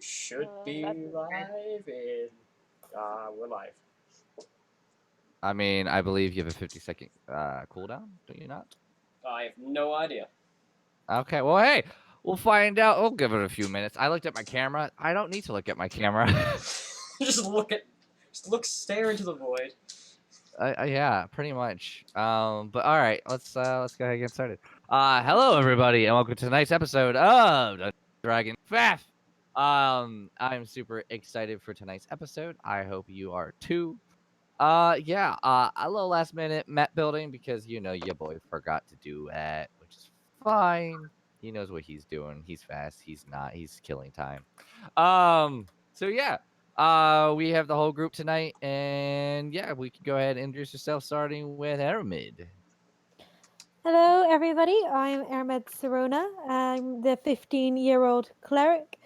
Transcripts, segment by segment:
should be live in. We're live. I mean, I believe you have a 50-second cooldown, do you not? I have no idea. Okay, well, hey, we'll find out. We'll give it a few minutes. I looked at my camera. I don't need to look at my camera. Stare into the void. Yeah, pretty much. But all right, let's go ahead and get started. Hello everybody, and welcome to tonight's episode of Dungeons & Dragons FAF. I'm super excited for tonight's episode. I hope you are too. A little last minute map building because your boy forgot to do that, which is fine. He knows what he's doing. He's fast. He's not. He's killing time. So yeah, we have the whole group tonight, and yeah, we can go ahead and introduce yourself, starting with Aramid. Hello, everybody. I'm Ahmed Sarona. I'm the 15-year-old cleric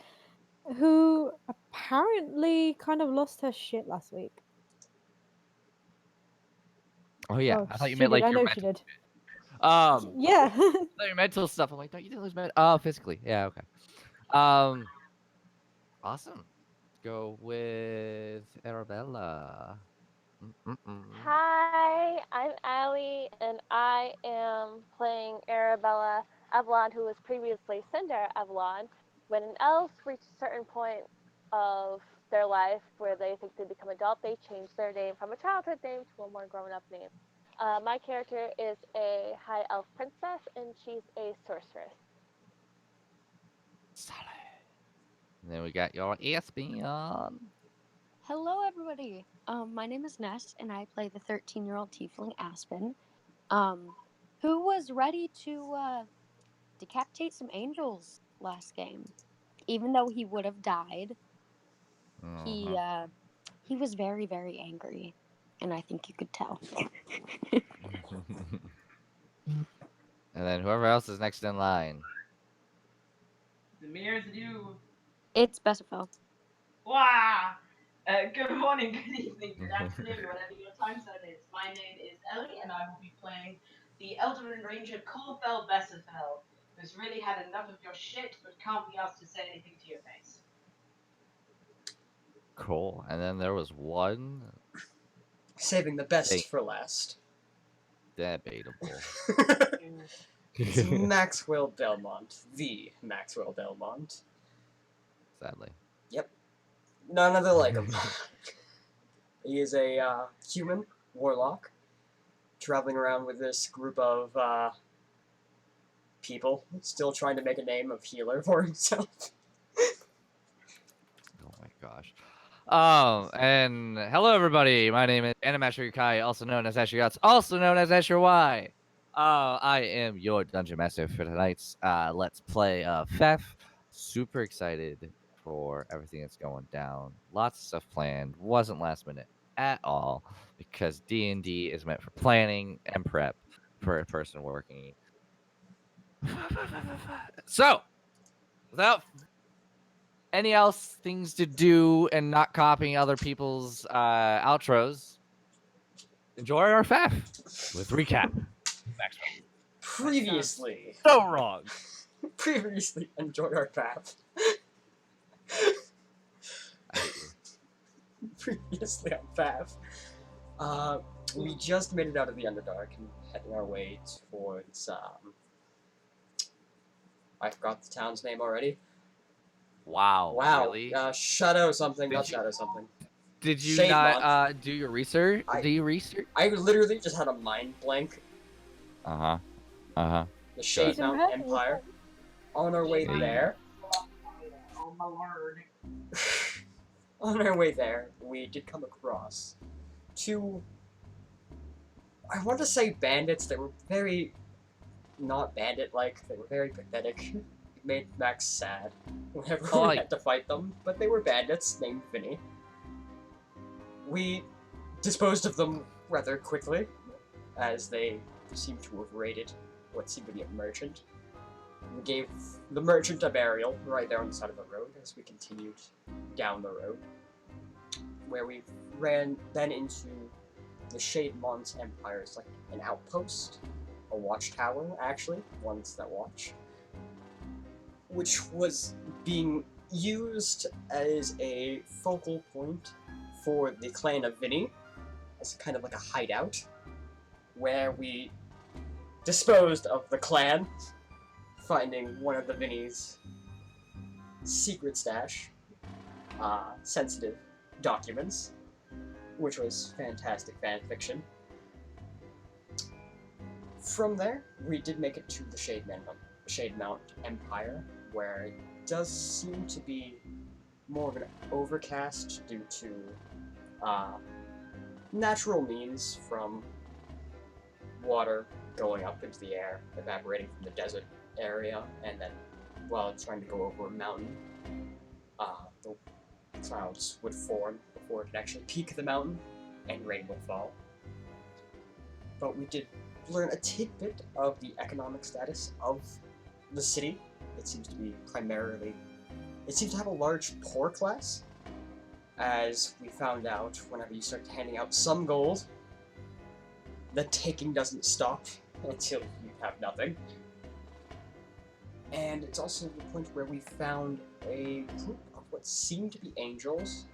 who apparently kind of lost her shit last week. Oh yeah, Well, I thought you she meant did. like I your know mental. she did. Yeah, Yeah. your mental stuff. I'm like, no, you didn't lose mental. Oh, physically. Yeah, okay. Awesome. Let's go with Arabella. Hi, I'm Allie, and I am playing Arabella Avalon, who was previously Cinder Avalon. When an elf reaches a certain point of their life where they think they become adult, they change their name from a childhood name to a more grown-up name. My character is a high elf princess, and she's a sorceress. Solid. And then we got your Espion. Hello, everybody. My name is Ness, and I play the 13-year-old tiefling Aspen, who was ready to decapitate some angels last game. Even though he would have died, he was very, very angry, and I think you could tell. And then whoever else is next in line. The mirrors you. It's Besifel. Wow! Good morning, good evening, good afternoon, whatever your time zone is. My name is Ellie, and I will be playing the Eldarin Ranger Corbell Besserfell, who's really had enough of your shit, but can't be asked to say anything to your face. Cool. And then there was one Saving the best for last. debatable. It's Maxwell Belmont. The Maxwell Belmont. Sadly. Yep. None other like him. He is a human warlock traveling around with this group of people, still trying to make a name of healer for himself. Oh my gosh. And hello everybody. My name is Animasher Yukai, also known as Asher Yachts, also known as Asher Y. I am your dungeon master for tonight's Let's Play FAF. Super excited for everything that's going down. Lots of stuff planned. Wasn't last minute at all because D&D is meant for planning and prep for a person working. So, without any else things to do and not copying other people's outros, enjoy our FAF with recap. Previously. So wrong. Previously, enjoy our path. I hate you. Previously on FAF. We just made it out of the Underdark and heading our way towards, I forgot the town's name already. Wow. Really? Shadow something, not Shadow something. Did you Shade not do your research? I- Do you research? I literally just had a mind blank. The Shade Good. Mountain Empire. On our way Yeah. there, Oh my lord. on our way there, we did come across two, I want to say bandits that were very not bandit-like. They were very pathetic. It made Max sad whenever we had to fight them, but they were bandits named Vinny. We disposed of them rather quickly, as they seemed to have raided what seemed to be a merchant. We gave the merchant a burial right there on the side of the road as we continued down the road, where we ran then into the Shade Mont Empire's like an outpost, a watchtower actually, ones that watch, which was being used as a focal point for the clan of Vinny, as kind of like a hideout, where we disposed of the clan, finding one of the Vinny's secret stash, sensitive documents, which was fantastic fan fiction. From there, we did make it to the Shade Mount Empire, where it does seem to be more of an overcast due to natural means from water going up into the air, evaporating from the desert area, and then while trying to go over a mountain, the clouds would form before it could actually peak the mountain, and rain would fall. But we did learn a tidbit of the economic status of the city. It seems to have a large poor class, as we found out whenever you start handing out some gold, the taking doesn't stop until you have nothing. And it's also the point where we found a group of what seemed to be angels,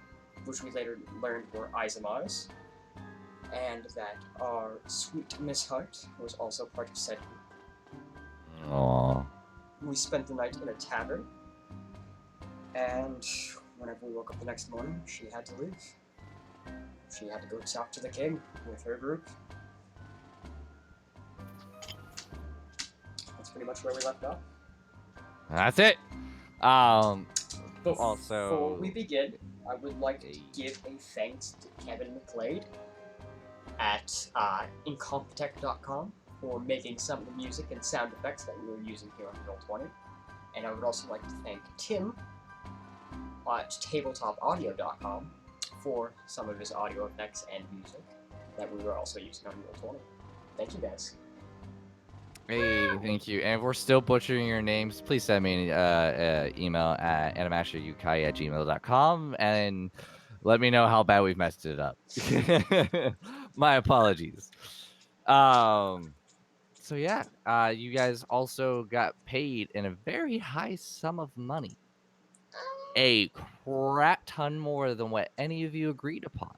which we later learned were Izamars, and that our sweet Miss Hart was also part of said group. Aww. We spent the night in a tavern, and whenever we woke up the next morning, she had to leave. She had to go talk to the king with her group. That's pretty much where we left off. That's it. Before Also, we begin, I would like to give a thanks to Kevin McLeod at Incompetech.com for making some of the music and sound effects that we were using here on Roll20. And I would also like to thank Tim at TabletopAudio.com for some of his audio effects and music that we were also using on Roll20. Thank you guys. hey, thank you. And if we're still butchering your names, please send me an email at animasteryukai@gmail.com and let me know how bad we've messed it up. My apologies. So yeah, you guys also got paid in a very high sum of money. A crap ton more than what any of you agreed upon.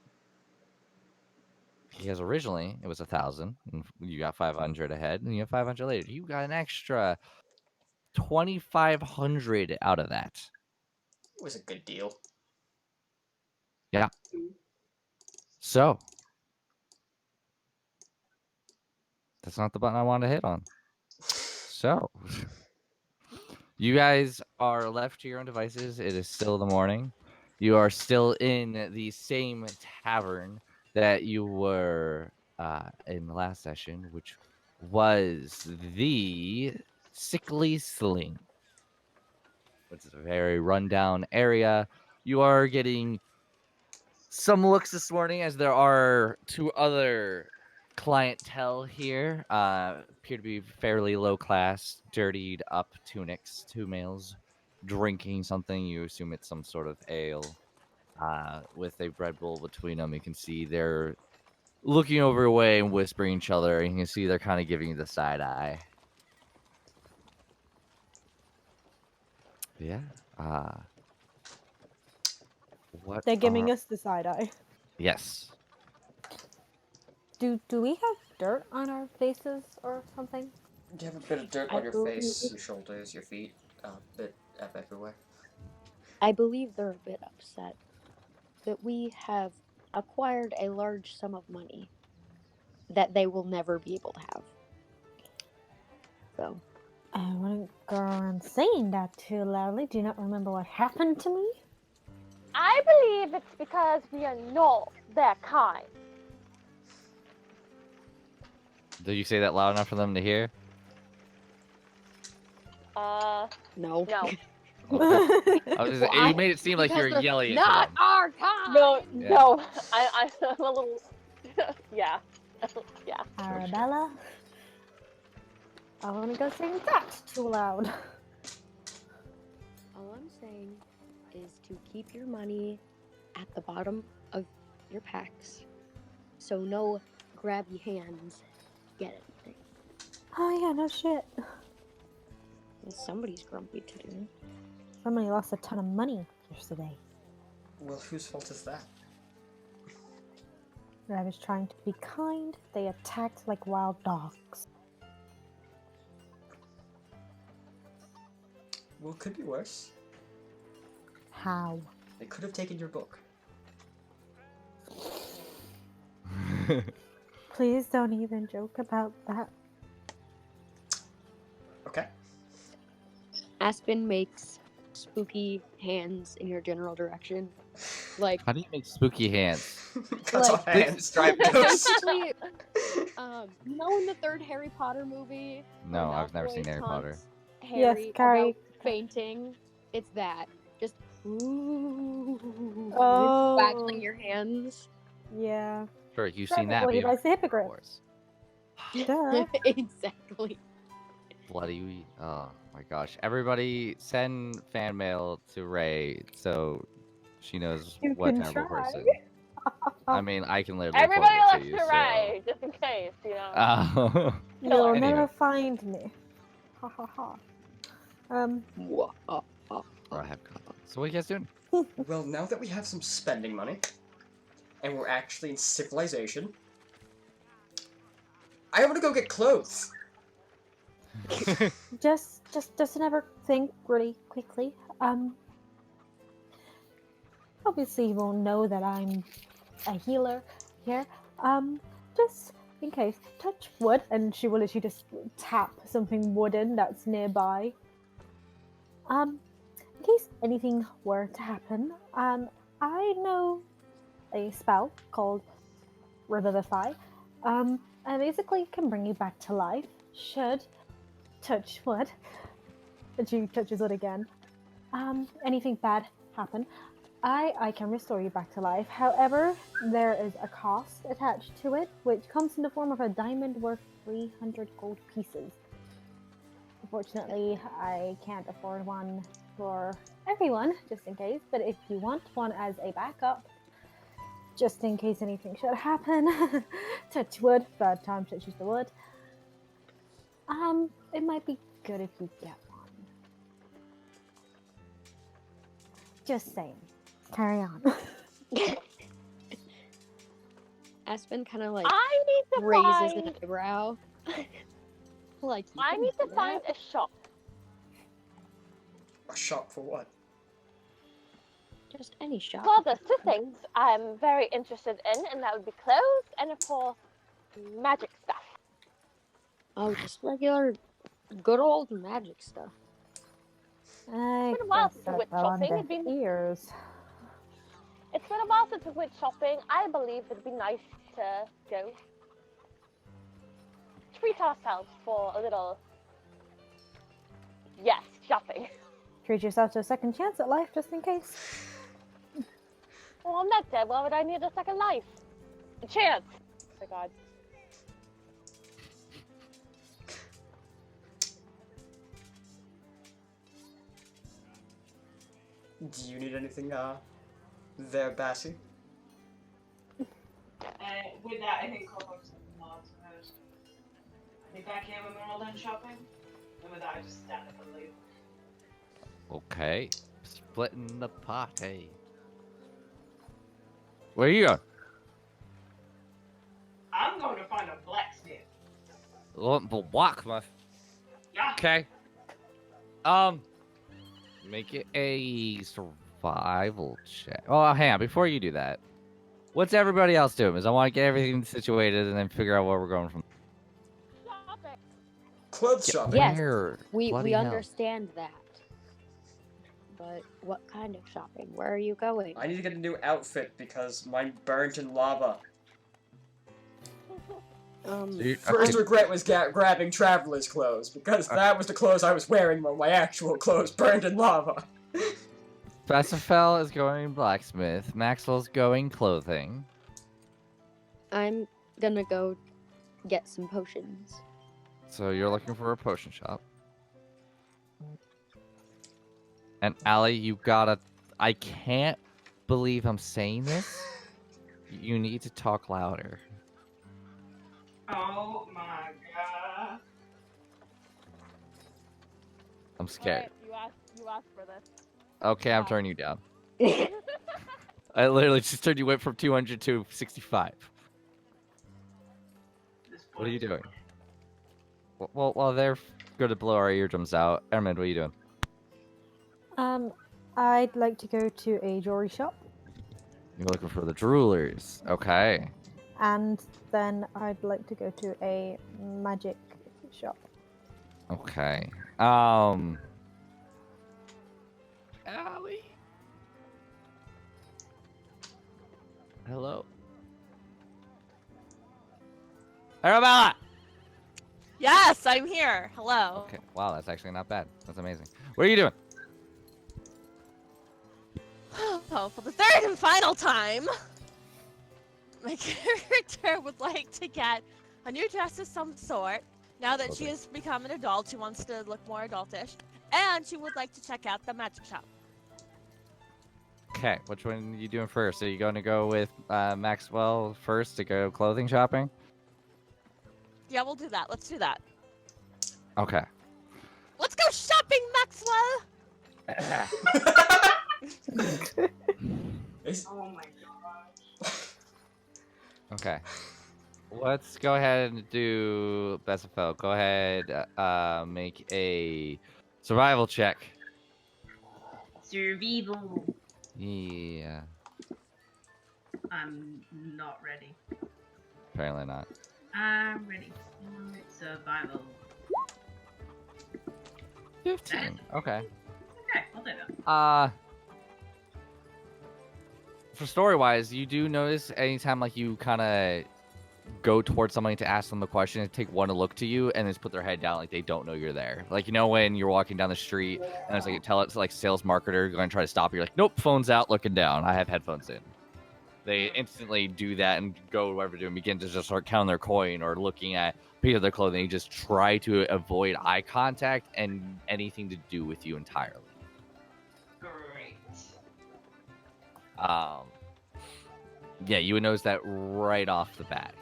Because originally it was 1,000, and you got 500 ahead, and you got 500 later. You got an extra 2,500 out of that. It was a good deal. Yeah. So that's not the button I wanted to hit on. So you guys are left to your own devices. It is still the morning. You are still in the same tavern that you were in the last session, which was the Sickly Sling, which is a very rundown area. You are getting some looks this morning as there are two other clientele here. Appear to be fairly low class, dirtied up tunics, two males drinking something. You assume it's some sort of ale with a Red Bull between them. You can see they're looking over away and whispering each other, and you can see they're kind of giving you the side eye. Yeah. What They're giving are... us the side eye. Yes. Do we have dirt on our faces or something? Do you have a bit of dirt I on your believe- face, your shoulders, your feet, a bit everywhere? I believe they're a bit upset that we have acquired a large sum of money that they will never be able to have. So, I wouldn't go around saying that too loudly. Do you not remember what happened to me? I believe it's because we are not that kind. Did you say that loud enough for them to hear? no. No. You made it seem like you were Because they're yelling not at them. our kind. No, Yeah. no. I'm a little. Yeah. Yeah. Arabella? I want to go saying that's too loud. All I'm saying is to keep your money at the bottom of your packs, so no grabby hands get anything. Oh yeah, no shit. And somebody's grumpy today. Somebody lost a ton of money yesterday. Well, whose fault is that? I was trying to be kind. They attacked like wild dogs. Well, it could be worse. How? They could have taken your book. Please don't even joke about that. Okay. Aspen makes spooky hands in your general direction. Like, How do you make spooky hands? Cuts Like- off hands, drive ghosts. basically, you know, in the third Harry Potter movie, No, where I've never seen Malfoy Harry Potter. taunts Harry Yes, Carrie. about fainting. It's that. Just ooh, Oh. waggling your hands. Yeah. Sure, you've Right seen that. before but he you don't buys the know hippogriff. Wars. Duh. Exactly. Bloody. Oh my gosh. Everybody send fan mail to Ray so she knows You what can terrible try. person. I mean, I can literally Everybody forward likes it to to you. ride, just in case, you know. So. You'll Anywho. never find me. Ha ha ha. Or I have coffee. So what are you guys doing? Well, now that we have some spending money, and we're actually in civilization, I want to go get clothes. Just never think really quickly. Obviously you won't know that I'm a healer here. Just in case, touch wood, and she will literally just tap something wooden that's nearby. In case anything were to happen, I know a spell called Revivify. And basically can bring you back to life. Should touch wood. And she touches wood again. Anything bad happen, I can restore you back to life. However, there is a cost attached to it, which comes in the form of a diamond worth 300 gold pieces. Unfortunately, I can't afford one for everyone, just in case, but if you want one as a backup, just in case anything should happen, touch wood, third time touches the wood, it might be good if you get one. Just saying. Carry on. Aspen kind of like I need to raises find. an eyebrow. Like, you I can need to do find that? a shop. A shop for what? Just any shop. Well, there's two things I'm very interested in, and that would be clothes and, of course, magic stuff. Oh, just regular, good old magic stuff. I been a while guess since I that went fell on shopping. deaf It'd be- ears. It's been a while since we went shopping. I believe it'd be nice to go treat ourselves for a little. Yes, shopping. Treat yourself to a second chance at life, just in case. Well, I'm not dead. Why would I need a second life? A chance. Oh my god. Do you need anything, there, Bassie? With that, I think Corvox nods and goes, I'll be back here when we're all done shopping. And with that, I just stand up and leave. Okay. Splitting the party. Where are you going? I'm going to find a blacksmith. The blacksmith. Yeah. Okay. Make it a survival check. Oh, hang on. Before you do that, what's everybody else doing? Because I want to get everything situated and then figure out where we're going from. Shopping. Clothes shopping. Yes, Where? we Bloody hell. understand that. But what kind of shopping? Where are you going? I need to get a new outfit because mine burnt in lava. So you- First okay. regret was grabbing traveler's clothes, because that was the clothes I was wearing when my actual clothes burned in lava. Specifel is going blacksmith. Maxwell's going clothing. I'm gonna go get some potions. So you're looking for a potion shop. And Allie, you gotta. I can't believe I'm saying this. You need to talk louder. Oh my god. I'm scared. Alright, you asked for this. Okay, I'm turning you down. I literally just turned you went from 200 to 65. This What are you boy's doing? Well, while they're going to blow our eardrums out, Ermund, what are you doing? I'd like to go to a jewelry shop, You're looking for the droolers. Okay. and then I'd like to go to a magic shop. Okay. Allie. Hello. Arabella! Yes, I'm here. Hello. Okay. Wow, that's actually not bad. That's amazing. What are you doing? Oh, for the third and final time, my character would like to get a new dress of some sort. Now that she Okay. has become an adult, she wants to look more adultish. And she would like to check out the magic shop. Okay, which one are you doing first? Are you going to go with Maxwell first to go clothing shopping? Yeah, we'll do that. Let's do that. Okay. Let's go shopping, Maxwell! Oh my god. Okay. Let's go ahead and do Besafel. Go ahead, make a survival check. Survival. Yeah, I'm not ready. apparently not. I'm ready. Survival. 15. Okay. Okay, I'll do that. For story-wise, you do notice anytime like you kind of go towards somebody to ask them the question, and take one to look to you, and just put their head down like they don't know you're there. Like, you know, when you're walking down the street and there's like like sales marketer going to try to stop you, you're like, nope, phone's out, looking down. I have headphones in. They instantly do that and go whatever do and begin to just start counting their coin or looking at a piece of their clothing. You just try to avoid eye contact and anything to do with you entirely. Great. Yeah, you would notice that right off the bat.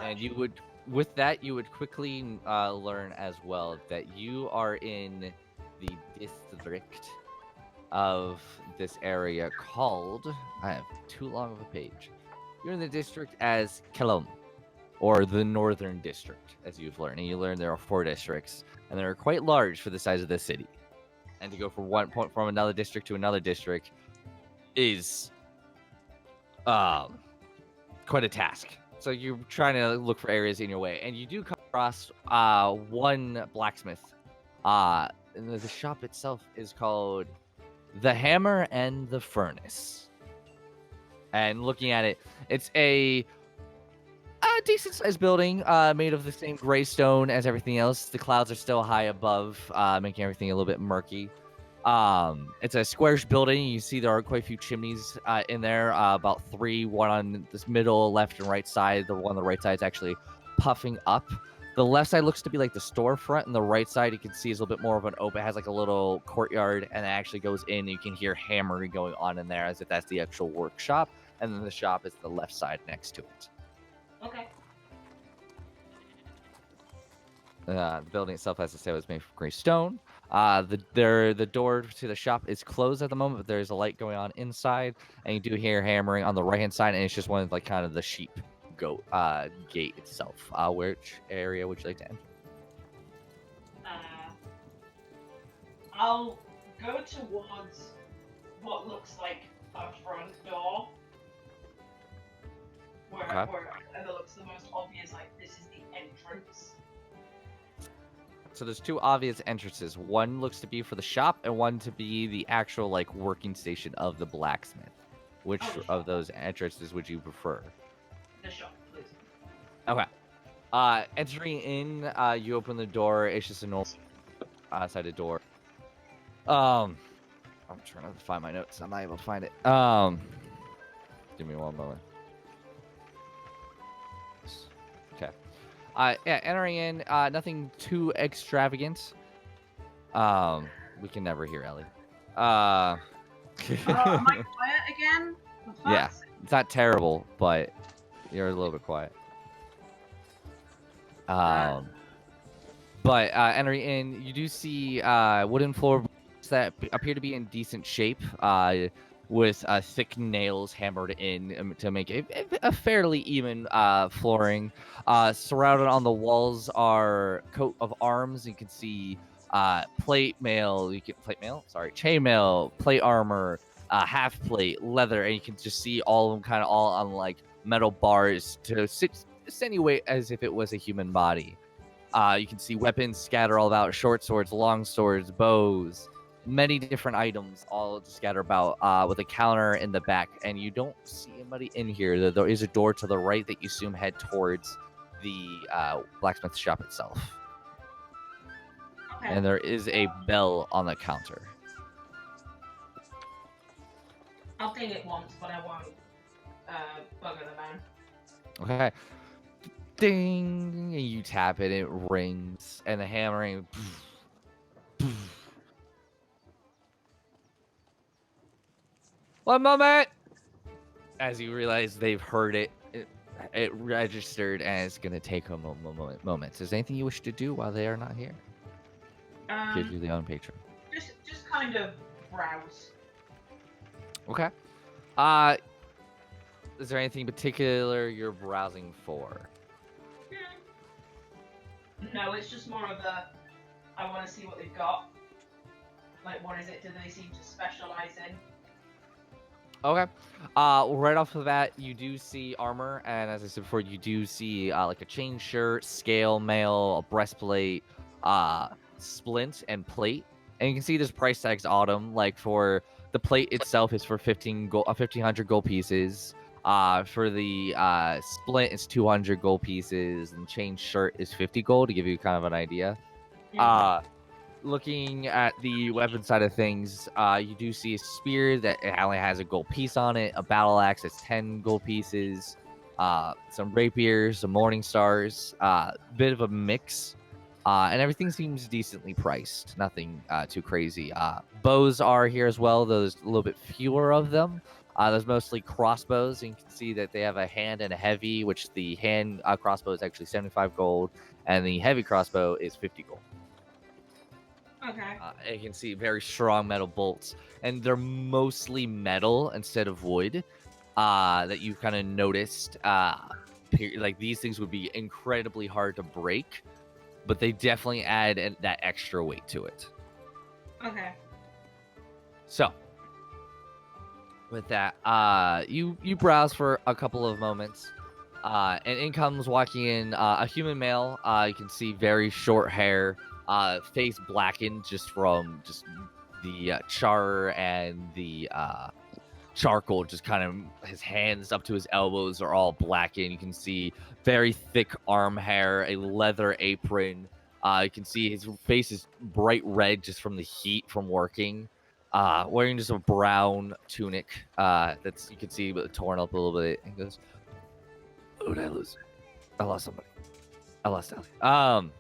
And you would, with that, you would quickly learn as well that you are in the district of this area called, I have too long of a page. You're in the district as Kelom, or the Northern District, as you've learned. And you learn there are 4 districts, and they're quite large for the size of this city. And to go from one point from another district to another district is quite a task. So you're trying to look for areas in your way, and you do come across one blacksmith. And the shop itself is called The Hammer and the Furnace. And looking at it, it's a decent sized building made of the same gray stone as everything else. The clouds are still high above, making everything a little bit murky. It's a squarish building. You see there are quite a few chimneys in there, about 3, one on this middle, left, and right side. The one on the right side is actually puffing up. The left side looks to be like the storefront, and the right side you can see is a little bit more of an open. It has like a little courtyard, and it actually goes in, and you can hear hammering going on in there as if that's the actual workshop. And then the shop is the left side next to it. Okay. The building itself, as I said, was made from gray stone. The door to the shop is closed at the moment, but there's a light going on inside, and you do hear hammering on the right hand side, and it's just one of like kind of the sheep goat gate itself. Which area would you like to enter? I'll go towards what looks like a front door. Where it looks the most obvious, like this is the entrance. So there's 2 obvious entrances. One looks to be for the shop, and one to be the actual like working station of the blacksmith. Which of those entrances would you prefer? The shop, please. Okay. Entering in, you open the door. It's just a normal sided door. I'm trying to find my notes. I'm not able to find it. Give me one moment. Okay. Yeah, entering in, nothing too extravagant. We can never hear Ellie. Am I quiet again? Yeah, it's not terrible, but you're a little bit quiet. But entering in, you do see wooden floorboards parts that appear to be in decent shape, with thick nails hammered in to make a fairly even flooring. Surrounded on the walls are coat of arms. You can see plate mail. Chainmail, plate armor, half plate, leather, and you can just see all of them kind of all on like metal bars to insinuate as if it was a human body. You can see weapons scattered all about: short swords, long swords, bows, many different items all scattered about, with a counter in the back. And you don't see anybody in here. There is a door to the right that you assume head towards the blacksmith shop itself. Okay. And there is a bell on the counter. I'll ding it once, but I won't bugger the man. Okay. Ding! And you tap it, it rings, and the hammering. One moment! As you realize they've heard it, it registered, and it's going to take a moment. Is there anything you wish to do while they are not here? Give you the own patron. Just kind of browse. Okay. Is there anything particular you're browsing for? No, it's just more of a, I want to see what they've got. Like, what is it? Do they seem to specialize in? Okay. Right off of that, you do see armor, and as I said before, you do see like a chain shirt, scale mail, a breastplate, splint, and plate. And you can see there's price tags on them. Like for the plate itself is for 1,500 gold pieces. For the splint, it's 200 gold pieces, and chain shirt is 50 gold to give you kind of an idea. Looking at the weapon side of things, you do see a spear that only has a gold piece on it, a battle axe that's 10 gold pieces, some rapiers, some morning stars, bit of a mix, and everything seems decently priced. Nothing too crazy. Bows are here as well, though there's a little bit fewer of them. There's mostly crossbows, and you can see that they have a hand and a heavy, which the hand crossbow is actually 75 gold, and the heavy crossbow is 50 gold. Okay. You can see very strong metal bolts, and they're mostly metal instead of wood. That you've kind of noticed. Like these things would be incredibly hard to break, but they definitely add that extra weight to it. Okay. So, with that, you browse for a couple of moments, and in comes walking in a human male. You can see very short hair, face blackened just from the char and the charcoal. Just kind of his hands up to his elbows are all blackened. You can see very thick arm hair, a leather apron. You can see his face is bright red just from the heat from working. Wearing just a brown tunic that's you can see torn up a little bit. He goes, "Who did I lose? I lost somebody. I lost Ellie."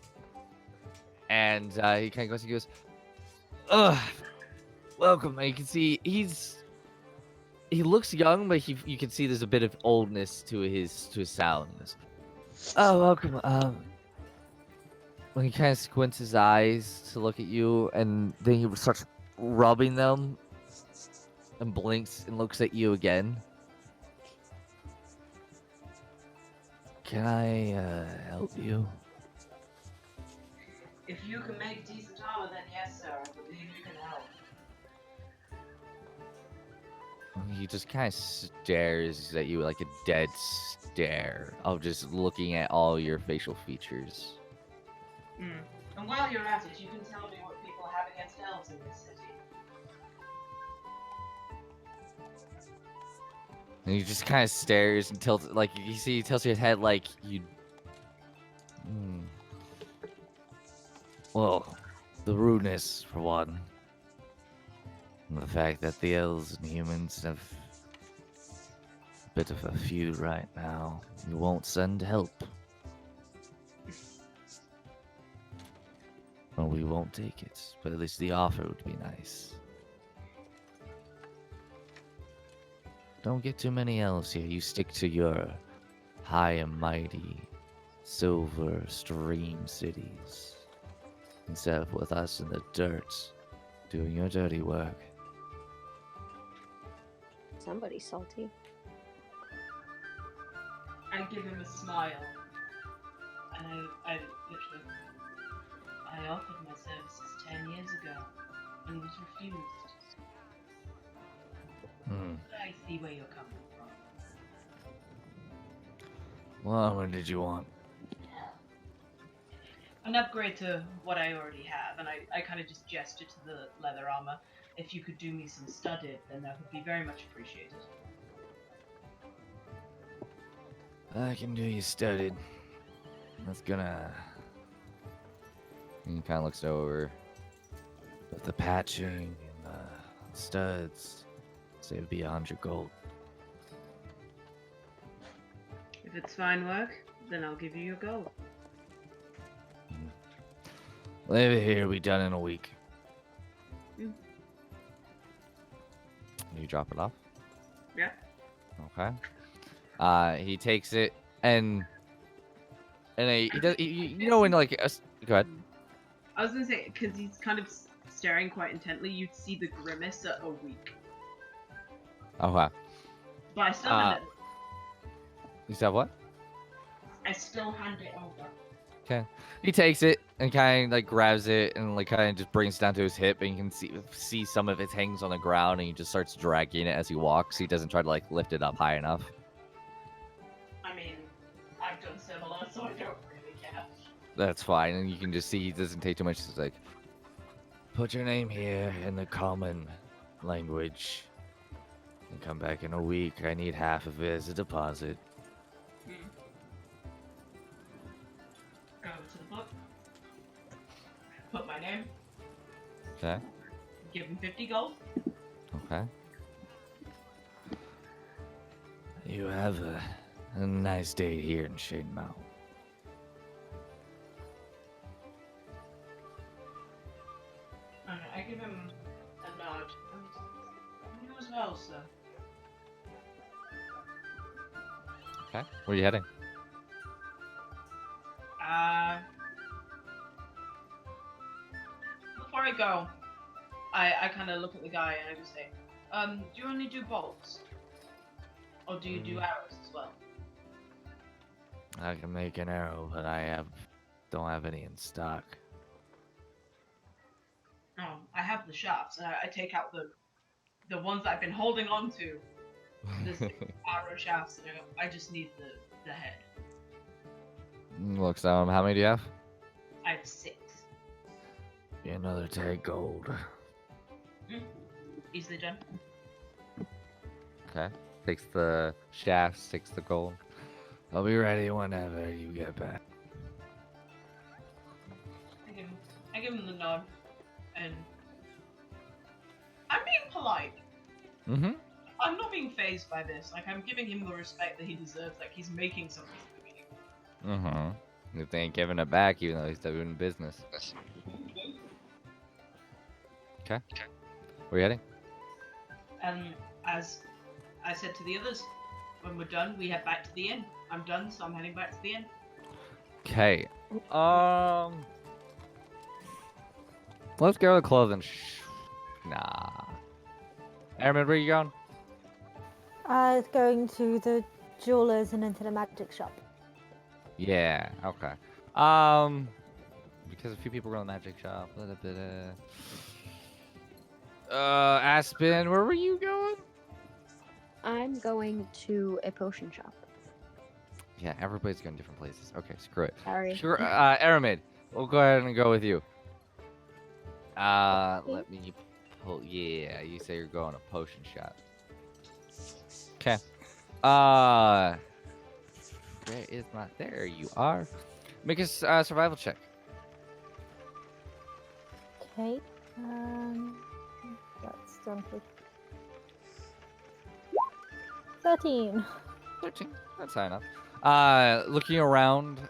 And he kind of goes, "Ugh, welcome." And you can see he looks young, but you can see there's a bit of oldness to his sound. He goes, "Oh, welcome." When he kind of squints his eyes to look at you, and then he starts rubbing them and blinks and looks at you again. "Can I help you?" If you can make decent armor, then yes, sir. I believe you can help. He just kind of stares at you like a dead stare of just looking at all your facial features. And while you're at it, you can tell me what people have against elves in this city. And he just kind of stares and tilts, like you see, he tilts his head like you. Well, the rudeness for one, and the fact that the elves and humans have a bit of a feud right now. You won't send help. Well, we won't take it, but at least the offer would be nice. Don't get too many elves here. You stick to your high and mighty silver stream cities. Instead of with us in the dirt, doing your dirty work. Somebody's salty. I give him a smile. And I literally... I offered my services 10 years ago, and was refused. I see where you're coming from. Well, what did you want? An upgrade to what I already have, and I kind of just gestured to the leather armor. If you could do me some studded, then that would be very much appreciated. I can do you studded. That's gonna... He kind of looks over. With the patching and the studs, say it'd be 100 gold. If it's fine work, then I'll give you your gold. Leave it here, be done in a week. Mm. You drop it off? Yeah. Okay. He takes it and he does. You know when like go ahead. I was gonna say because he's kind of staring quite intently. You'd see the grimace at a week. Okay. But I still hand it. You said what? I still hand it over. Okay. He takes it and kind of like grabs it and like kind of just brings it down to his hip, and you can see some of it hangs on the ground, and he just starts dragging it as he walks. He doesn't try to like lift it up high enough. I mean, I've done similar, so I don't really care. That's fine, and you can just see he doesn't take too much. He's like, put your name here in the common language, and come back in a week. I need half of it as a deposit. Go over to the book. Put my name. Okay. Give him 50 gold. Okay. You have a nice day here in Shade Mountain. Alright, I give him a nod. You as well, sir. Okay. Where are you heading? Before I go, I kind of look at the guy and I just say, do you only do bolts? Or do you do arrows as well? I can make an arrow, but don't have any in stock. No, I have the shafts, and I take out the ones that I've been holding on to. The arrow shafts, and I just need the head. Looks how many do you have? I have 6. Be another 10 gold. Easily done. Okay. Takes the shafts, takes the gold. I'll be ready whenever you get back. I give him the nod, and I'm being polite. Mm-hmm. I'm not being phased by this. Like, I'm giving him the respect that he deserves. Like, he's making something for me. Mm-hmm. If they ain't giving it back, even though he's doing business. Okay. Where you heading? As I said to the others, when we're done, we head back to the inn. I'm done, so I'm heading back to the inn. Okay. Let's go to the clothing. Nah. Airman, where you going? Going to the jewelers and into the magic shop. Yeah. Okay. Because a few people go to the magic shop. A little bit. Aspen, where were you going? I'm going to a potion shop. Yeah, everybody's going different places. Okay, screw it. Sorry. Sure, Aramid, we'll go ahead and go with you. Let me pull. Yeah, you say you're going to potion shop. Okay. Where is my? There you are. Make a survival check. Okay. That's done for 13. 13. That's high enough. Looking around,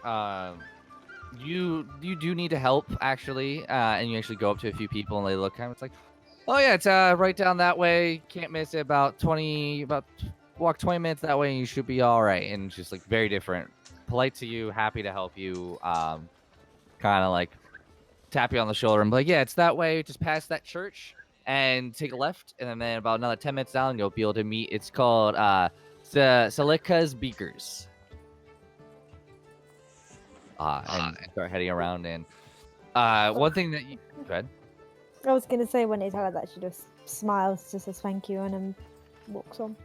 you do need to help actually, and you actually go up to a few people and they look kind of. It's like, oh yeah, it's right down that way. Can't miss it. Walk 20 minutes that way and you should be all right. And just like very different, polite to you, happy to help you. Kind of like tap you on the shoulder and be like, yeah, it's that way. Just past that church and take a left, and then about another 10 minutes down, you'll be able to meet. It's called Salika's Beakers. And start heading around. And one thing that you go ahead. I was gonna say when they tell her that, she just smiles, just says thank you, and then walks on.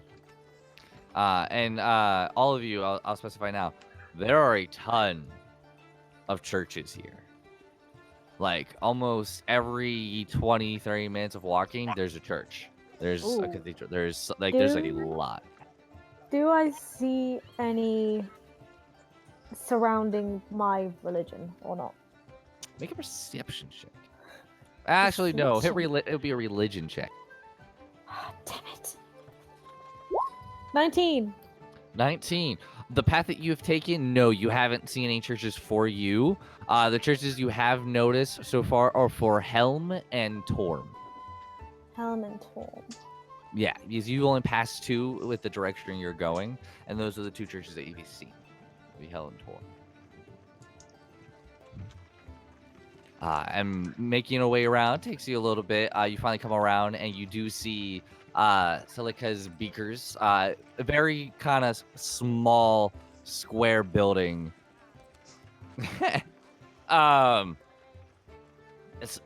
And all of you, I'll specify now, there are a ton of churches here. Like almost every 20, 30 minutes of walking, there's a church. There's a Ooh. cathedral. There's there's like a Do- lot. Do I see any surrounding my religion or not? Make a perception check. Actually, no. It'll be a religion check. Damn it. 19. 19. The path that you have taken, no, you haven't seen any churches for you. The churches you have noticed so far are for Helm and Torm. Helm and Torm. Yeah, because you only passed 2 with the direction you're going, and those are the 2 churches that you've seen. Be Helm and Torm. And making a way around takes you a little bit. You finally come around, and you do see Salika's Beakers. A very kind of small square building. It's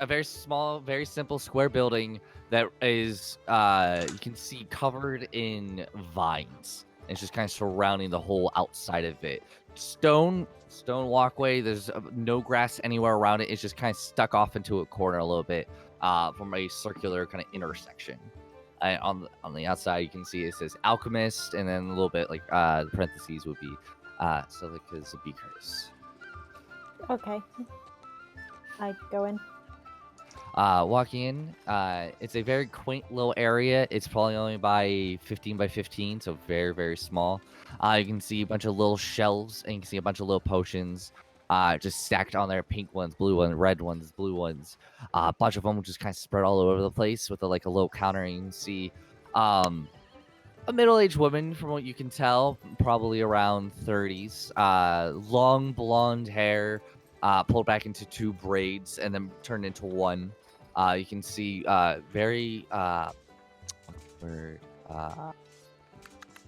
a very small, very simple square building that is you can see covered in vines. It's just kind of surrounding the whole outside of it. Stone walkway. There's no grass anywhere around it. It's just kind of stuck off into a corner a little bit from a circular kind of intersection. On the outside, you can see it says alchemist, and then a little bit like the parentheses would be Silica's Beakers. Okay. I go in. Walking in, it's a very quaint little area. It's probably only by 15 by 15, so very, very small. You can see a bunch of little shelves, and you can see a bunch of little potions just stacked on there. Pink ones, blue ones, red ones, blue ones. A bunch of them just kind of spread all over the place with like a little counter. And you can see a middle-aged woman, from what you can tell, probably around 30s. Long blonde hair, pulled back into 2 braids and then turned into 1. You can see very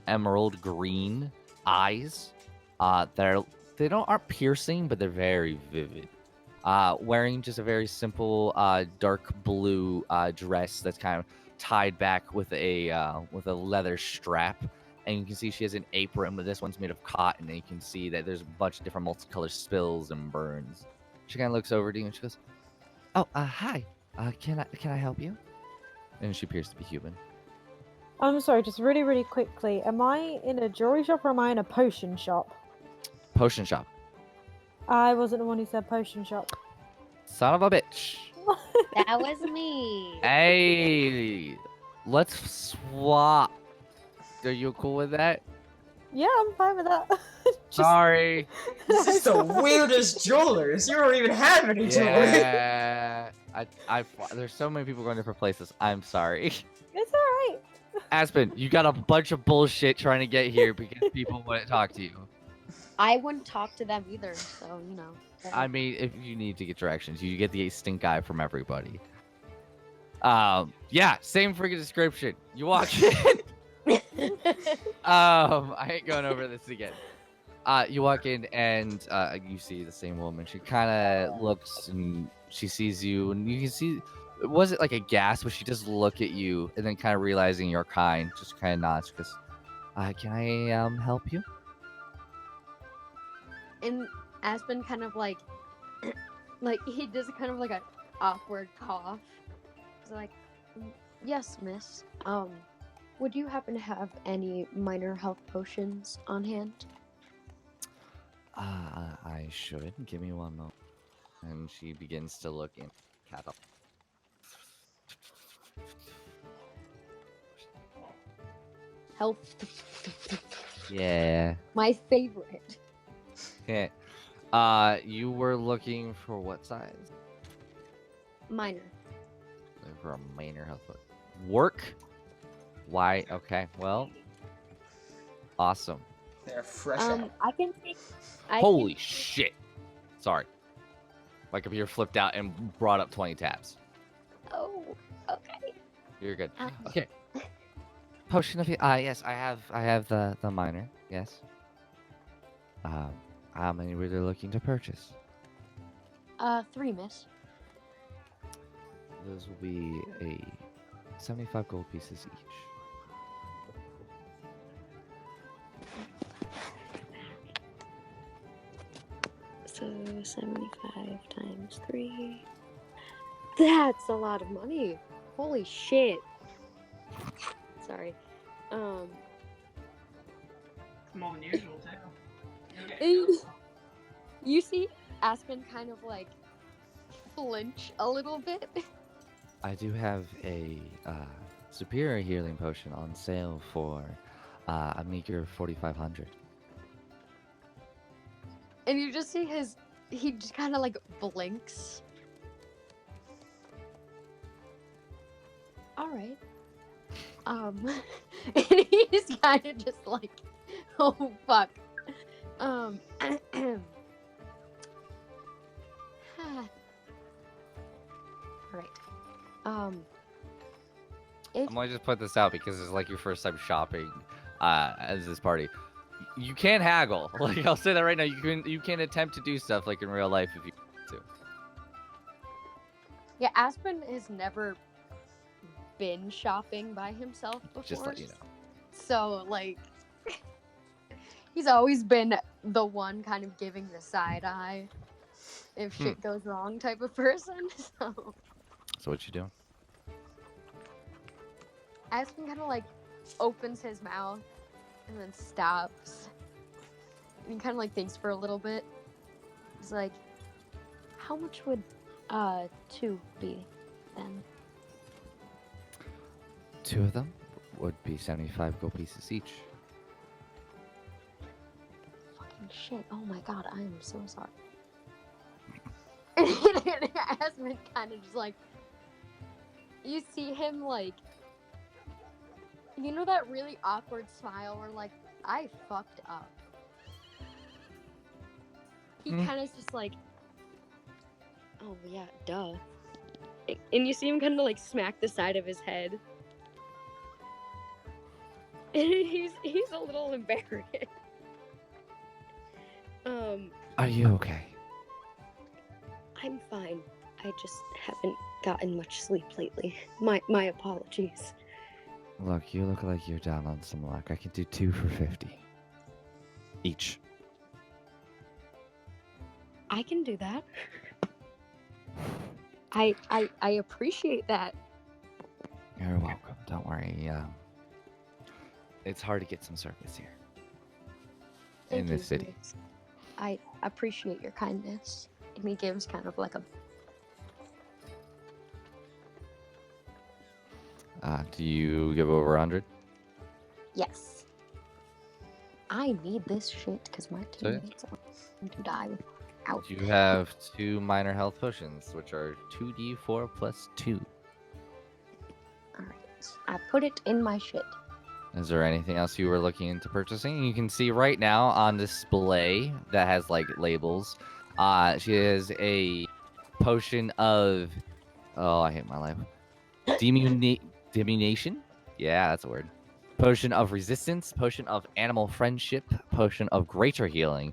emerald green eyes. They aren't piercing, but they're very vivid. Wearing just a very simple dark blue dress that's kind of tied back with a leather strap. And you can see she has an apron, but this one's made of cotton. And you can see that there's a bunch of different multicolored spills and burns. She kind of looks over to you and she goes, "Oh, hi. Can I help you?" And she appears to be human. I'm sorry, just really, really quickly. Am I in a jewelry shop or am I in a potion shop? Potion shop. I wasn't the one who said potion shop. Son of a bitch. That was me. Hey, let's swap. Are you cool with that? Yeah, I'm fine with that. Sorry. This is the weirdest jewelers. You don't even have any jewelry. Yeah. There's so many people going different places. I'm sorry. It's alright. Aspen, you got a bunch of bullshit trying to get here because people wouldn't talk to you. I wouldn't talk to them either, so you know. I mean, if you need to get directions, you get the stink eye from everybody. Yeah, same freaking description. You walk in. I ain't going over this again. You walk in and you see the same woman. She kind of looks and she sees you, and you can see, was it like a gasp? But she just look at you, and then kind of realizing you're kind, just kind of nods. Because, can I help you? And Aspen kind of like he does kind of like an awkward cough. He's like, "Yes, miss. Would you happen to have any minor health potions on hand?" I should. Give me one moment. And she begins to look in cattle. Health. Yeah. My favorite. Okay. You were looking for what size? Minor. Looking for a minor health foot. Work? Why? Okay. Well. Awesome. They're fresh out. I can take. Holy shit. Sorry. My computer flipped out and brought up 20 tabs. Oh, okay. You're good. Uh, Okay. Potion of yes, I have the minor. Yes. How many were they looking to purchase? 3, miss. Those will be a 75 gold pieces each. So 75 times 3. That's a lot of money. Holy shit. Sorry. It's more than usual, too. Okay. And you see Aspen kind of like flinch a little bit. I do have a superior healing potion on sale for a meager 4,500. And you just see he just kind of like blinks. All right. And he's kind of just like, oh fuck. Right. If I'm gonna just put this out because it's like your first time shopping as this party. You can haggle. Like I'll say that right now. You can attempt to do stuff like in real life if you want to. yeah, Aspen has never been shopping by himself before. Just let you know. So like, he's always been the one kind of giving the side eye if shit goes wrong type of person. So what you doing? Aspen kind of like opens his mouth and then stops. And he kind of like thinks for a little bit. He's like, how much would 2 be then? 2 of them would be 75 gold pieces each. Fucking shit. Oh my god, I am so sorry. And Aspen kind of just like, you see him like, you know that really awkward smile where like, I fucked up. He kind of just like, oh yeah, duh. And you see him kind of like smack the side of his head. And he's a little embarrassed. Are you okay? I'm fine. I just haven't gotten much sleep lately. My apologies. Look, you look like you're down on some luck. I can do 2 for 50 each. I can do that. I appreciate that. You're welcome. Don't worry. It's hard to get some service here in Thank this you, city. Miss. I appreciate your kindness. And he gives kind of like a... Do you give over 100? Yes. I need this shit because my So, yeah. teammates are going to die. Ouch. You have 2 minor health potions, which are 2d4 plus 2. Alright. I put it in my shit. Is there anything else you were looking into purchasing? You can see right now on display that has like labels. She has a potion of, oh, I hate my life. Diminution? Yeah, that's a word. Potion of resistance, potion of animal friendship, potion of greater healing,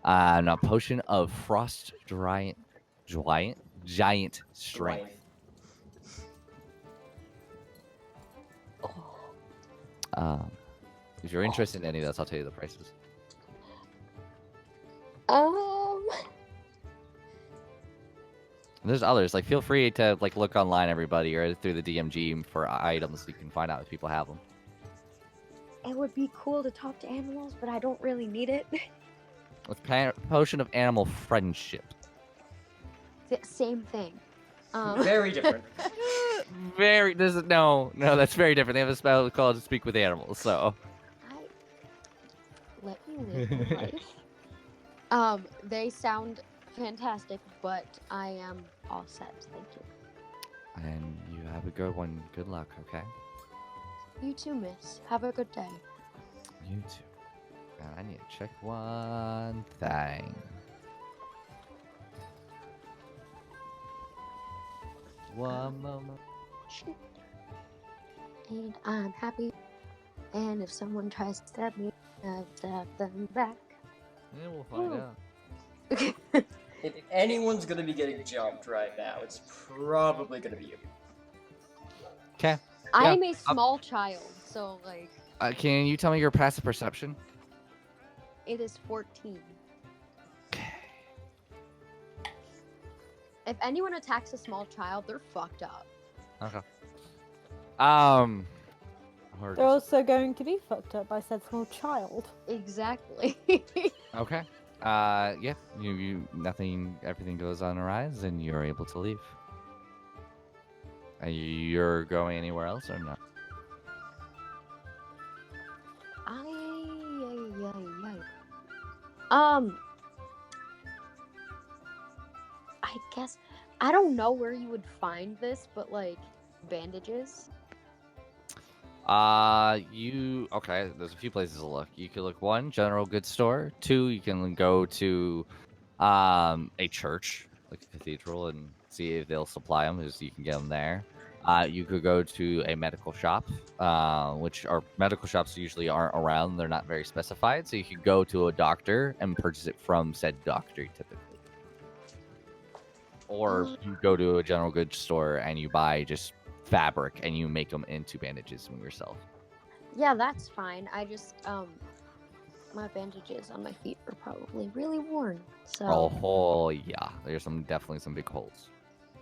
and a potion of frost giant strength. If you're interested in any of those, I'll tell you the prices. There's others. Like, feel free to like look online, everybody, or through the DMG for items so you can find out if people have them. It would be cool to talk to animals, but I don't really need it. With potion of animal friendship. Same thing. Very different. That's very different. They have a spell called Speak with Animals, so. Let me live my life. They sound fantastic, but I am all set. Thank you. And you have a good one. Good luck, okay? You too, miss. Have a good day. You too. And I need to check one thing. one moment. And I'm happy. And if someone tries to stab me, I'll stab them back. Yeah, we'll find Ooh. out. If anyone's gonna be getting jumped right now, it's probably gonna be you. Okay. I'm a small child, so like Can you tell me your passive perception? it is 14. Okay. If anyone attacks a small child, they're fucked up. Okay. They're also going to be fucked up by said small child. Exactly. Okay. Yeah. You nothing. Everything goes on a rise, and you're able to leave. You're going anywhere else or no? I guess I don't know where you would find this, but like bandages. Okay, there's a few places to look. You could look, one, general goods store. Two, you can go to a church, like a cathedral, and see if they'll supply them, because you can get them there. You could go to a medical shop, which are medical shops usually aren't around. They're not very specified, so you could go to a doctor and purchase it from said doctor typically. Or you go to a general goods store and you buy just fabric and you make them into bandages yourself. Yeah, that's fine. I just my bandages on my feet are probably really worn. So Oh yeah, there's definitely some big holes.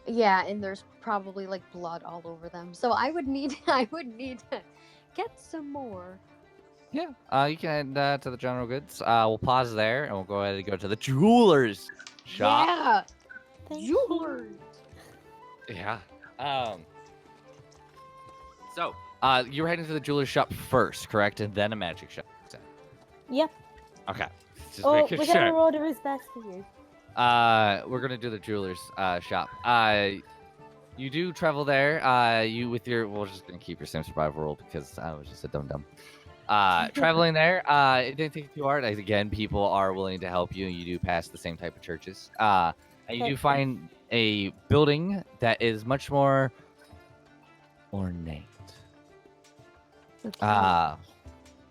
yeah, and there's probably like blood all over them. So I would need to get some more. Yeah, you can head to the general goods. We'll pause there and we'll go ahead and go to the jeweler's shop. Yeah. Thank Jewelers. Yeah. So, you were heading to the jeweler's shop first, correct? And then a magic shop. Yep. Okay. Just Or making whichever sure. order is best for you. We're gonna do the jeweler's shop. You do travel there. We're just gonna keep your same survival roll because I was just a dum-dum. Traveling there, it didn't take too hard. Again, people are willing to help you, and you do pass the same type of churches. And you do find a building that is much more ornate.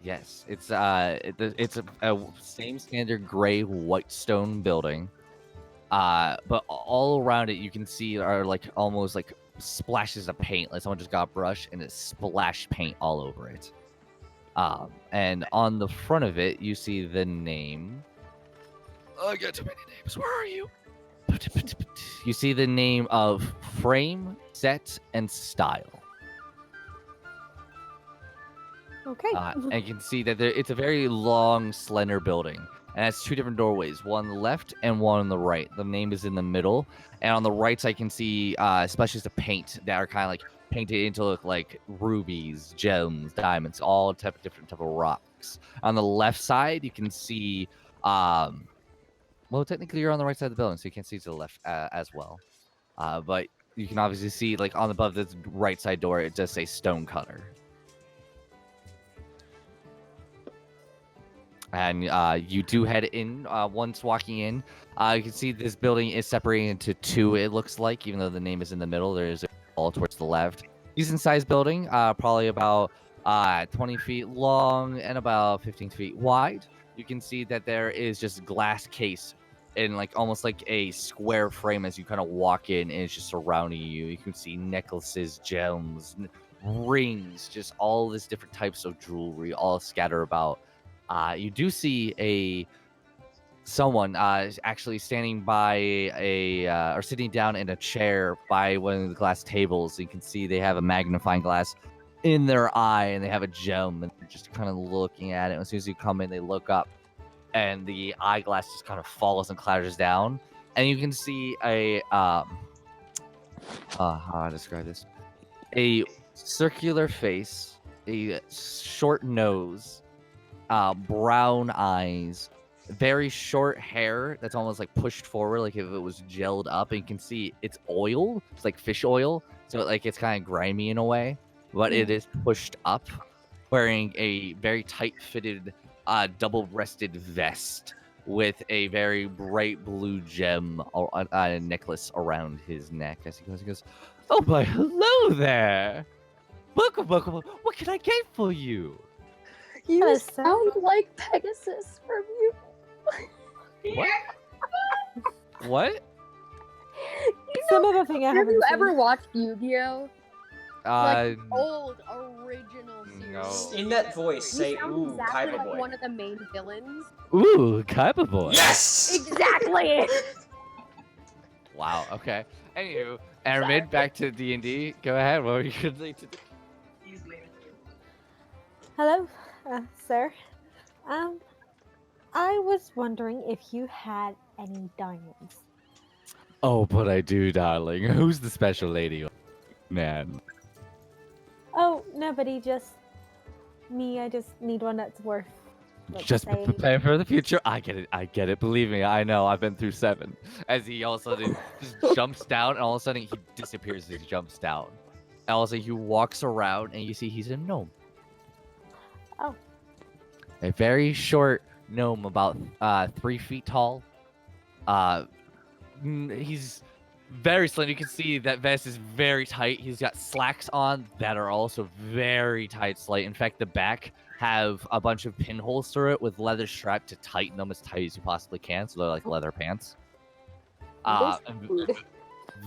Yes, it's a same standard gray white stone building. But all around it, you can see are like almost like splashes of paint, like someone just got a brush and it splashed paint all over it. And on the front of it, you see the name. I got too many names. Where are you? You see the name of Frame, Set, and Style. Okay. And you can see that it's a very long, slender building. And it has two different doorways, one on the left and one on the right. The name is in the middle. And on the right side, I can see splashes of paint that are kind of like painted into look like rubies, gems, diamonds, all different type of rocks. On the left side, you can see, well, technically you're on the right side of the building, so you can't see to the left as well. But you can obviously see, like on above the right side door, it does say Stonecutter. And you do head in. Once walking in, you can see this building is separated into two, it looks like, even though the name is in the middle. There's a wall towards the left. Decent sized building, probably about 20 feet long and about 15 feet wide. You can see that there is just glass case in like almost like a square frame as you kind of walk in, and it's just surrounding you. You can see necklaces, gems, rings, just all this different types of jewelry all scattered about. You do see someone actually standing by or sitting down in a chair by one of the glass tables. You can see they have a magnifying glass in their eye, and they have a gem, and they're just kind of looking at it. And as soon as you come in, they look up, and the eyeglass just kind of falls and clatters down. And you can see how do I describe this? A circular face, a short nose, brown eyes, very short hair that's almost like pushed forward, like if it was gelled up. And you can see it's oil, it's like fish oil, so like it's kind of grimy in a way, but it is pushed up. Wearing a very tight-fitted, double-breasted vest with a very bright blue gem necklace around his neck. As he goes, Oh, but hello there. Welcome, welcome. What can I get for you? You Hello, sir. sound like Pegasus from you. What? What? You Some know, other thing I have haven't you seen. ever watched Yu-Gi-Oh? Like Uh, old original no. series. In that voice, You say, sound ooh, exactly Kaiba like boy. one of the main villains. Ooh, Kaiba boy. Yes! Exactly. Wow. Okay. Anywho, Aramid, back to D&D. Go ahead. What were you going to do? He's leaving. Hello, sir. I was wondering if you had any diamonds. Oh, but I do, darling. Who's the special lady? Man. Oh, nobody, just me. I just need one that's worth, let's Just say, prepare for the future. I get it. I get it. Believe me, I know. I've been through 7. As he all of a sudden just jumps down, and all of a sudden he disappears as he jumps down. And all of a sudden he walks around, and you see he's a gnome. Oh. A very short gnome, about 3 feet tall. He's very slim. You can see that vest is very tight. He's got slacks on that are also very tight slate. In fact, the back have a bunch of pinholes through it with leather strap to tighten them as tight as you possibly can, so they're like leather pants. And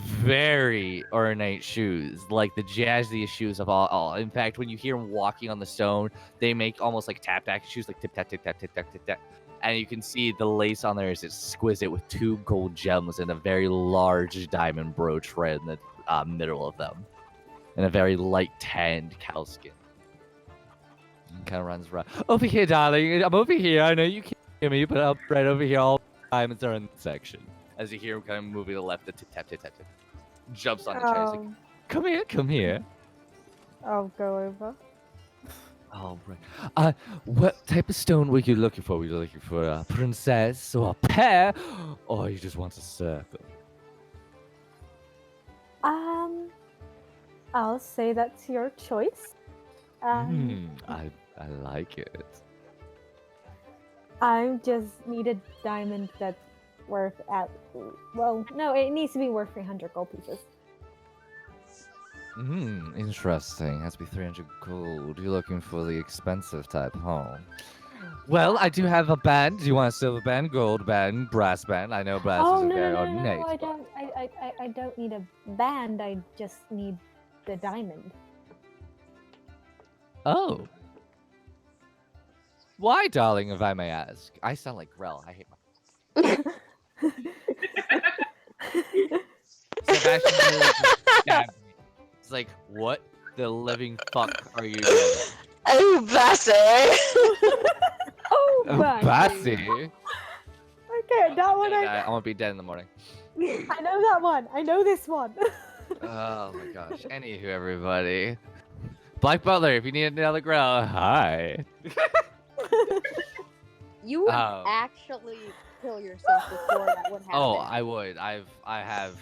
very ornate shoes, like the jazziest shoes of all. In fact, when you hear him walking on the stone, they make almost like tap tap shoes, like tip tap tip tap tip tap tip tap. And you can see the lace on there is exquisite with 2 gold gems and a very large diamond brooch right in the middle of them, and a very light tanned cow skin. Kind of runs around. Over here, darling. I'm over here. I know you can't hear me, but I'm right over here. All diamonds are in the section. As you hear him kind of moving to the left, the tip tap tip tap tip. Jumps on the chair. He's like, come here, come here. I'll go over. All right. What type of stone were you looking for? Were you looking for a princess or a pear, or you just want a circle? I'll say that's your choice. I like it. I just need a diamond that's worth well, no, it needs to be worth 300 gold pieces. Interesting. Has to be 300 gold. You're looking for the expensive type, huh? Well, I do have a band. Do you want a silver band, gold band, brass band? I know brass Oh is a no, very no, no, ornate. no! I but- don't. I don't need a band. I just need the diamond. Oh. Why, darling, if I may ask? I sound like Grell. I hate my. Sebastian literally just stabbed me. It's like, what the living fuck are you doing? Oh, Bessie! Oh, Bassy. Okay, that one. I want to be dead in the morning. I know that one. I know this one. Oh my gosh. Anywho, everybody. Black Butler, if you need another Grell, hi. You would Oh. actually kill yourself before that would happen. Oh, I would. I have.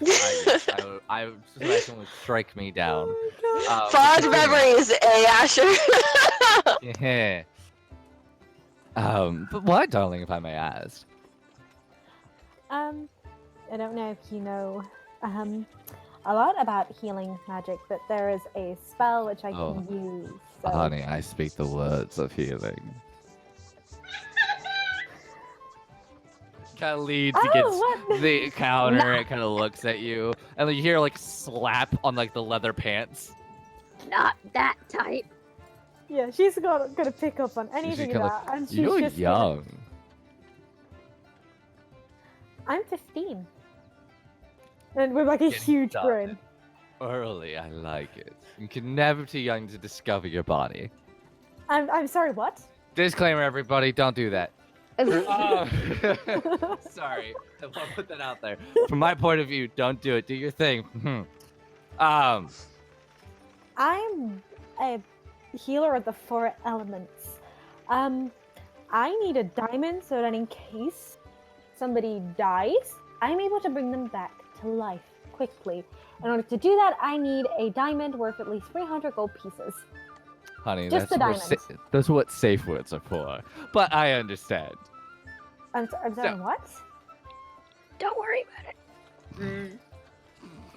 Sebastian would strike me down. Fond continue. memories, eh, Asher? Yeah. But why, darling, if I may ask? I don't know if you know, a lot about healing magic, but there is a spell which I can use. So. Honey, I speak the words of healing. Kind of leads against what? the counter. It kind of looks at you, and then you hear like slap on like the leather pants. Not that type. Yeah, she's gonna pick up on anything kinda of that, and she's You're just young. I'm 15, and with like a Getting huge started. grin. Early, I like it. You can never too young to discover your body. I'm sorry. What? Disclaimer, everybody, don't do that. Sorry, I want to put that out there. From my point of view, don't do it. Do your thing. I'm a healer of the 4 elements. I need a diamond so that in case somebody dies, I'm able to bring them back to life quickly. In order to do that, I need a diamond worth at least 300 gold pieces. Honey, Just that's what safe words are for. But I understand. I'm sorry, So- what? Don't worry about it.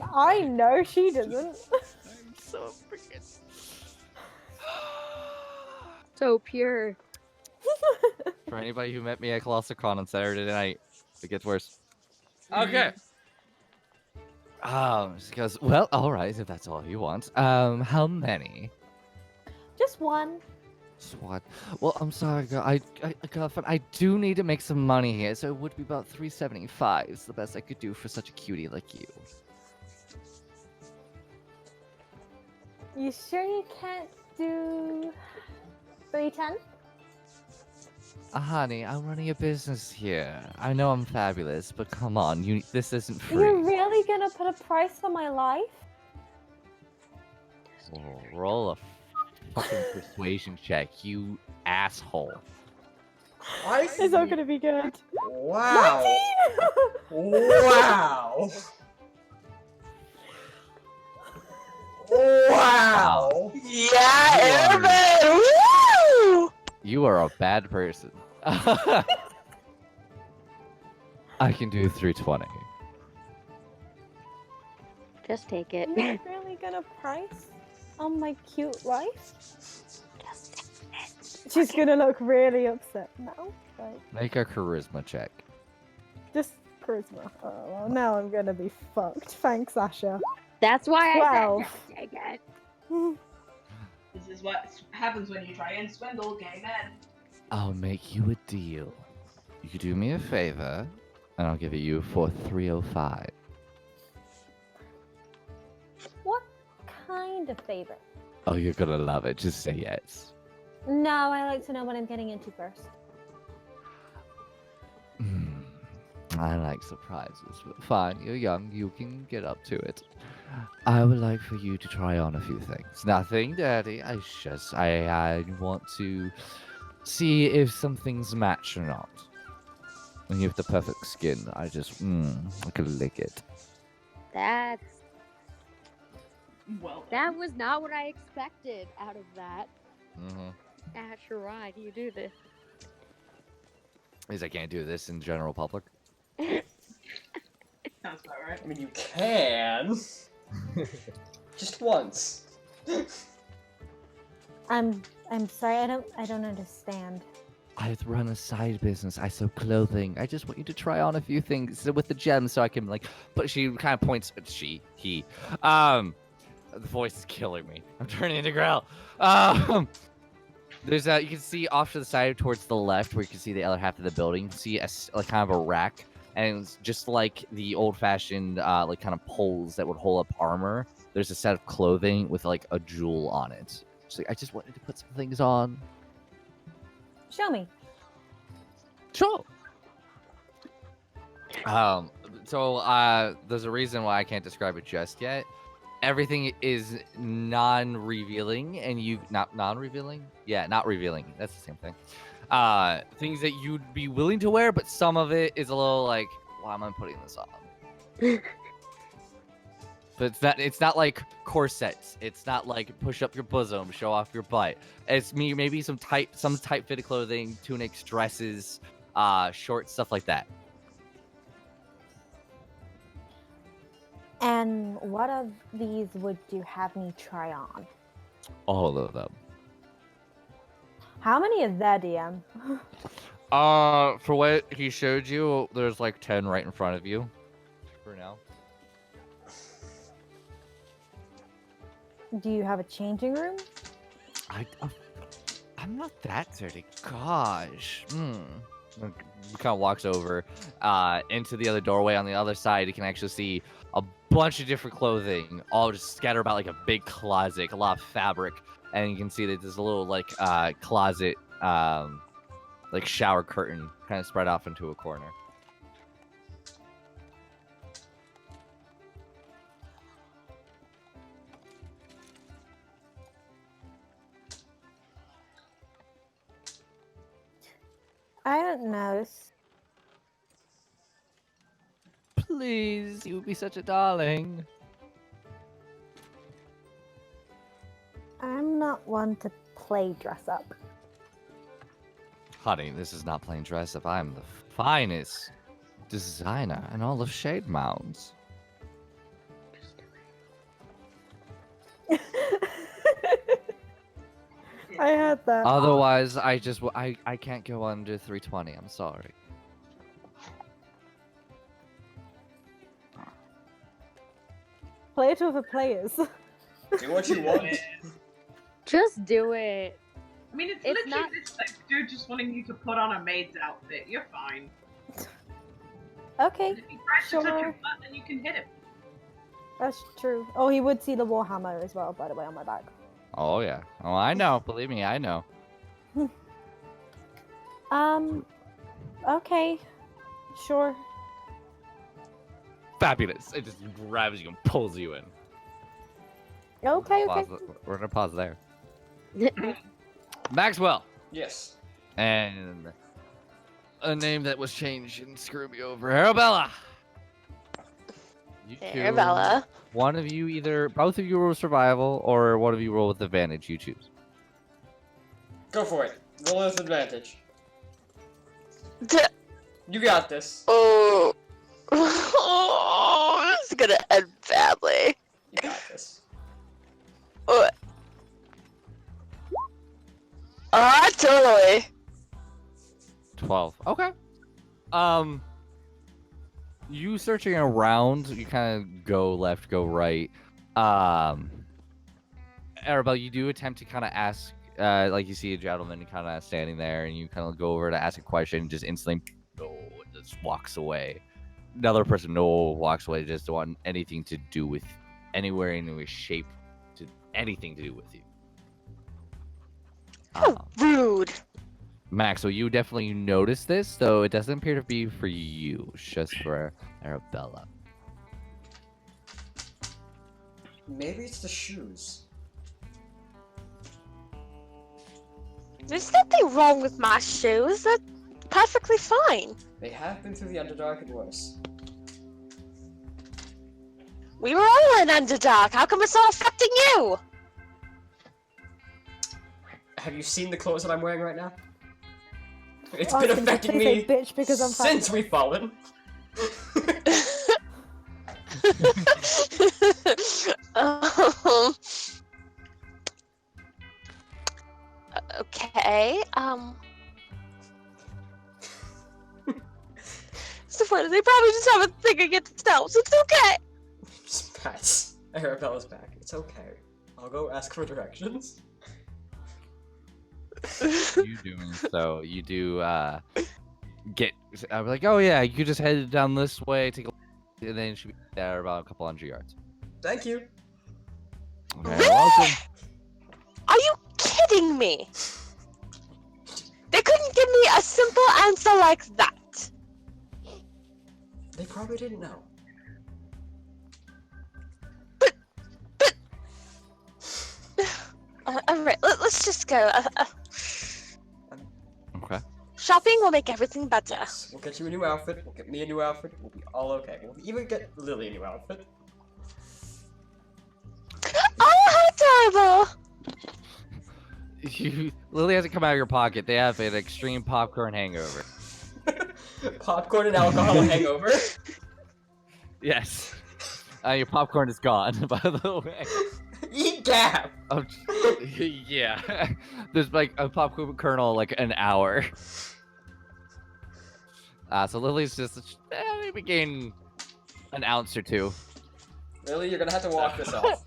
I know she doesn't. I'm so freaking. So pure. For anybody who met me at Colossal Con on Saturday night, it gets worse. Okay. She goes, well, all right, if that's all you want. How many? Just one. SWAT. Well, I'm sorry, girl. Girlfriend, I do need to make some money here, so it would be about $3.75. It's the best I could do for such a cutie like you. You sure you can't do 310? Honey, I'm running a business here. I know I'm fabulous, but come on, this isn't free. You're really gonna put a price on my life? Oh, roll a fucking persuasion check, you asshole. It's not gonna be good. Wow. 19! Wow. Wow. Yeah, Airman! Woo! You are a bad person. I can do 320. Just take it. You're really gonna price on my cute life? She's gonna look really upset now. Right. Make a charisma check. Just charisma. Oh, well, now I'm gonna be fucked. Thanks, Asha. That's why 12. I said just take it. This is what happens when you try and swindle gay men. I'll make you a deal. You could do me a favor, and I'll give it you for 305. What kind of favor? Oh, you're gonna love it. Just say yes. No, I like to know what I'm getting into first. I like surprises, but fine, you're young, you can get up to it. I would like for you to try on a few things. Nothing dirty, I want to see if some things match or not. And you have the perfect skin, I could lick it. That Well, was not what I expected out of that. Asher, why do you do this? Is I can't do this in general public. sounds about right. I mean, you can. Just once. I'm sorry, I don't understand. I run a side business. I sew clothing. I just want you to try on a few things with the gems so I can but she kind of points he. The voice is killing me. I'm turning into Grell. There's you can see off to the side towards the left where you can see the other half of the building. You can see kind of a rack, and it's just like the old-fashioned kind of poles that would hold up armor. There's a set of clothing with a jewel on it. So I just wanted to put some things on. Show me. Sure. So there's a reason why I can't describe it just yet. Everything is non-revealing, and not revealing. That's the same thing. Things that you'd be willing to wear, but some of it is a little like, why am I putting this on? But it's not like corsets. It's not like push up your bosom, show off your butt. It's maybe some tight fitted clothing, tunics, dresses, shorts, stuff like that. And what of these would you have me try on? All of them. How many is there, DM? For what he showed you, there's 10 right in front of you. For now. Do you have a changing room? I'm not that dirty. Gosh. He kind of walks over into the other doorway on the other side. You can actually see a bunch of different clothing, all just scattered about a big closet, a lot of fabric, and you can see that there's a little closet, shower curtain, kind of spread off into a corner. I don't know. Please, you would be such a darling. I'm not one to play dress up. Honey, this is not plain dress up. I'm the finest designer in all of Shade Mounds. I heard that. Otherwise, I can't go under 320. I'm sorry. Play it with the players. Do what you want. Just do it. I mean, it's It's literally not- this like, dude just wanting you to put on a maid's outfit. You're fine. Okay, If he tries to touch Sure. your butt, then you can hit him. that's true. Oh, he would see the warhammer as well, by the way, on my back. Oh yeah. Oh, I know. Believe me, I know. Okay, sure. Fabulous. It just grabs you and pulls you in. Okay, Pause, okay. we're gonna pause there. Maxwell. Yes. And a name that was changed and screw me over. Arabella. You two, Arabella. one of you both of you roll survival, or one of you roll with advantage. You choose. Go for it. Roll with advantage. D- You got this. oh. Oh, this is gonna end badly. You got this. Oh. Totally. 12. Okay. You searching around, you kind of go left, go right. Arabelle, you do attempt to kind of ask, like you see a gentleman kind of standing there, and you kind of go over to ask a question, and just instantly, no, just walks away. Another person, no, walks away, just don't want anything to do with anywhere in any shape, to anything to do with you. Rude. Max, so you definitely notice this, though it doesn't appear to be for you, it's just for Arabella. Maybe it's the shoes. There's nothing wrong with my shoes. They're perfectly fine. They have been through the Underdark and worse. We were all in Underdark. How come it's not affecting you? Have you seen the clothes that I'm wearing right now? It's Oh, been I was gonna affecting say me bitch because I'm fat. since we've fallen. um, okay. So funny. They probably just have a thing against elves. It's okay. Just pats Arabella's back. It's okay. I'll go ask for directions. You doing so? You do I'm like, oh yeah, you could just head down this way, take a and then it should be there about a couple hundred yards. Thank you. Okay, welcome. Are you kidding me? They couldn't give me a simple answer like that. They probably didn't know. Alright, let's just go. Okay. Shopping will make everything better. Yes, we'll get you a new outfit. We'll get me a new outfit. We'll be all okay. We'll even get Lily a new outfit. Oh, how adorable! Lily hasn't come out of your pocket. They have an extreme popcorn hangover. Popcorn and alcohol hangover. Yes. Your popcorn is gone, by the way. Eat gap. Oh, yeah. There's like a popcorn kernel like an hour. So Lily's just maybe gain an ounce or two. Lily, you're gonna have to walk this off.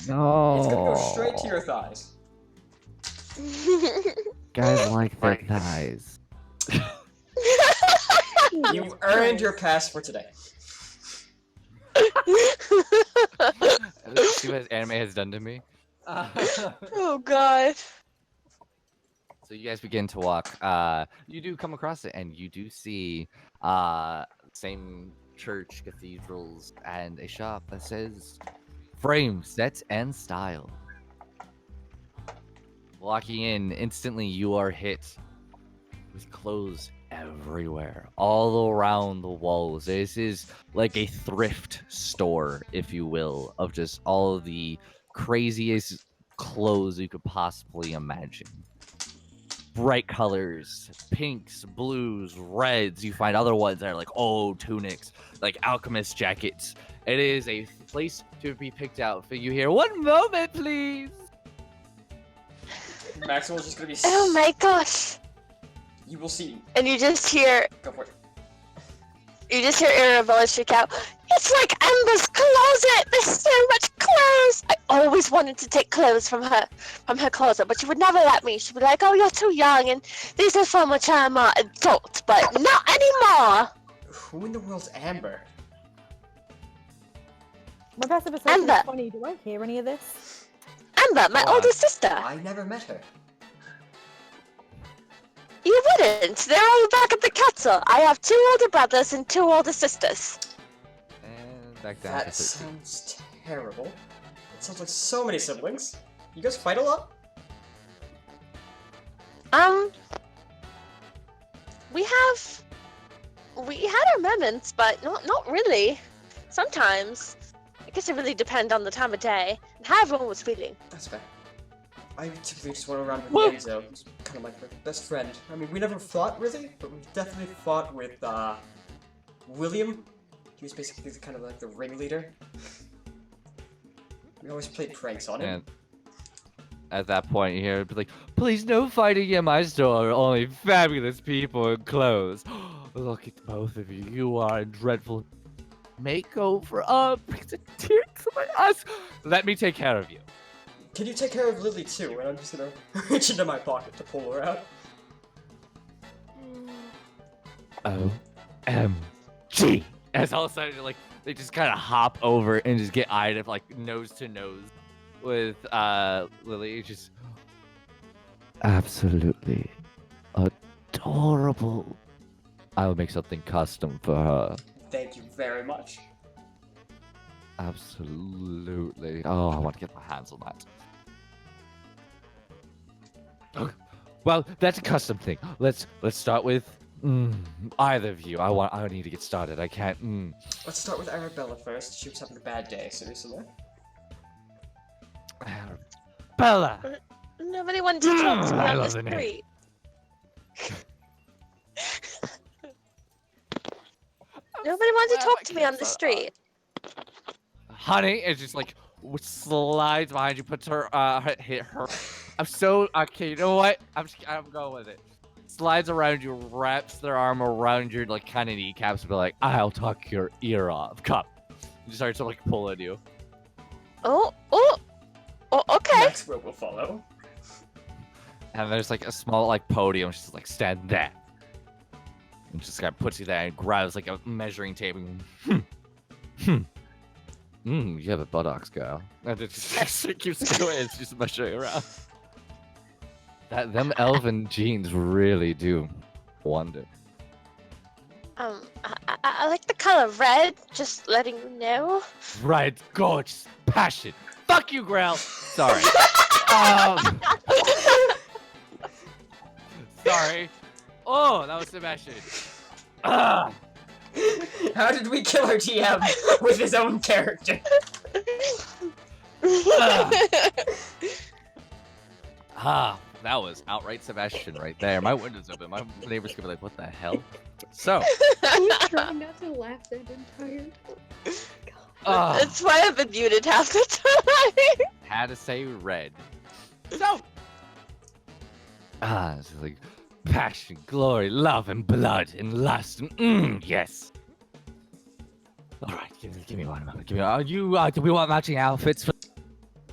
No. It's gonna go straight to your thighs. Guys like their thighs. You've earned your pass for today. See what anime has done to me? Oh god. So you guys begin to walk. You do come across it, and you do see same church, cathedrals, and a shop that says "Frame, Set, and Style." Walking in, instantly you are hit with clothes everywhere, all around the walls. This is like a thrift store, if you will, of just all of the craziest clothes you could possibly imagine. bright colors, pinks, blues, reds. You find other ones that are like old tunics, like alchemist jackets. It is a place to be picked out for you here. One moment, please. Maxwell's just gonna be. Oh my gosh! You will see. And you just hear Go for it. Arabella shriek out, "It's like Amber's closet! There's so much clothes! I always wanted to take clothes from her closet, but she would never let me. She'd be like, oh, you're too young, and these are for much adult, but not anymore!" Who in the world's Amber? My passive perception Amber. is 20. Do I hear any of this? Amber, my Oh, older sister. I never met her. You wouldn't. They're all back at the castle. I have 2 older brothers and 2 older sisters. And back down That to 13. sounds terrible. It sounds like so many siblings. You guys fight a lot? We had our moments, but not really. Sometimes. I guess it really depends on the time of day and how everyone was feeling. That's fair. I typically just went around with Whoa. Enzo, who's kind of my best friend. I mean, we never fought really, but we definitely fought with William. He was basically kind of like the ringleader. We always played pranks on him. And at that point, you hear it be like, "Please, no fighting in my store. Only fabulous people in clothes. Look at both of you. You are a dreadful makeover. Brings a tear to my eyes. Let me take care of you." Can you take care of Lily too? And I'm just gonna reach into my pocket to pull her out. OMG. As all of a sudden, like, they just kind of hop over and just get eyed up, like, nose to nose with Lily. It's just absolutely adorable. I will make something custom for her. Thank you very much. Absolutely. Oh, I want to get my hands on that. Okay. Well, that's a custom thing. Let's start with either of you. I need to get started. I can't. Let's start with Arabella first. She was having a bad day, so recently. Bella. Nobody wanted to talk to me I on the love the name. street. Nobody wanted to talk to me on the street. Honey, it's just like slides behind you, puts her hit her. I'm so okay. You know what? I'm going with it. Slides around you, wraps their arm around your like kind of kneecaps, and be like, "I'll tuck your ear off." Come. Just starts to like pull at you. Oh, okay. Maxwell will follow. And there's like a small like podium. She's like, "Stand there." And just kind of puts you there and grabs like a measuring tape and you have a buttocks, girl. And it just keeps going. It's just measuring around. Them elven jeans really do wonder. I like the color red. Just letting you know. Right, gorgeous, passion. Fuck you, Grail. Sorry. Sorry. Oh, that was Sebastian. How did we kill our TM with his own character? That was outright Sebastian right there. My window's open. My neighbors could be like, "What the hell?" So, I trying not to laugh that entire time. That's why I've been muted half the time. had to say red. So, it's like passion, glory, love, and blood, and lust, and yes. All right, give me one moment. Do we want matching outfits for?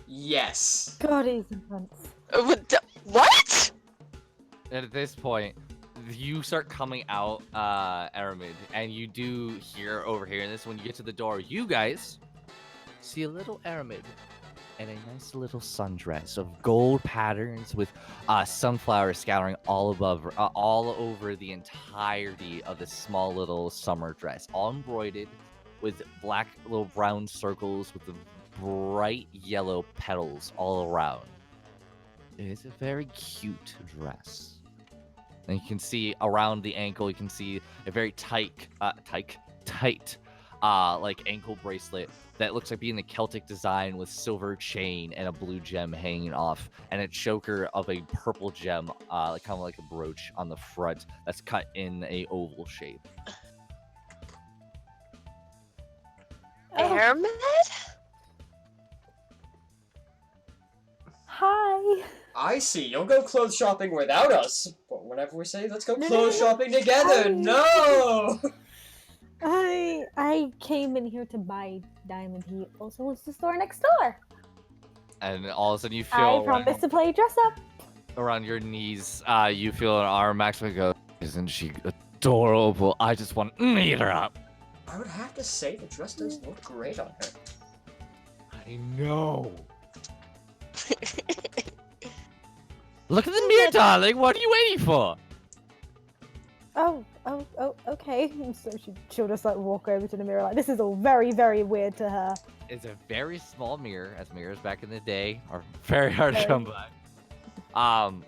Yes. God, he's intense. What? And at this point, you start coming out, Aramid, and you do hear over here. And this, when you get to the door, you guys see a little Aramid in a nice little sundress of gold patterns with sunflowers scattering all over the entirety of this small little summer dress, all embroidered with black little round circles with the bright yellow petals all around. It is a very cute dress. And you can see around the ankle, you can see a very tight like ankle bracelet that looks like being a Celtic design with silver chain and a blue gem hanging off, and a choker of a purple gem, like kind of like a brooch on the front that's cut in a oval shape. Oh, Airmed? hi. I see. You'll go clothes shopping without us. But whenever we say, let's go No, no, clothes no, no. shopping together, no! I came in here to buy diamond. He also wants the store next door. And all of a sudden you I feel promise to play dress up. around your knees, you feel an arm actually go, isn't she adorable? I just want to eat her up. I would have to say the dress does look great on her. I know. Look at the mirror, darling. What are you waiting for? Oh, okay. So she'll just like walk over to the mirror. Like, this is all very, very weird to her. It's a very small mirror, as mirrors back in the day are very hard to come by.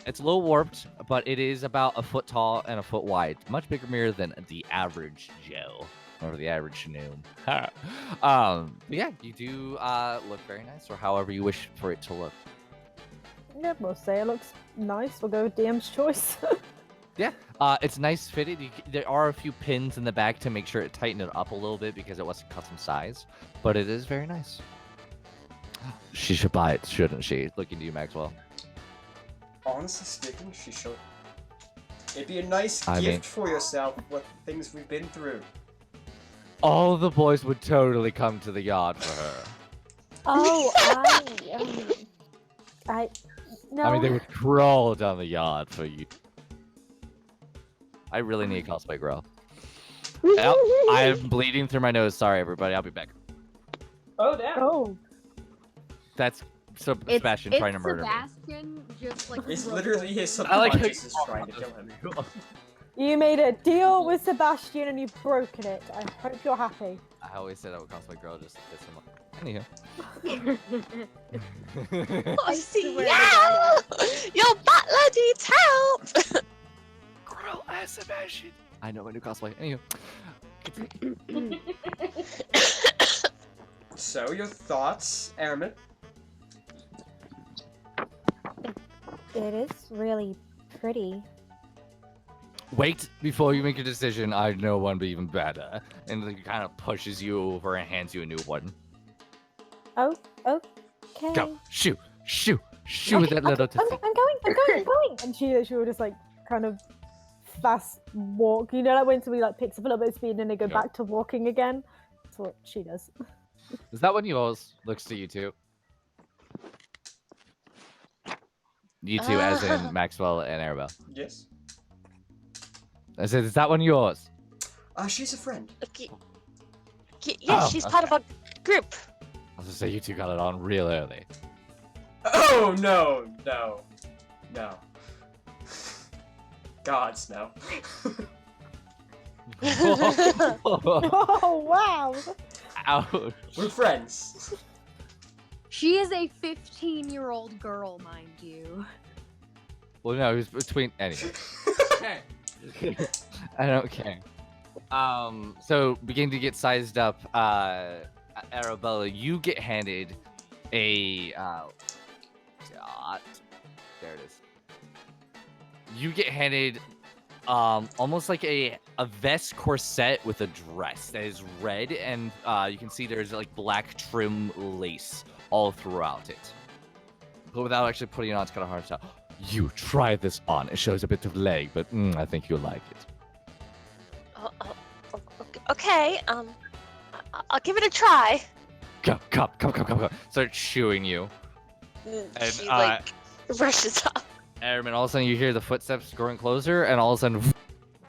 It's a little warped, but it is about a foot tall and a foot wide. Much bigger mirror than the average Joe or the average gnome. But yeah, you do look very nice, or however you wish for it to look. Yeah, we'll say it looks nice. We'll go with DM's choice. Yeah, it's nice fitted. There are a few pins in the back to make sure it tightened it up a little bit because it wasn't custom size, but it is very nice. She should buy it, shouldn't she? Looking to you, Maxwell. Honestly speaking, she should. It'd be a nice I gift mean- for yourself with the things we've been through. All the boys would totally come to the yard for her. Oh, no. I mean, they would crawl down the yard for you. I really need a cosplay girl. I am bleeding through my nose. Sorry, everybody. I'll be back. Oh, damn. Oh, That's Sebastian trying to murder Sebastian just like It's literally his I like how subconscious you is trying to kill him. you made a deal with Sebastian and you've broken it. I hope you're happy. I always said I would cosplay girl just to piss him off. Anywho. Oh, Ciel! Your butler needs help! Girl as Sebastian. I know my new cosplay. Anywho. So, your thoughts, Airman? It is really pretty. Wait before you make a decision. I know one, but even better. And he kind of pushes you over and hands you a new one. Oh, okay. Go, shoot with that little. I'm going. And she will just like kind of fast walk. You know, like when somebody like picks up a little bit of speed and then they go Yeah. back to walking again. That's what she does. Is that one yours? Looks to you two. You two, as in Maxwell and Arabelle. Yes. I said, is that one yours? She's a friend. Yeah, Oh, she's part of our group. I was gonna say you two got it on real early. Oh, no. Gods, no. Oh wow! Ouch. We're friends. She is a 15-year-old girl, mind you. Well, no, it was between. Anyway. I don't care. So beginning to get sized up, Arabella, you get handed a dot. There it is. You get handed almost like a vest corset with a dress that is red, and you can see there's like black trim lace all throughout it. But without actually putting it on, it's kind of hard to tell. You try this on. It shows a bit of leg, but I think you'll like it. Okay, I'll give it a try. Come. Start shooing you. And, She like rushes up. Airman, all of a sudden you hear the footsteps growing closer, and all of a sudden,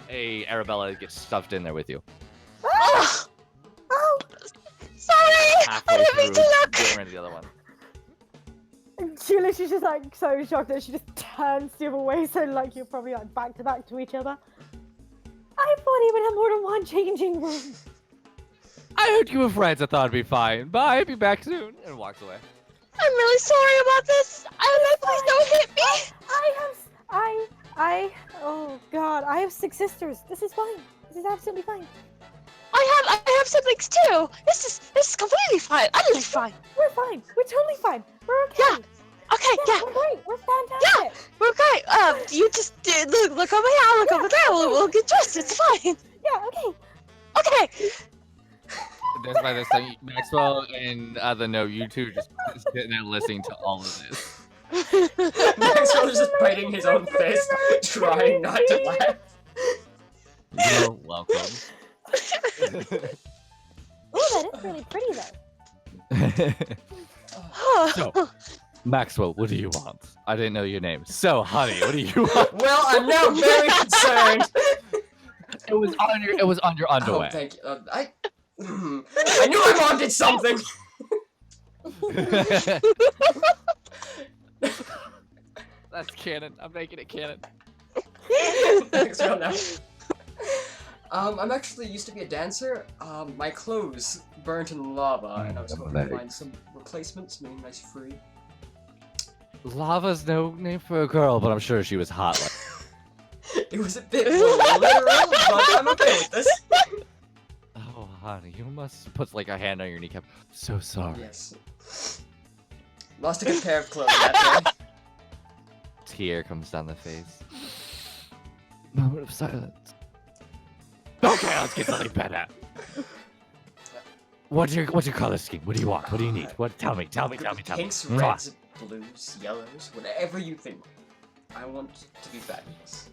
Arabella gets stuffed in there with you. Oh, Oh, sorry! Halfway I didn't mean through, to look! getting rid of the other one. and she's just like so shocked that she just turns the other way, so like you're probably like back to back to each other. I thought he would have more than one changing room. I heard you were friends. I thought it'd be fine. Bye. Be back soon. And walks away. I'm really sorry about this. I don't know, please don't hit me. Oh god, I have 6 sisters. This is fine. This is absolutely fine. I have siblings too. This is completely fine. Utterly fine. We're fine. We're totally fine. We're okay. Yeah. Okay, yeah, We're great. We're fantastic. we're great. You just look over here, look over there. We'll get dressed. It's fine. Yeah, okay. Okay. By this time, Maxwell and the no, you two just sitting there listening to all of this. Maxwell's just biting his own face, trying not to laugh. You're welcome. Oh, that is really pretty though. So, Maxwell, what do you want? I didn't know your name. So, honey, what do you want? Well, I'm now very concerned. It was on your underwear. Oh, thank you. I knew my mom did something. That's canon. I'm making it canon. Maxwell now. I'm actually used to be a dancer. My clothes burnt in lava, and I was going to find some replacements, something nice free. Lava's no name for a girl, but I'm sure she was hot. It was a bit more literal, but I'm okay with this. Oh, honey, you must put like a hand on your kneecap. So sorry. Yes. Lost a good pair of clothes that day. Tear comes down the face. Moment of silence. Okay, let's get something better. What's your color scheme? What do you want? What do you need? What? Tell me. Pinks, Mwah. reds, blues, yellows, whatever you think. I want to be fabulous.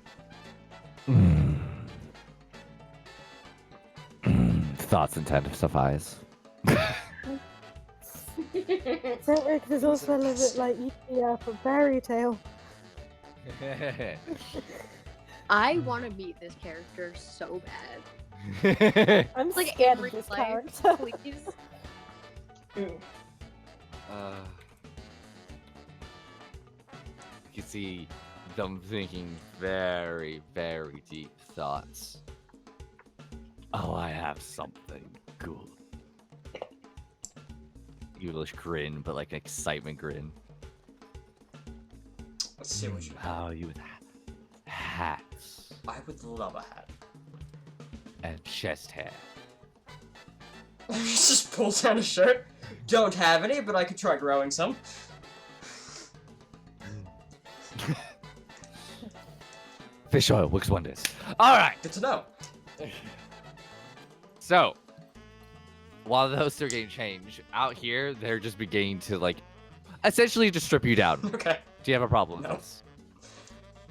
Thoughts and tentative of eyes. Cedric is also a little bit like ETF a fairy tale. I want to meet this character so bad. I'm Like scared in of this real life, character. please. You can see them thinking very, very deep thoughts. Oh, I have something cool. English grin, but like an excitement grin. Let's see what you have. How you would hats I would love a hat. and chest hair. He just pulls down a shirt. Don't have any, but I could try growing some. Fish oil works wonders. All right. Good to know. So, while those are getting changed, out here, they're just beginning to, like, essentially just strip you down. Okay. Do you have a problem with No. this?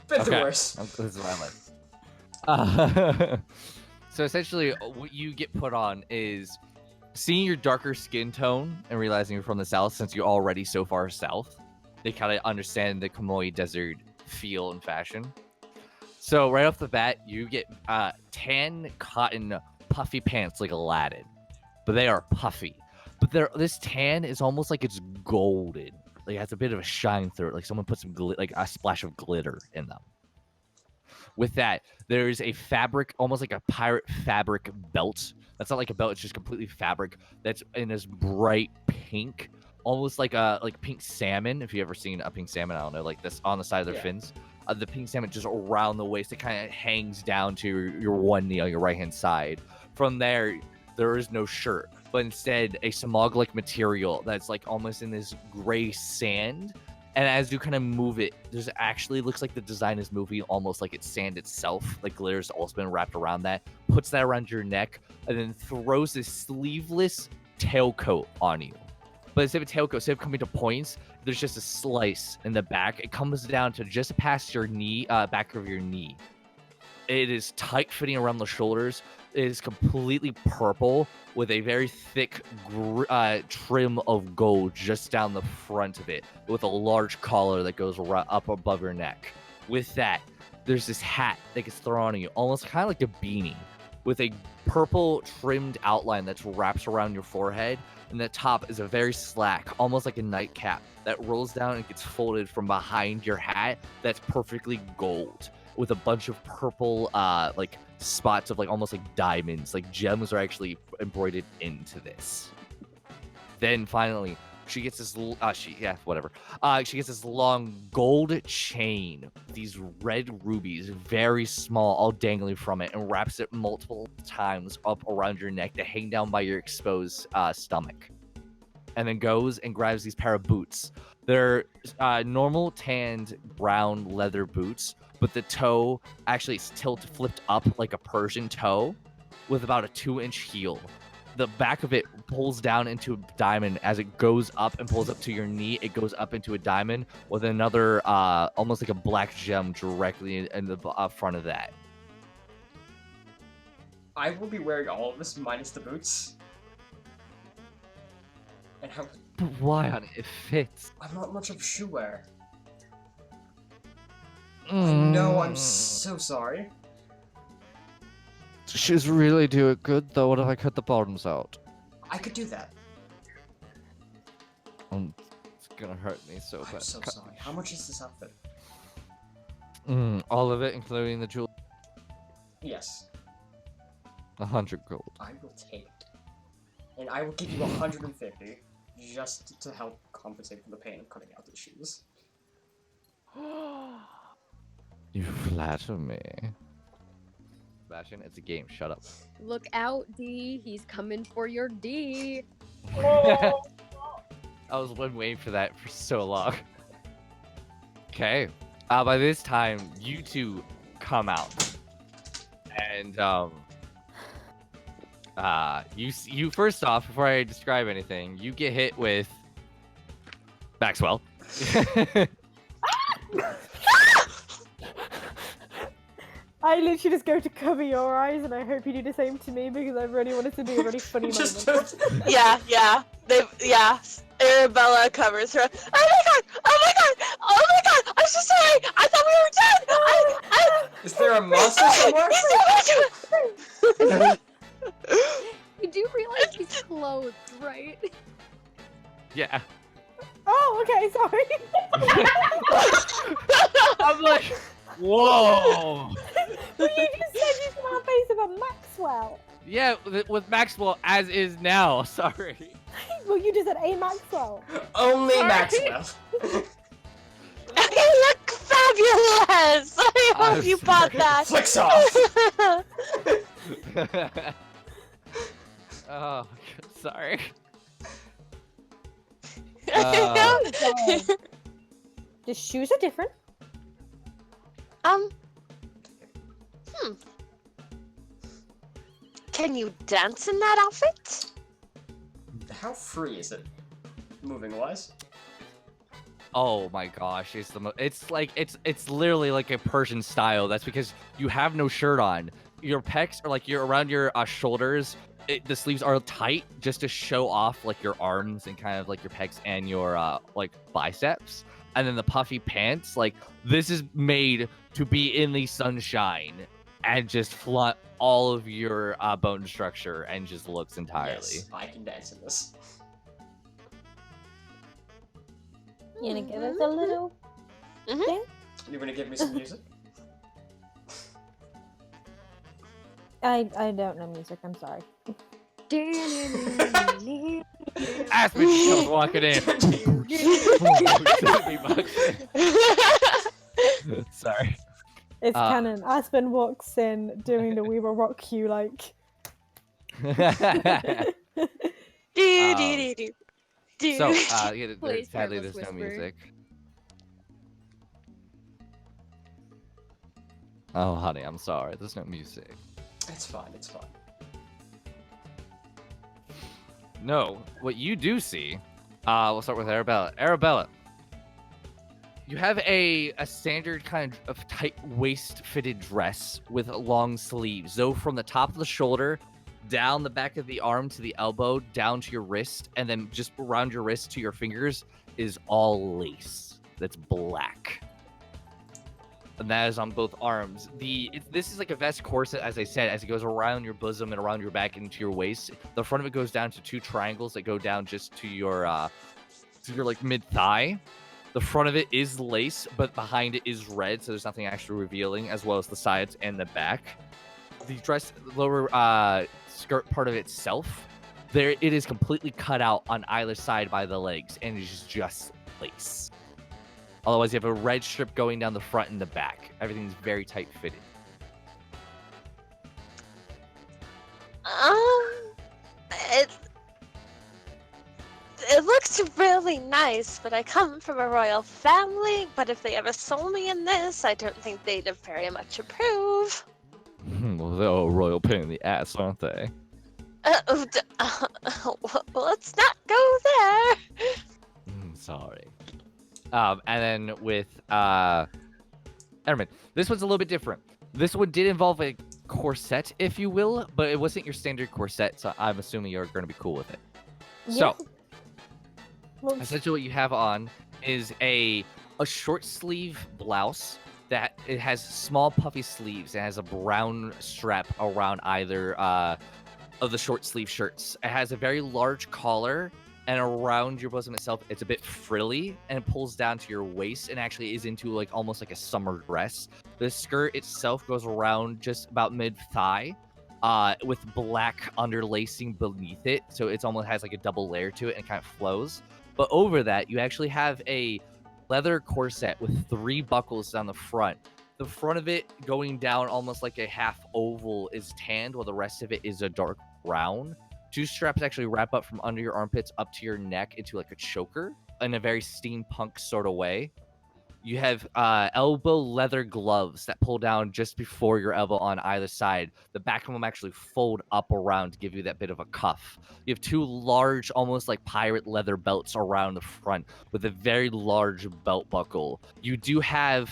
Been through Okay. worse. This is what I like. So, essentially, what you get put on is seeing your darker skin tone and realizing you're from the south since you're already so far south. They kind of understand the Kamoi Desert feel and fashion. So, right off the bat, you get tan cotton puffy pants like Aladdin. But they are puffy. But this tan is almost like it's golden. Like it has a bit of a shine through it. Like someone put some like a splash of glitter in them. With that, there's a fabric, almost like a pirate fabric belt. That's not like a belt; it's just completely fabric. That's in this bright pink, almost like pink salmon. If you ever seen a pink salmon, I don't know, like this on the side of their fins. The pink salmon just around the waist. It kind of hangs down to your one knee on your right hand side. From there is no shirt, but instead a smog-like material that's like almost in this gray sand. And as you kind of move it, there's actually looks like the design is moving almost like it's sand itself. Like glitter's also been wrapped around that. Puts that around your neck, and then throws this sleeveless tailcoat on you. But instead of a tailcoat, instead of coming to points, there's just a slice in the back. It comes down to just past your knee, back of your knee. It is tight fitting around the shoulders. It is completely purple with a very thick trim of gold just down the front of it, with a large collar that goes up above your neck. With that, there's this hat that gets thrown on you, almost kind of like a beanie, with a purple trimmed outline that wraps around your forehead, and the top is a very slack, almost like a nightcap, that rolls down and gets folded from behind your hat that's perfectly gold, with a bunch of purple like spots of like almost like diamonds, like gems are actually embroidered into this. Then finally, She gets this whatever. She gets this long gold chain, these red rubies, very small, all dangling from it, and wraps it multiple times up around your neck to hang down by your exposed stomach. And then goes and grabs these pair of boots. They're normal tanned brown leather boots, but the toe actually is flipped up like a Persian toe with about a 2-inch heel. The back of it pulls down into a diamond. As it goes up and pulls up to your knee, it goes up into a diamond with another almost like a black gem directly in the front of that. I will be wearing all of this minus the boots. And how... But why, honey? It fits. I'm not much of a shoe wearer. I know, I'm so sorry. Shoes really do it good, though. What if I cut the bottoms out? I could do that. It's gonna hurt me so bad. I'm so sorry. How much is this outfit? All of it, including the jewel. Yes. 100 gold. I will take it. And I will give you 150, just to help compensate for the pain of cutting out the shoes. You flatter me. Sebastian, it's a game. Shut up. Look out, D. He's coming for your D. I was waiting for that for so long. Okay. By this time, you two come out, and you first off, before I describe anything, you get hit with Maxwell. I literally just go to cover your eyes, and I hope you do the same to me because I really wanted to do a really funny moment. Yeah. Arabella covers her. Oh my god! I'm so sorry! I thought we were dead! Is there a monster somewhere? You do realize he's clothed, right? Yeah. Oh, okay, sorry. I'm like, whoa. Well, you just said you saw a face of a Maxwell. Yeah, with Maxwell as is now. Sorry. Well, you just said a Maxwell. Only Sorry. Maxwell. You look fabulous! I hope you bought that. Flicks off. Oh, sorry. The shoes are different. Can you dance in that outfit? How free is it, moving wise? Oh my gosh, it's literally like a Persian style. That's because you have no shirt on. Your pecs are like you're around your shoulders. The sleeves are tight just to show off like your arms and kind of like your pecs and your like biceps. And then the puffy pants, like this is made to be in the sunshine and just flaunt all of your bone structure and just looks entirely. Yes, I can dance in this. You gonna give us a little thing? You gonna give me some music? I don't know music, I'm sorry. Aspen comes walking in. Sorry. It's canon. Aspen walks in doing the We Will Rock You like. So, Please, sadly, Careless there's no Whisper. music. Oh, honey, I'm sorry. There's no music. It's fine, it's fine. No, what you do see, we'll start with Arabella. Arabella, you have a standard kind of tight waist-fitted dress with long sleeves. So from the top of the shoulder, down the back of the arm to the elbow, down to your wrist, and then just around your wrist to your fingers is all lace. That's black. And that is on both arms. This is like a vest corset, as I said, as it goes around your bosom and around your back into your waist. The front of it goes down to 2 triangles that go down just to your like mid thigh. The front of it is lace, but behind it is red, so there's nothing actually revealing, as well as the sides and the back. The dress lower skirt part of itself There, it is completely cut out on either side by the legs, and it's just lace. Otherwise, you have a red strip going down the front and the back. Everything's very tight fitted. It looks really nice, but I come from a royal family. But if they ever saw me in this, I don't think they'd very much approve. Well, they're a royal pain in the ass, aren't they? Let's not go there. Sorry. And then with Ermin, this one's a little bit different. This one did involve a corset, if you will, but it wasn't your standard corset, so I'm assuming you're going to be cool with it. So, Well, essentially what you have on is a short sleeve blouse that it has small puffy sleeves. It has a brown strap around either of the short sleeve shirts. It has a very large collar, and around your bosom itself, it's a bit frilly, and it pulls down to your waist and actually is into like almost like a summer dress. The skirt itself goes around just about mid-thigh, with black underlacing beneath it, so it's almost has like a double layer to it and kind of flows. But over that, you actually have a leather corset with 3 buckles down the front. The front of it going down almost like a half oval is tanned, while the rest of it is a dark brown. 2 straps actually wrap up from under your armpits up to your neck into like a choker in a very steampunk sort of way. You have elbow leather gloves that pull down just before your elbow on either side. The back of them actually fold up around to give you that bit of a cuff. You have 2 large, almost like pirate leather belts around the front with a very large belt buckle. You do have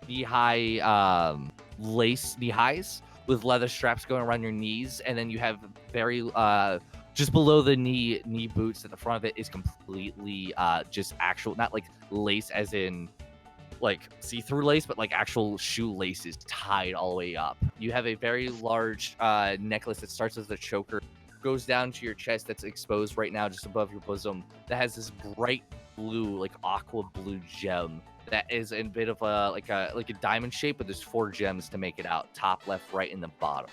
knee-high lace knee highs with leather straps going around your knees, and then you have very just below the knee boots at the front of it is completely just actual, not like lace as in like see-through lace, but like actual shoe laces tied all the way up. You have a very large necklace that starts as a choker, goes down to your chest, that's exposed right now just above your bosom, that has this bright blue, like aqua blue gem that is in a bit of a like a diamond shape, but there's 4 gems to make it out: top, left, right, and the bottom.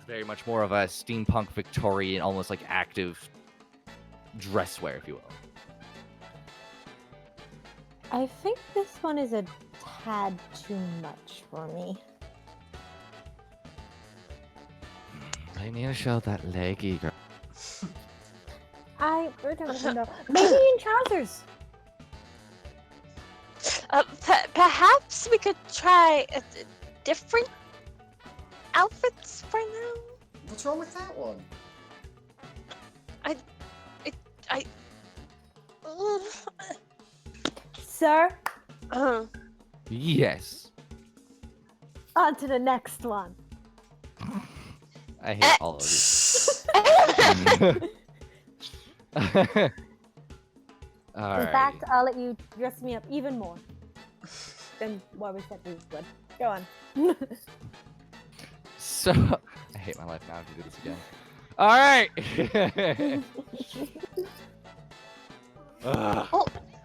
Very much more of a steampunk Victorian, almost like active dress wear, if you will. I think this one is a tad too much for me. I need to show that leggy girl. I don't know. Maybe in trousers. Perhaps we could try different outfits for now. What's wrong with that one? Sir, Yes. on to the next one. I hate all of you. All In right. fact, I'll let you dress me up even more than what we said we would. Go on. So, I hate my life now if you do this again. All right. Ugh.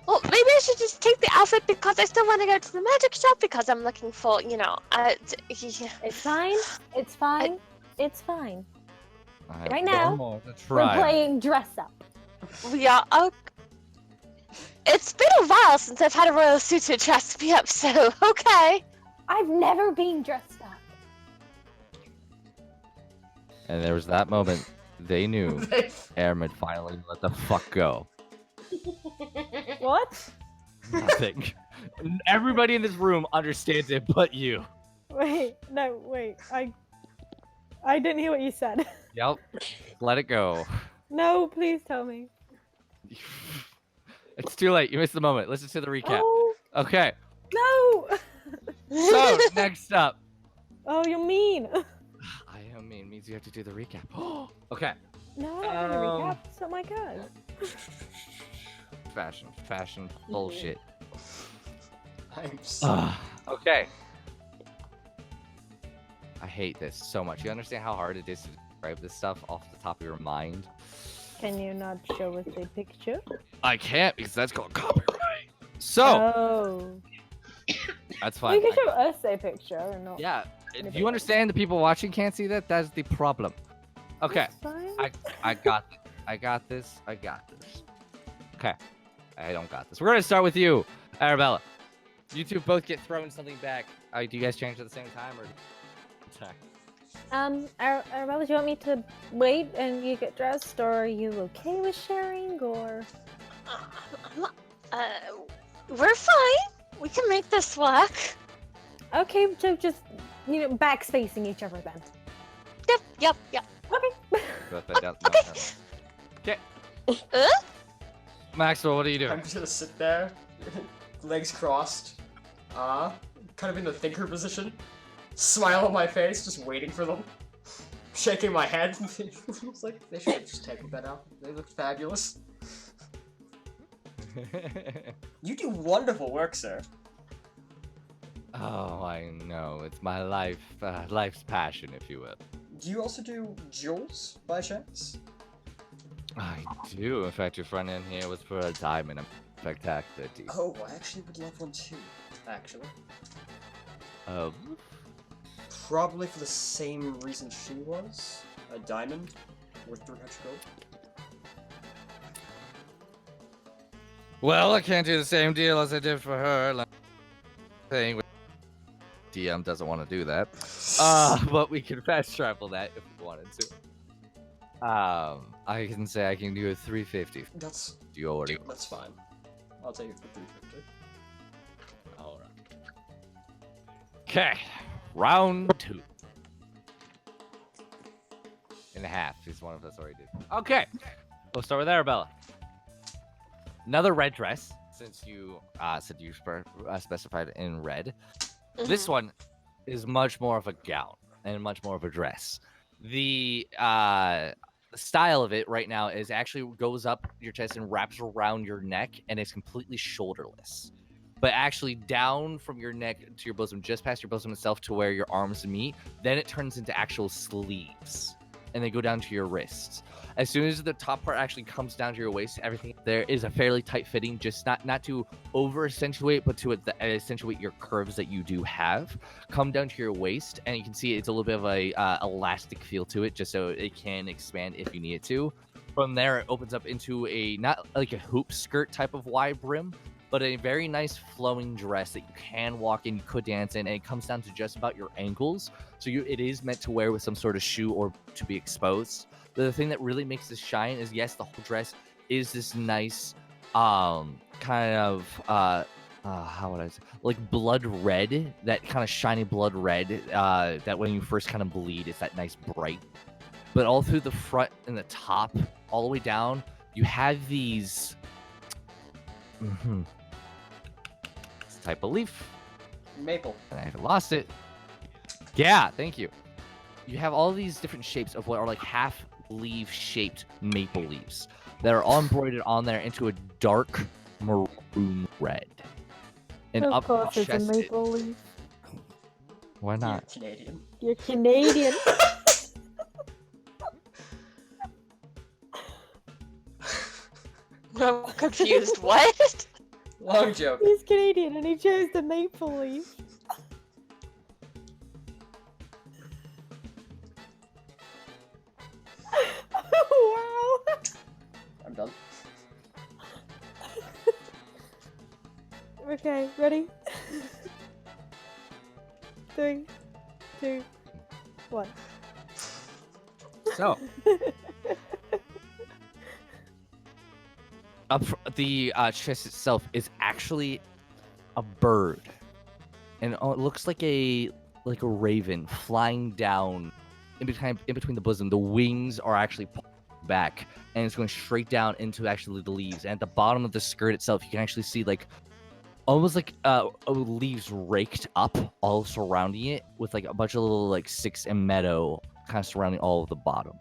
Well, maybe I should just take the outfit because I still want to go to the magic shop because I'm looking for, It's fine. It's fine. It's fine. I have Right one now, more to We're try. playing dress up. we are. Oh, it's been a while since I've had a royal suit to dress me up, so okay. I've never been dressed up. And there was that moment they knew Airman finally let the fuck go. What? Nothing. Everybody in this room understands it but you. Wait, no, wait. I didn't hear what you said. Yep. Let it go. No, please tell me. It's too late. You missed the moment. Listen to the recap. Oh, Okay. no! So, next up. Oh, you're mean. I mean, means you have to do the recap. Okay. No, I don't want to recap. It's not my go. Fashion bullshit. I'm so... Okay. I hate this so much. You understand how hard it is to describe this stuff off the top of your mind? Can you not show us a picture? I can't because that's called copyright. So, Oh. that's fine. You can show us a picture and not. Yeah, Do you understand the people watching can't see that? That's the problem. Okay. It's fine. I got this. I got this. I got this. Okay. I don't got this. We're gonna start with you, Arabella. You two both get thrown something back. Do you guys change at the same time or? Sorry. Arabella, do you want me to wait and you get dressed, or are you okay with sharing, or? We're fine. We can make this work. Okay, so just, backs facing each other then. Yep. Okay. Okay. Uh? Maxwell, what are you doing? I'm just gonna sit there, legs crossed, kind of in the thinker position, smile on my face, just waiting for them, shaking my head. It's like, they should have just taken that out. They looked fabulous. You do wonderful work, sir. Oh, I know. It's my life's passion, if you will. Do you also do jewels, by chance? I do. In fact, your front end here was for a diamond. I'm spectacular, dude. Oh, I actually would love one too, actually. Probably for the same reason she was. A diamond worth 300 gold. Well, I can't do the same deal as I did for her. Like, thing with DM doesn't want to do that. But we can fast travel that if we wanted to. I can say I can do a 350. That's Do you already? that's fine. I'll take it for 350. All right. Okay, round 2. And a half is one of us already did. Okay, we'll start with Arabella. Another red dress, since you said you specified in red. This one is much more of a gown and much more of a dress. The style of it right now is actually goes up your chest and wraps around your neck, and it's completely shoulderless. But actually down from your neck to your bosom, just past your bosom itself to where your arms meet, then it turns into actual sleeves. And they go down to your wrists. As soon as the top part actually comes down to your waist, everything there is a fairly tight fitting, just not to over accentuate, but to accentuate your curves that you do have. Come down to your waist, and you can see it's a little bit of a elastic feel to it, just so it can expand if you need it to. From there, it opens up into a not like a hoop skirt type of wide brim, but a very nice flowing dress that you can walk in, you could dance in, and it comes down to just about your ankles. So it is meant to wear with some sort of shoe or to be exposed. The thing that really makes this shine is, yes, the whole dress is this nice, kind of, how would I say, like blood red, that kind of shiny blood red, that when you first kind of bleed, it's that nice bright. But all through the front and the top, all the way down, you have these, this type of leaf. Maple. And I lost it. Yeah, thank you. You have all these different shapes of what are like half leaf shaped maple leaves that are all embroidered on there into a dark maroon red. And Of up course, the it's a chest, maple leaf. why You're not? Canadian. You're Canadian. I'm confused. What? Long joke. He's Canadian and he chose the maple leaf. Wow. I'm done. Okay, ready? 3, 2, 1. So the chest itself is actually a bird, and it looks like a raven flying down in between the bosom. The wings are actually back, and it's going straight down into actually the leaves. And at the bottom of the skirt itself, you can actually see like almost like leaves raked up all surrounding it, with like a bunch of little like sticks and meadow kind of surrounding all of the bottom.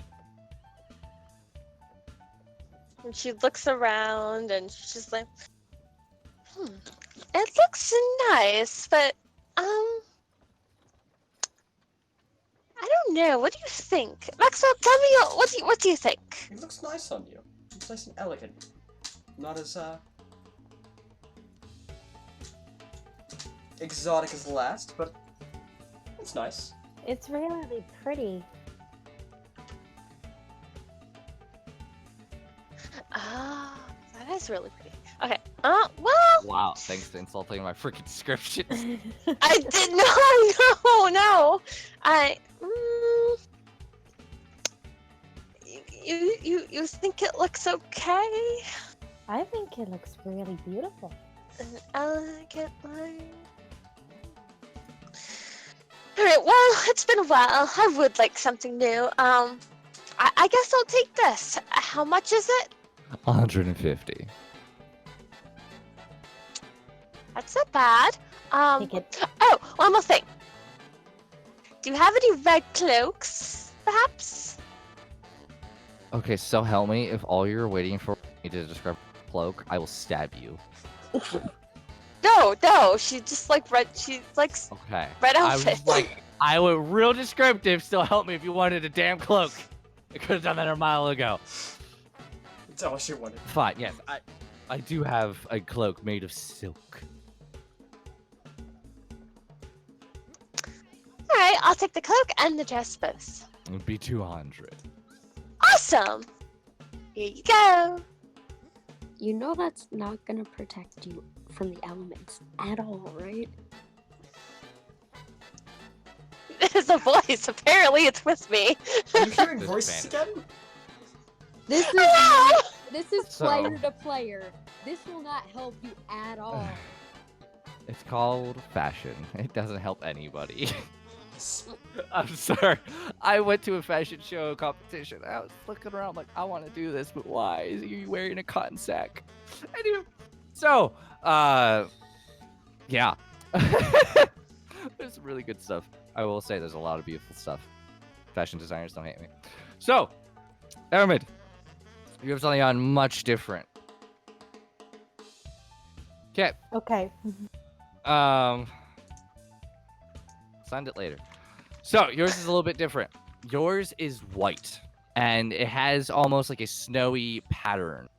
And she looks around and she's just like, it looks nice, but I don't know. What do you think, Maxwell? Tell me what do you think? It looks nice on you. It looks nice and elegant. Not as exotic as the last, but it's nice. It's really pretty. Ah, that is really pretty. Okay. Well, Wow, thanks to insulting my freaking descriptions. I did no. I. You think it looks okay? I think it looks really beautiful. An elegant line. Alright, well, it's been a while. I would like something new. I guess I'll take this. How much is it? 150. That's not bad. Take it. Oh, one more thing. Do you have any red cloaks, perhaps? Okay, so help me. If all you're waiting for me to describe cloak, I will stab you. No, she just like red. She likes Okay. red I was outfit. like, I would real descriptive. Still help me if you wanted a damn cloak. I could have done that a mile ago. That's all she wanted. Fine. Yes, I do have a cloak made of silk. All right, I'll take the cloak and the dress both. It would be 200. Awesome. Here you go. You know that's not gonna protect you from the elements at all, right? There's a voice. Apparently, it's with me. Are you hearing There's voices Spanish. again? This is Hello? this is So- player to player. This will not help you at all. It's called fashion. It doesn't help anybody. I'm sorry. I went to a fashion show competition. I was looking around like, I want to do this, but why? Is you wearing a cotton sack? Anyway, so, yeah. There's really good stuff. I will say there's a lot of beautiful stuff. Fashion designers don't hate me. So, Aramid, you have something on much different. Okay. Okay. Signed it later. So yours is a little bit different. Yours is white, and it has almost like a snowy pattern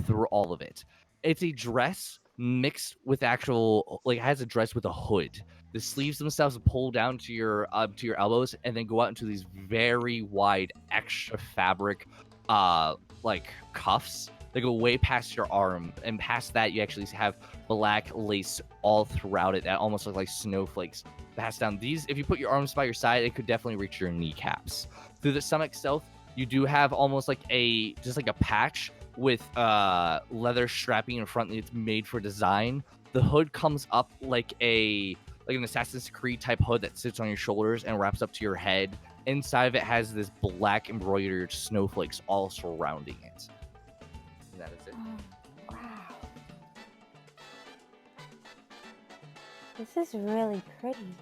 through all of it. It's a dress mixed with actual, like, it has a dress with a hood. The sleeves themselves pull down to your elbows and then go out into these very wide extra fabric, like cuffs that go way past your arm, and past that you actually have black lace all throughout it that almost look like snowflakes pass down. These, if you put your arms by your side, it could definitely reach your kneecaps. Through the stomach itself, you do have almost like a patch with leather strapping in front that's made for design. The hood comes up like an Assassin's Creed type hood that sits on your shoulders and wraps up to your head. Inside of it has this black embroidered snowflakes all surrounding it. And that is it. Oh, wow. This is really pretty.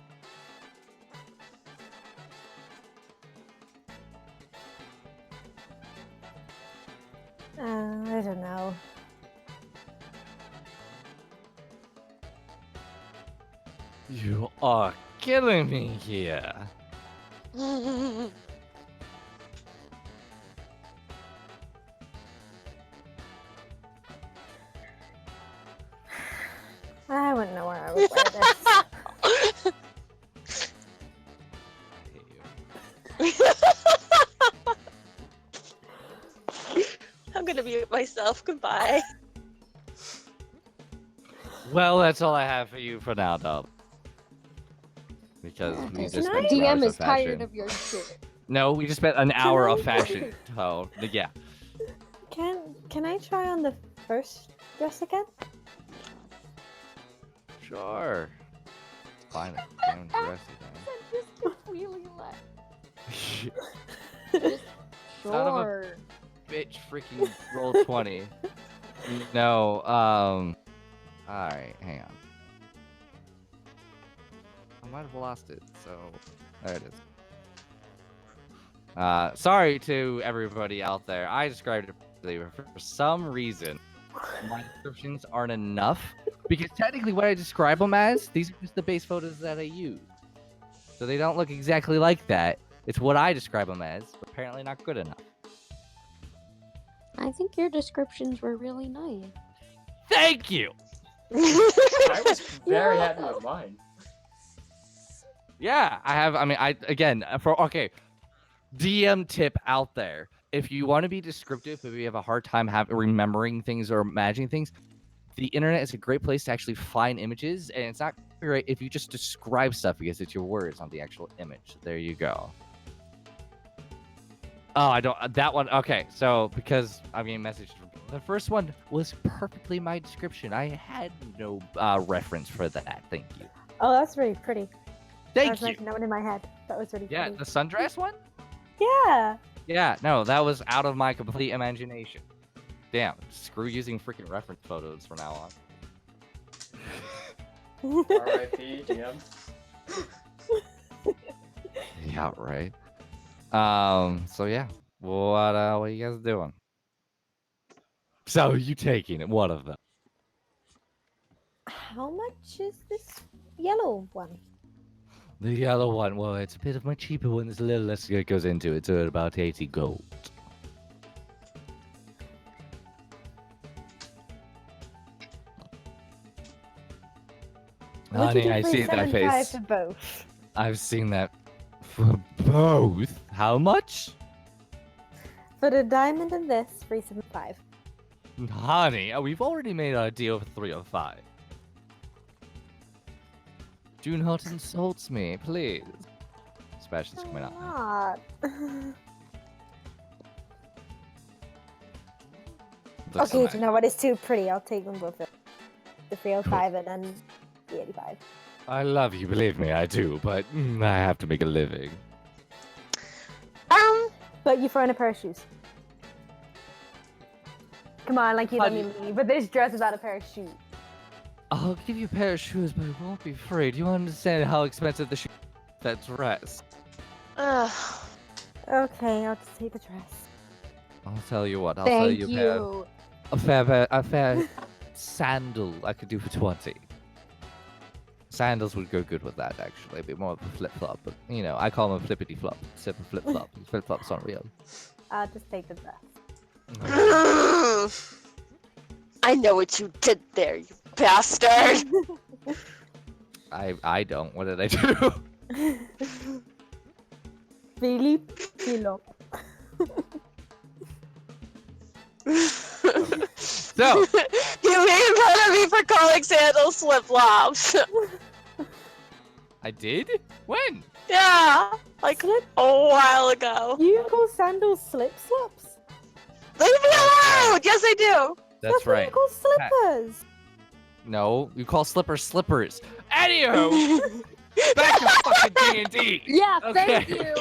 I don't know. You are killing me here. I wouldn't know where I would wear this. I'm gonna mute myself. Goodbye. Well, that's all I have for you for now, dog. Because we Okay, just so spent 2 DM hours is of tired fashion. of your shit. No, we just spent an hour I- of fashion. So, yeah. Can I try on the first dress again? Sure. Fine. Damn dress Just completely left. again. Just Son of a- sure. Bitch, freaking roll 20. No, alright, hang on. I might have lost it, so there it is. Sorry to everybody out there. I described it perfectly, but for some reason, my descriptions aren't enough. Because technically what I describe them as, these are just the base photos that I use. So they don't look exactly like that. It's what I describe them as, but apparently not good enough. I think your descriptions were really nice. Thank you! I was very You're happy welcome. with mine. Yeah, I have. I mean, okay. DM tip out there: if you want to be descriptive, if you have a hard time remembering things or imagining things, the internet is a great place to actually find images, and it's not great if you just describe stuff because it's your words on the actual image. There you go. Oh, I don't. That one. Okay, so because I'm getting messages. The first one was perfectly my description. I had no reference for that. Thank you. Oh, that's really pretty. I Thank was you. making that one in my head. That was really Yeah, pretty. the sundress one. Yeah. Yeah, no, that was out of my complete imagination. Damn, screw using freaking reference photos from now on. R.I.P. DM. Yeah, right. So yeah, what are you guys doing? So you taking it? One of them. How much is this yellow one? The yellow one. Well, it's a bit of my cheaper one. There's a little less that goes into it. So about 80 gold. Would you Honey, do I see that 375 face. for both? I've seen that for both. How much? For the diamond and this, 375. Honey, we've already made our deal for 305. Do not insult me, please. Sebastian's coming out now. Not. Looks so Okay, nice. do you know what? It's too pretty. I'll take them both. The 305 and then the 85. I love you, believe me, I do, but I have to make a living. But you throw in a pair of shoes. Come on, like you let me leave. But this dress is without a pair of shoes. I'll give you a pair of shoes, but it won't be free. Do you understand how expensive the shoes that dress? Ugh. Okay, I'll just take the dress. I'll tell you what, I'll sell Thank you you. a fair sandal I could do for 20. Sandals would go good with that, actually. A bit more of a flip-flop, but, you know, I call them a flippity-flop. Except for flip-flop. Flip-flops aren't real. I'll just take the dress. I know what you did there, you bastard. I don't. What did I do? Philippe Philop. So, You made fun of me for calling sandals flip flops. I did? When? Yeah, like Slip? a while ago. You call sandals slip slops? Leave me alone! Yes, I do. That's what right. you call slippers. No, you call slippers slippers. Anywho, back to fucking D&D. Yeah, thank Okay.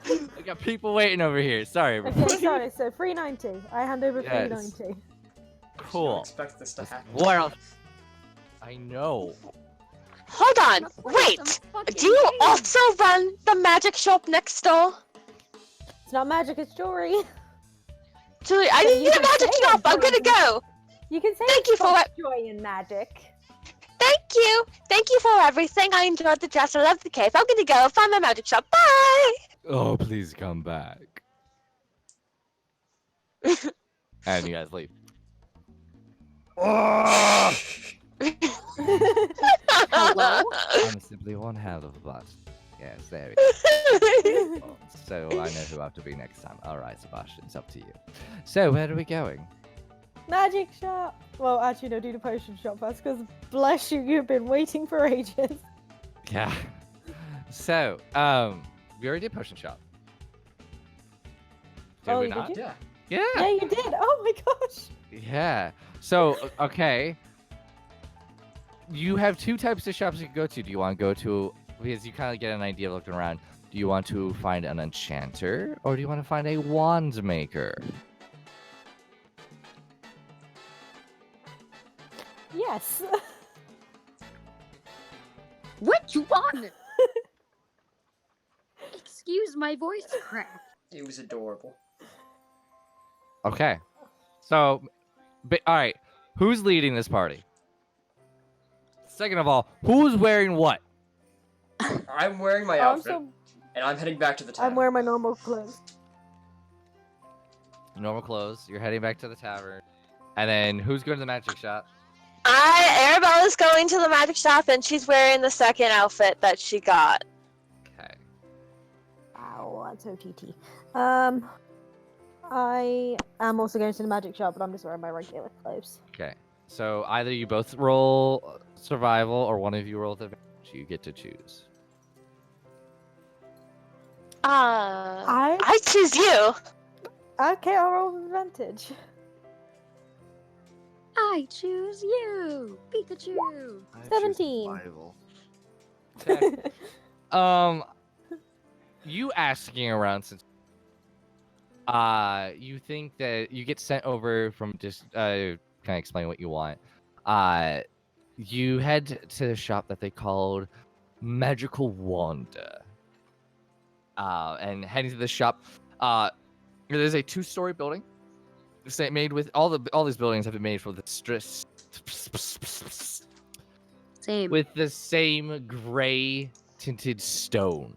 you. I got people waiting over here. Sorry, Okay, everybody. sorry, so 390. I hand over Yes. 390. Cool. Expect this to happen. What else? I know. Hold on, Let's play some wait. fucking Do you games. also run the magic shop next door? It's not magic, it's jewelry. Julie, I So you need a can magic say shop. I'm I'm gonna going go. You can say Thank you for fuck joy in magic. Thank you. Thank you for everything. I enjoyed the dress. I love the cave. I'm gonna go find my magic shop. Bye. Oh, please come back. And you guys leave. Hello? I'm simply one hell of a bot. Yes, there we go. So I know who I have to be next time. Alright, Sebastian, it's up to you. So, where are we going? Magic shop. Well, actually, no, do the potion shop first, because bless you, you've been waiting for ages. Yeah. So, we already did potion shop. Did Oh, we did not? you? Yeah. Yeah. Yeah, you did. Oh my gosh. Yeah. So, okay. You have two types of shops you can go to. Do you want to go to, because you kind of get an idea of looking around, do you want to find an enchanter or do you want to find a wand maker? Yes. Which one? Excuse my voice crack. It was adorable. Okay. So, all right. Who's leading this party? Second of all, who's wearing what? I'm wearing my Oh, I'm, outfit, and I'm heading back to the town. I'm wearing my normal clothes. Normal clothes. You're heading back to the tavern. And then who's going to the magic shop? Arabella's going to the magic shop and she's wearing the second outfit that she got. That's OTT. I am also going to the magic shop, but I'm just wearing my regular clothes. Okay. So either you both roll survival or one of you roll the advantage. You get to choose. I choose you. Okay, I'll roll with advantage. I choose you, Pikachu. I choose 17. survival. Okay. You asking around since you think that you get sent over from just kind of explain what you want. You head to the shop that they called Magical Wanda. And heading to the shop, there's a 2-story building. Made with all these buildings have been made from the Same. with the same gray tinted stone.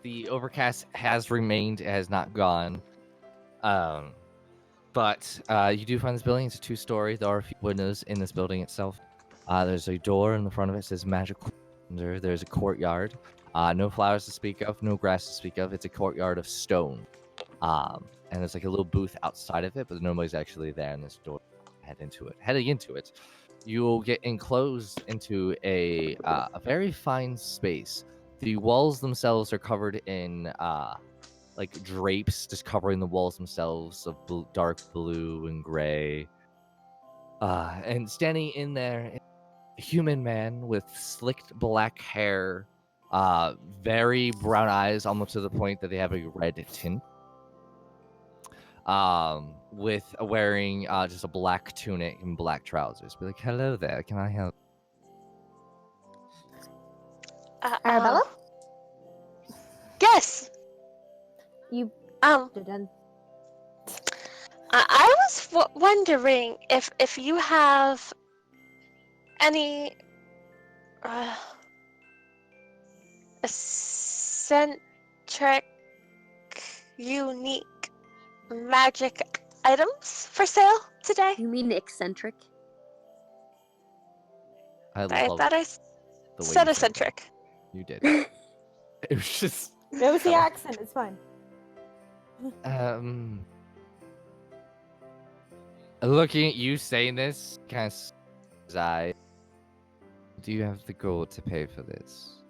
The overcast has remained, it has not gone. But you do find this building. It's a 2-story. There are a few windows in this building itself. There's a door in the front of it that says Magical Wonder. There's a courtyard. No flowers to speak of, no grass to speak of. It's a courtyard of stone. And there's like a little booth outside of it, but nobody's actually there in this door. Heading into it, you will get enclosed into a very fine space. The walls themselves are covered in like drapes, just covering the walls themselves of dark blue and gray. And standing in there, a human man with slicked black hair, very brown eyes, almost to the point that they have a red tint. With wearing just a black tunic and black trousers. Be like, hello there, can I help? Arabella? Yes. You Um, didn't. I was wondering if you have any eccentric, unique magic items for sale today. You mean eccentric? I I love thought I the way said you said that. eccentric. You did. It was just It was the accent, it's fine. looking at you saying this, kind of eye. Do you have the gold to pay for this?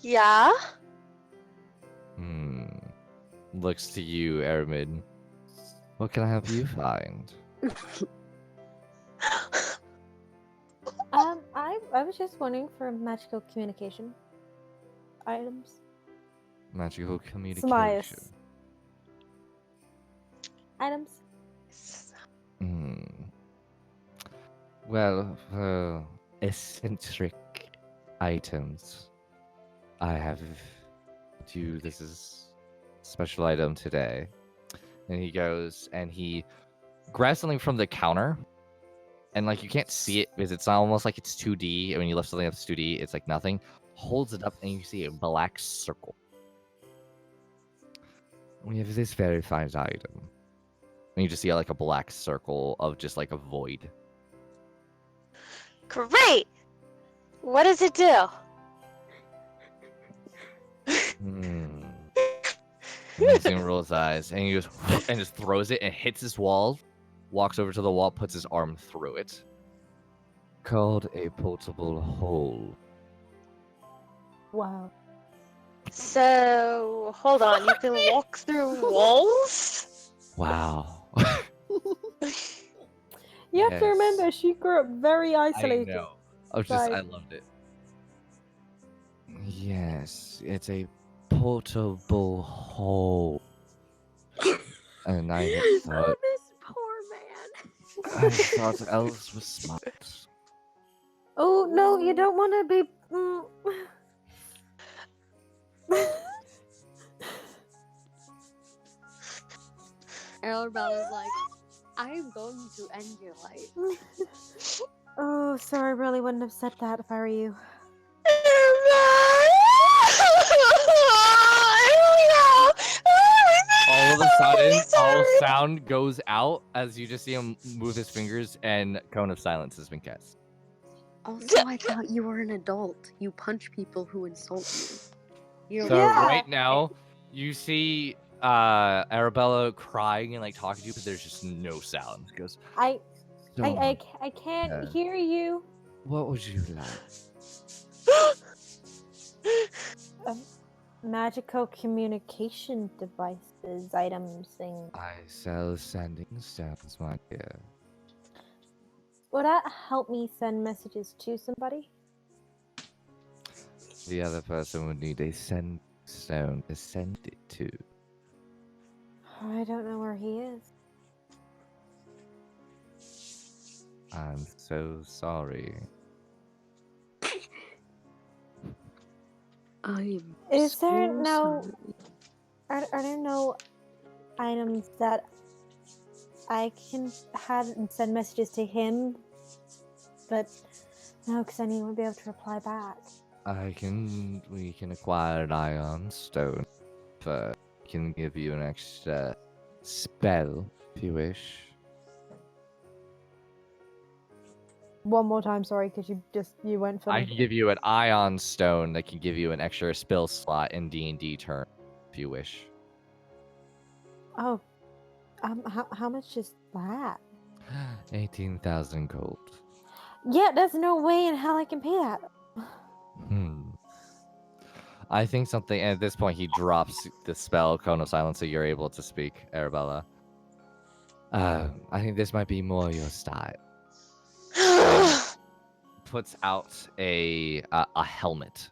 Yeah. Looks to you, Aramid. What can I help you find? I was just wondering for magical communication items. Magical communication. Smiles. Items. Well, eccentric items. I have you. This is a special item today. And he goes and he grabs something from the counter. And like you can't see it because it's almost like it's 2D. And when you lift something up it's 2D, it's like nothing. Holds it up and you see a black circle. We have this very fine item. And you just see like a black circle of just like a void. Great. What does it do? Amazing rolls eyes, and he goes and just throws it and hits his wall. Walks over to the wall, puts his arm through it. Called a portable hole. Wow. So hold on. You can walk through walls. Wow. You have to remember, she grew up very isolated. I know. I loved it. Yes, it's a portable hole. And I thought, Oh, this poor man. I thought elves were smart. Oh no, you don't want to be. Arabella's like, I am going to end your life. Oh, sorry, I really wouldn't have said that if I were you. All of a sudden, all sound goes out as you just see him move his fingers, and Cone of Silence has been cast. Also, I thought you were an adult. You punch people who insult you. You So don't Yeah. right now, you see Arabella crying and like talking to you, but there's just no sound. She goes, I "So, I can't uh, hear you. what would you like?" Magical communication devices, items, things. I sell sending stones, my dear. Would that help me send messages to somebody? The other person would need a send stone to send it to. I don't know where he is. I'm so sorry. I am Is there so no- sorry. Are there no items that I can have and send messages to him? But no, because I need to be able to reply back. We can acquire an ion stone, but I can give you an extra spell if you wish. One more time, sorry, because you went I funny. can give you an ion stone that can give you an extra spell slot in D&D turn if you wish. Oh, how much is that? 18,000 gold. Yeah, there's no way in hell I can pay that. I think something at this point he drops the spell Cone of Silence so you're able to speak, Arabella. I think this might be more your style. Puts out a helmet.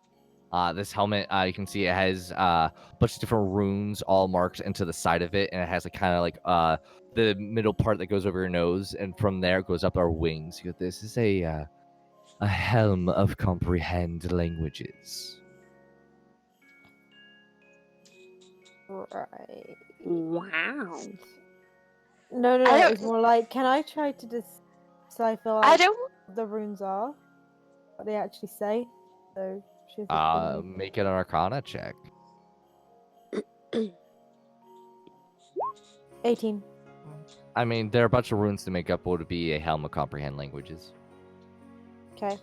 This helmet, you can see it has a bunch of different runes all marked into the side of it, and it has a kind of like the middle part that goes over your nose, and from there it goes up our wings. This is a helm of comprehend languages. Right. Wow. No, I don't- it's more like, can I try to decipher I like don't. what the runes are? What they actually say? So she's just Make an Arcana check. 18. I mean, there are a bunch of runes to make up what would be a helm of comprehend languages. Okay.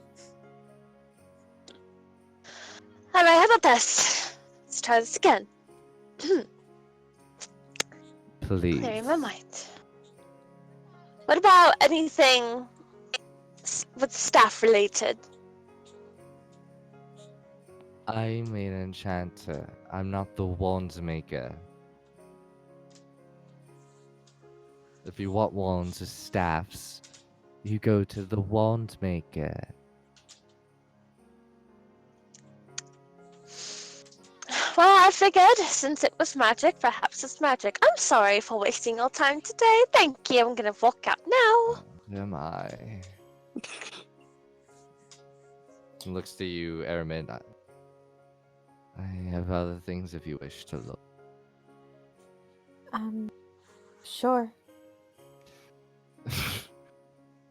Alright, how about this? Let's try this again. Please. Clearing my mind. What about anything with staff related? I'm an enchanter. I'm not the wand maker. If you want wands or staffs, you go to the wand maker. Well, I figured since it was magic, perhaps it's magic. I'm sorry for wasting your time today. Thank you. I'm gonna walk out now. Am I? Looks to you, Aramin. I have other things if you wish to look. Sure.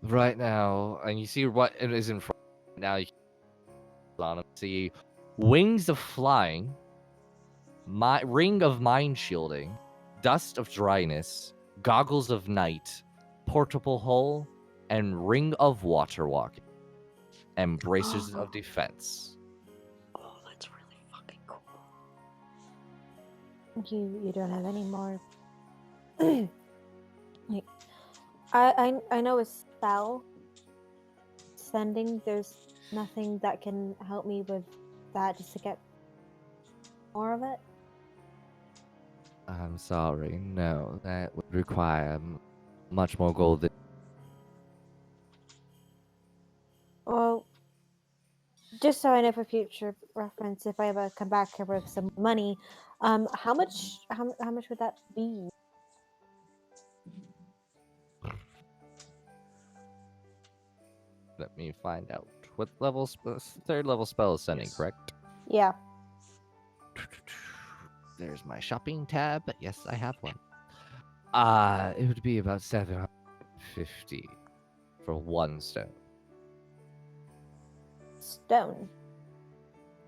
Right now, and you see what it is in front. Now you can see wings of flying, ring of mind shielding, dust of dryness, goggles of night, portable hole, and ring of water walking, and bracers of defense. Oh, that's really fucking cool. You don't have any more. Like, I know a spell sending. There's nothing that can help me with that, just to get more of it. I'm sorry, no, that would require much more gold than. Well, just so I know for future reference, if I ever come back here with some money, how much would that be? Let me find out. What level? Third level spell is sending, correct? Yeah. There's my shopping tab. Yes, I have one. It would be about 750 for one stone. Stone.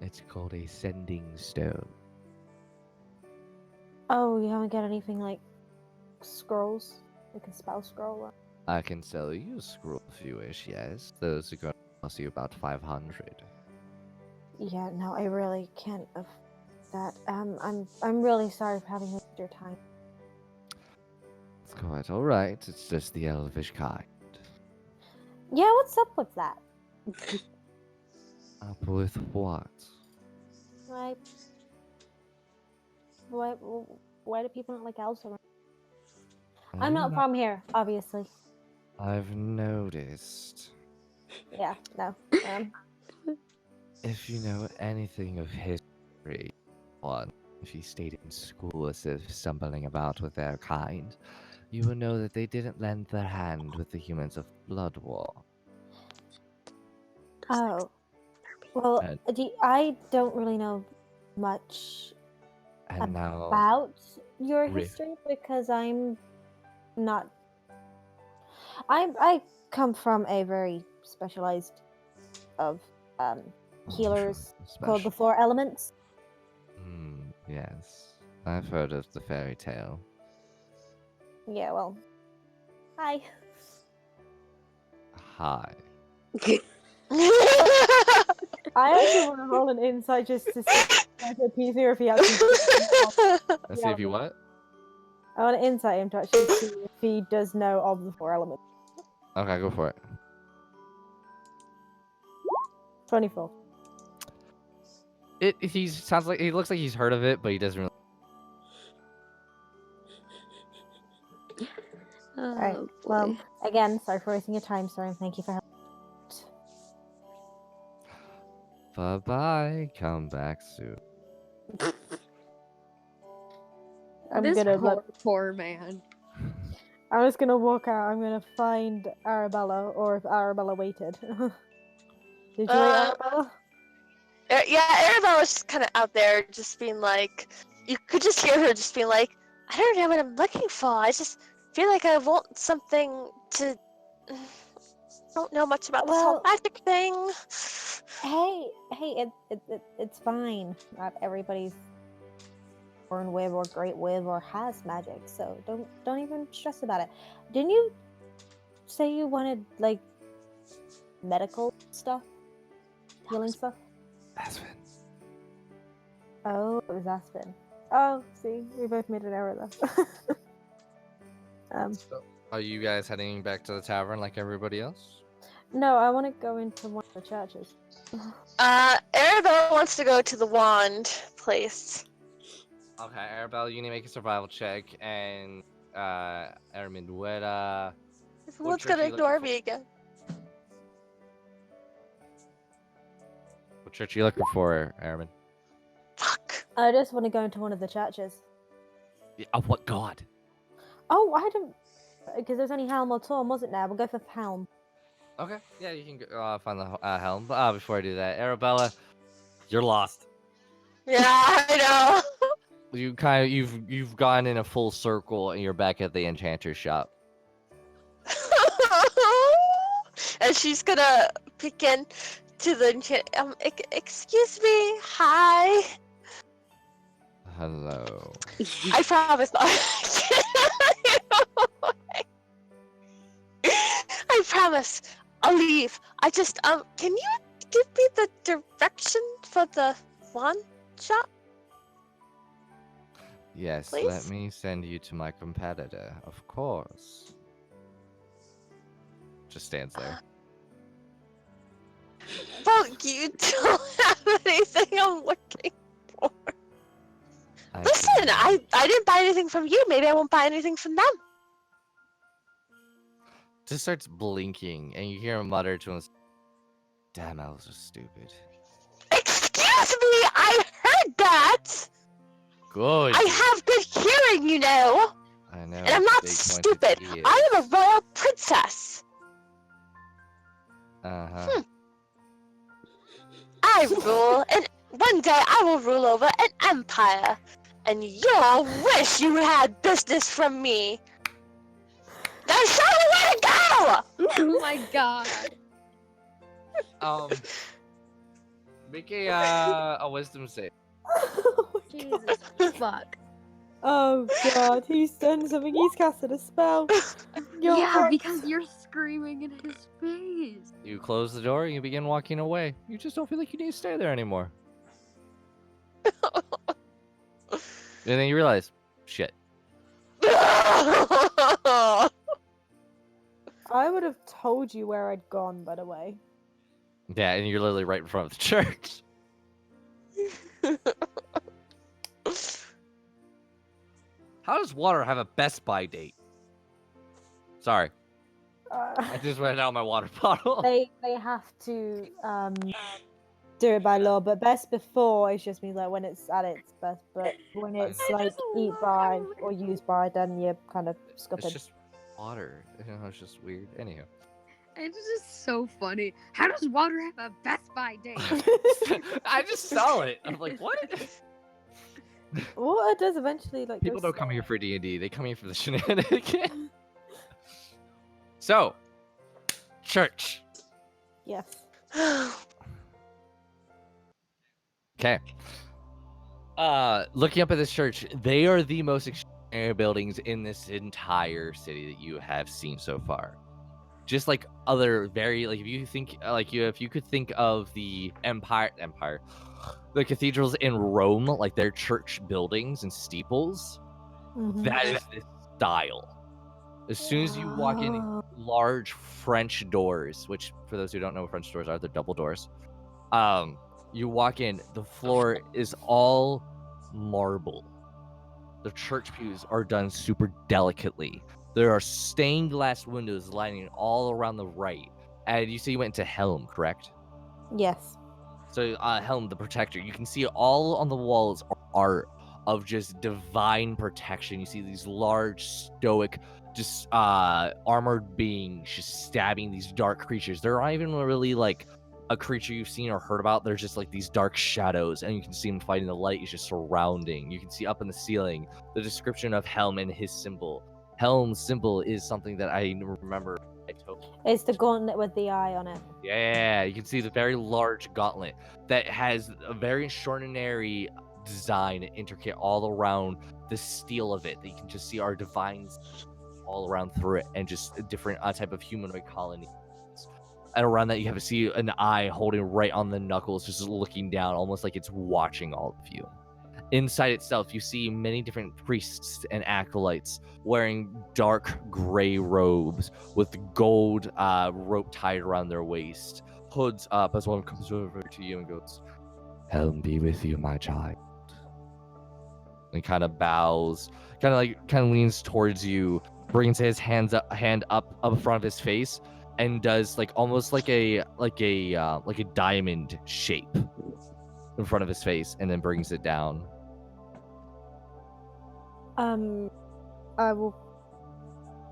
It's called a sending stone. Oh, you haven't got anything like scrolls? Like a spell scroll? I can sell you a scroll if you wish, yes. Those are going to cost you about 500. Yeah, no, I really can't afford that. I'm really sorry for having wasted your time. It's quite alright. It's just the elvish kind. Yeah, what's up with that? Up with what? Like, why do people not like elves around? I'm not from here, obviously. I've noticed. Yeah, no. If you know anything of history, one, if you stayed in school as if stumbling about with their kind, you will know that they didn't lend their hand with the humans of Blood War. Oh, well, And- I don't really know much And now, about your Riff. history because I'm not. I come from a very specialized of healers called the Special. Four Elements. Yes, I've heard of the fairy tale. Yeah, well, hi. Hi. I actually want to roll an insight just to see if it's easier if he actually. Let's see if you what? I want to insight him to actually see if he does know of the Four Elements. Okay, go for it. 24. He sounds like he looks like he's heard of it, but he doesn't really. Alright, Oh, well, boy. again, sorry for wasting your time, sir, and thank you for helping. Bye bye. Come back soon. I'm This gonna poor man. I'm just gonna walk out. I'm gonna find Arabella, or if Arabella waited. Did you wait, Arabella? Yeah, Arabella's just kind of out there, just being like, you could just hear her just being like, I don't know what I'm looking for. I just feel like I want something to. I don't know much about this whole Well- magic thing. Hey, it's fine. Not everybody's born with or great with or has magic, so don't even stress about it. Didn't you say you wanted like medical stuff, healing stuff? Aspen. Oh, it was Aspen. Oh, see, we both made an error there. So, are you guys heading back to the tavern like everybody else? No, I want to go into one of the churches. Arabella wants to go to the wand place. Okay, Arabelle, you need to make a survival check, and Armindueta. Someone's church gonna are you looking ignore for? me again. What church are you looking for, Aramin? Fuck. I just want to go into one of the churches. Yeah, of what god? Oh, I don't. Because there's only Helm or Torm, wasn't there? We'll go for Helm. Okay, yeah, you can go, find the helm. But before I do that, Arabella, you're lost. Yeah, I know. You've gone in a full circle, and you're back at the enchanter's shop. And she's gonna peek in to the excuse me, hi. Hello. I promise not. I promise. I'll leave. I just can you give me the direction for the wand shop? Yes, Please? let me send you to my competitor, of course. Just stands there. Well, you don't have anything I'm looking for. I Listen, can- I didn't buy anything from you. Maybe I won't buy anything from them. Just starts blinking, and you hear him mutter to himself, "Damn, elves are stupid." Excuse me, I heard that. Good. I have good hearing, you know. I know. And I'm not big pointed stupid. ears. I am a royal princess. Uh-huh. I rule, and one day I will rule over an empire. And you'll wish you had business from me. Now show me where to go! Oh my god. Make a wisdom save. Jesus fuck. Oh god, he's done something. He's casted a spell. You're Yeah, right. because you're screaming in his face. You close the door and you begin walking away. You just don't feel like you need to stay there anymore. And then you realize, shit. I would have told you where I'd gone, by the way. Yeah, and you're literally right in front of the church. How does water have a Best Buy date? Sorry, I just ran out my water bottle. They have to do it by law, but best before is just means like when it's at its best, but when it's know. like just eat love by how or use by, then you're kind of It's scupping. just water. You know, it's just weird. Anyhow. It's just so funny. How does water have a Best Buy date? I just saw it. I'm like, what? Water does eventually like People go don't come sour. here for D&D. They come here for the shenanigans. So, church. Yes. Okay. Looking up at this church, they are the most extraordinary buildings in this entire city that you have seen so far. Just like other very like if you think if you could think of the empire, the cathedrals in Rome, like their church buildings and steeples, Mhm. that is this style. As soon as you walk in, Wow. large French doors, which for those who don't know what French doors are, they're double doors. You walk in, the floor is all marble. The church pews are done super delicately. There are stained glass windows lining all around the right. And you say you went to Helm, correct? Yes. So Helm, the protector, you can see all on the walls are art of just divine protection. You see these large, stoic, just armored beings just stabbing these dark creatures. They're not even really like a creature you've seen or heard about. They're just like these dark shadows, and you can see them fighting. The light is just surrounding. You can see up in the ceiling the description of Helm and his symbol. Helm's symbol is something that I remember. It's the gauntlet with the eye on it. Yeah, you can see the very large gauntlet that has a very extraordinary design intricate all around the steel of it. That you can just see our divines all around through it, and just a different type of humanoid colony. And around that, you have to see an eye holding right on the knuckles, just looking down, almost like it's watching all of you. Inside itself, you see many different priests and acolytes wearing dark gray robes with gold rope tied around their waist, hoods up, as one comes over to you and goes, "Helm be with you, my child." And kind of bows, kind of leans towards you, brings his hand up in front of his face, and does like almost like a diamond shape in front of his face, and then brings it down. I will.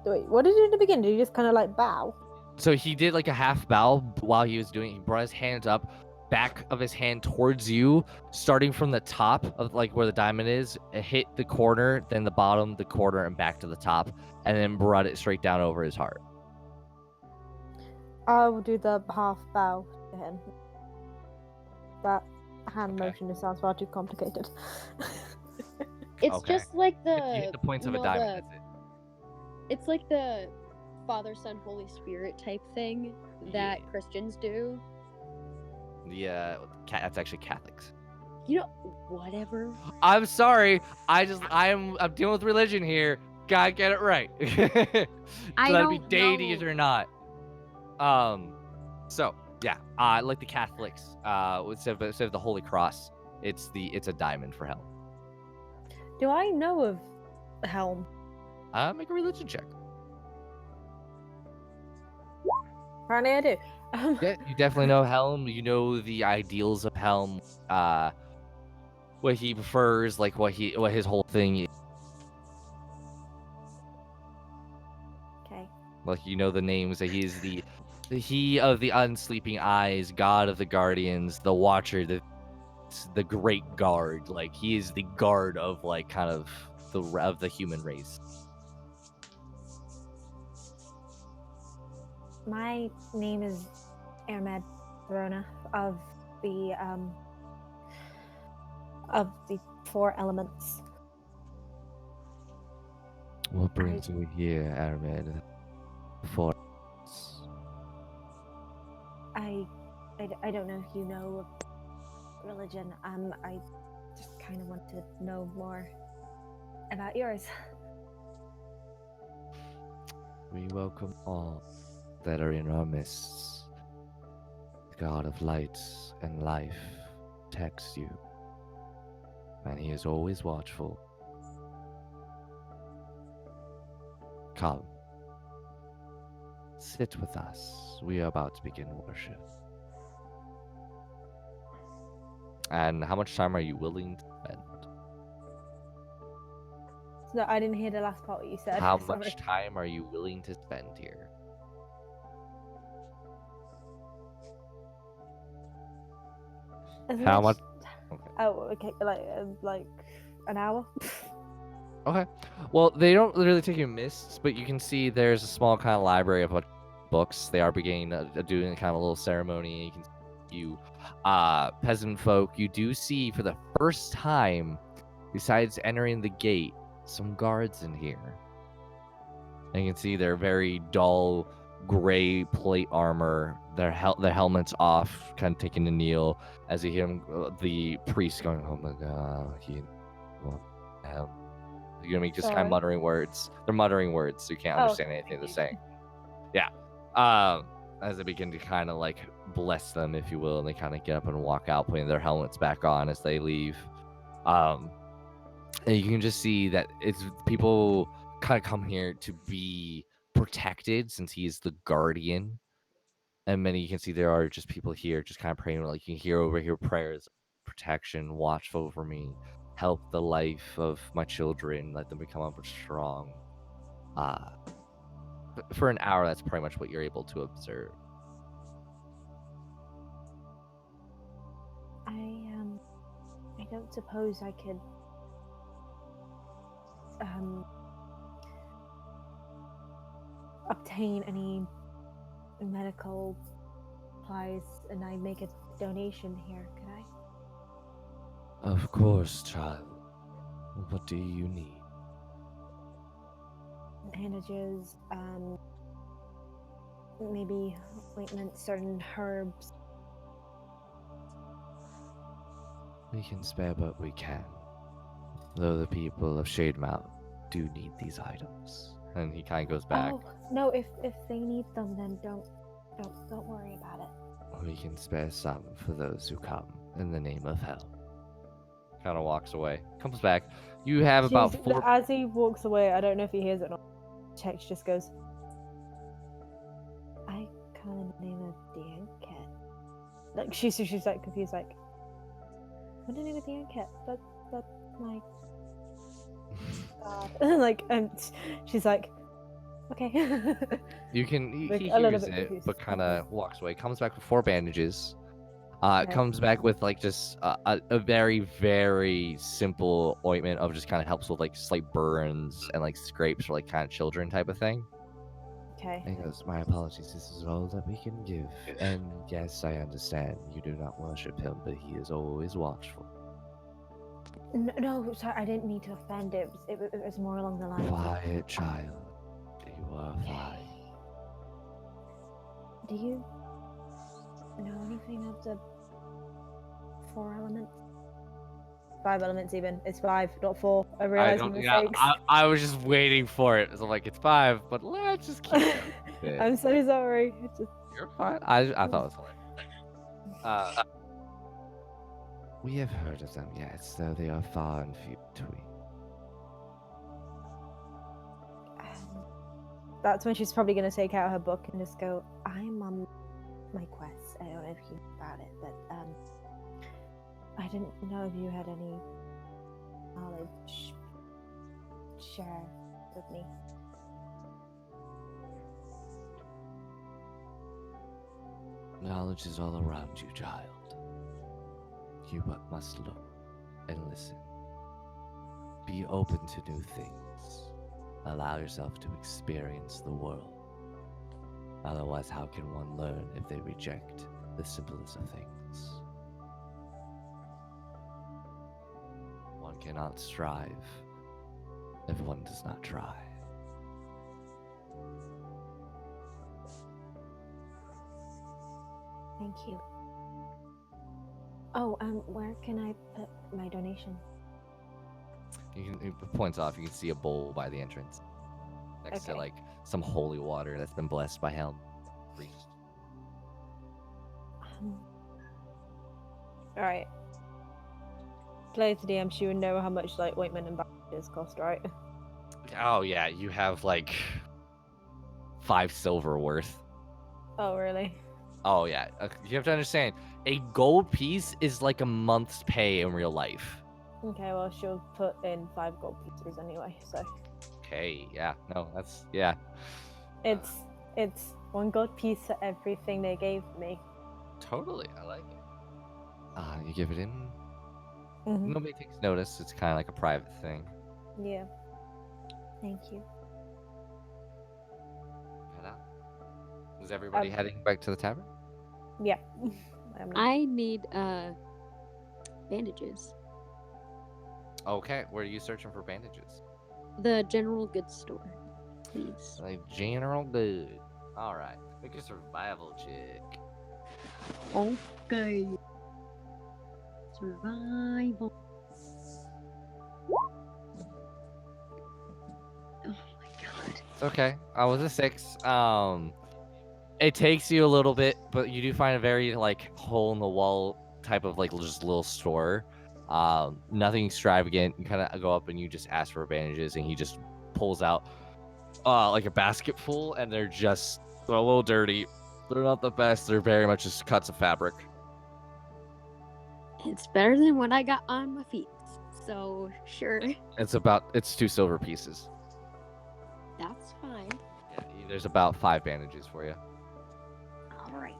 Wait, what did you do in the beginning? Did you just kind of like bow? So he did like a half bow while he was doing it. He brought his hands up, back of his hand towards you, starting from the top of like where the diamond is. It hit the corner, then the bottom, the corner, and back to the top, and then brought it straight down over his heart. I will do the half bow to him. That hand Okay. motion just sounds far too complicated. It's Okay. just like If you hit the points of a diamond, that's it. It's like the Father, Son, Holy Spirit type thing that Yeah. Christians do. That's actually Catholics. You know, whatever. I'm sorry. I'm dealing with religion here. Gotta get it right. I Let it be don't deities know. or not. So yeah, like the Catholics, instead of the Holy Cross, it's a diamond for Helm. Do I know of Helm? Make a religion check. Apparently I do. Yeah, you definitely know Helm. You know the ideals of Helm. What he prefers, like what his whole thing is. Okay. Like you know the names that he is he of the unsleeping eyes, God of the guardians, the Watcher, the Great Guard. Like he is the guard of like kind of the human race. My name is Ahmed Verona of the four elements. What brings you here, Ahmed? I don't know if you know religion. I just kind of want to know more about yours. We welcome all that are in our midst. The God of light and life protects you, and he is always watchful. Come, sit with us. We are about to begin worship. And how much time are you willing to spend? No, I didn't hear the last part what you said. How Sorry. much time are you willing to spend here? As How much? Okay. Oh, okay, like an hour. Okay. Well, they don't really take you mists, but you can see there's a small kind of library of books. They are beginning doing kind of a little ceremony. You can see peasant folk. You do see for the first time, besides entering the gate, some guards in here. And you can see their very dull gray plate armor, their helmets off, kind of taking a kneel as you hear the priest going, "Oh my God, you know what I mean? Just kind of Sorry. muttering words. They're muttering words, so you can't Oh, understand anything they're saying. Yeah. As they begin to kind of like bless them, if you will, and they kind of get up and walk out, putting their helmets back on as they leave. And you can just see that it's people kind of come here to be protected since he is the guardian. And many you can see there are just people here just kind of praying, like you can hear over here prayers, protection, watch over me, help the life of my children, let them become up strong. For an hour, that's pretty much what you're able to observe. I don't suppose I could obtain any medical supplies and I make a donation here, could I? Of course, child. What do you need? Bandages, maybe ointments, certain herbs. We can spare what we can. Though the people of Shademount do need these items. And he kind of goes back. Oh no! If they need them, then don't worry about it. We can spare some for those who come in the name of hell. Kind of walks away. Comes back. You have about 4. As he walks away, I don't know if he hears it or not. Chex just goes, I come in the name of the Cat. Like she's like confused, like, what the name of the Cat? That's my God. Like, and she's like, okay. You can he Like, a little hears bit it, confused. but kind of walks away. Comes back with 4 bandages. Okay. Comes back with like just a very, very simple ointment of just kind of helps with like slight burns and like scrapes for like kind of children type of thing. Okay. And he goes, my apologies, this is all that we can give. And yes, I understand you do not worship him, but he is always watchful. No, sorry, I didn't mean to offend. It was more along the lines. Quiet, child. You are fine. Do you know anything of the 4 elements? 5 elements, even. It's 5, not 4. I realize my mistakes. I was just waiting for it. So I'm like, it's 5, but let's just keep it. I'm so sorry. It's just... You're fine. I thought it was hilarious. We have heard of them, yes, though they are far and few between. That's when she's probably going to take out her book and just go, I'm on my quest. I don't know if you know about it, but I didn't know if you had any knowledge share with me. Knowledge is all around you, child. You but must look and listen. Be open to new things. Allow yourself to experience the world. Otherwise, how can one learn if they reject the simplest of things? One cannot strive if one does not try. Thank you. Oh, where can I put my donation? It points off. You can see a bowl by the entrance, next to Okay. like some holy water that's been blessed by Helm priest. All right. Play to DM. She would know how much like ointment and bandages cost, right? Oh yeah, you have like 5 silver worth. Oh, really? Oh yeah, you have to understand. A gold piece is like a month's pay in real life. Okay, well, she'll put in 5 gold pieces anyway, so Okay, yeah, no, that's yeah. it's 1 gold piece for everything they gave me. Totally, I like it. You give it in. Mhm. Nobody takes notice. It's kind of like a private thing. Yeah. Thank you. Head out. Is everybody heading back to the tavern? Yeah. I'm not. I need bandages. Okay, where are you searching for bandages? The general goods store, please. Like general good. All right, make a survival check. Okay. Survival. Oh my god. It's okay. I was a 6. It takes you a little bit, but you do find a very like hole in the wall type of like just little store. Nothing extravagant. You kind of go up and you just ask for bandages, and he just pulls out like a basket full, and they're a little dirty. They're not the best. They're very much just cuts of fabric. It's better than what I got on my feet. So sure. It's 2 silver pieces. That's fine. Yeah, there's about 5 bandages for you. Alright.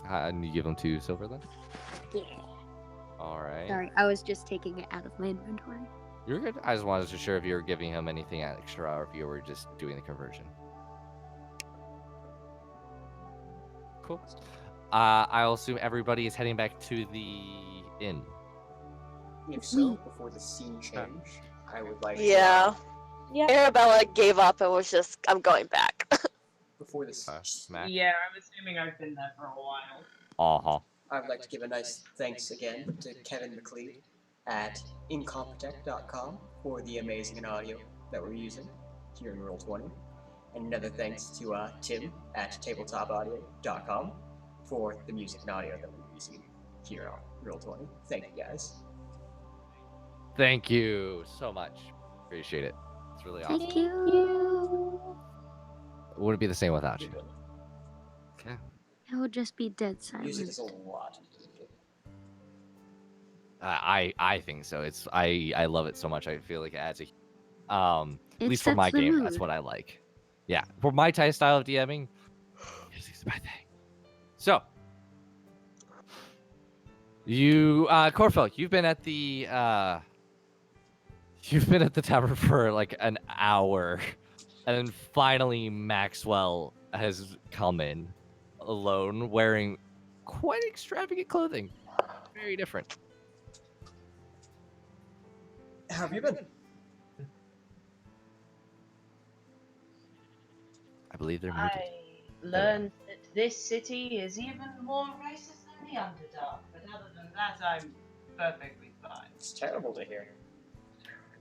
And you give them 2 silver then? Yeah. All right. Sorry, I was just taking it out of my inventory. You're good. I just wanted to sure if you were giving him anything extra or if you were just doing the conversion. Cool. I'll assume everybody is heading back to the inn. If so, before the scene change, I would like Yeah. Yeah. Arabella gave up and was just, I'm going back. before this, Mac? Yeah, I'm assuming I've been there for a while. Uh-huh. I would like to give a nice thanks again to Kevin McLeod at incompetech.com for the amazing audio that we're using here in Roll20. And another thanks to Tim at tabletopaudio.com for the music and audio that we're using here on Roll20. Thank you guys. Thank you so much. Appreciate it. It's really awesome. Thank you. It wouldn't be the same without you. Okay. It would just be dead Music silent. is a lot. I think so. I love it so much. I feel like it adds at It least for sets my the game, that's mood. what I like. Yeah, for my style of DMing, music's my thing. So, you Corfel, you've been at the tavern for like an hour, and then finally Maxwell has come in alone, wearing quite extravagant clothing, very different. How have you been? I believe they're muted. I learned that this city is even more racist than the Underdark, but other than that, I'm perfectly fine. It's terrible to hear.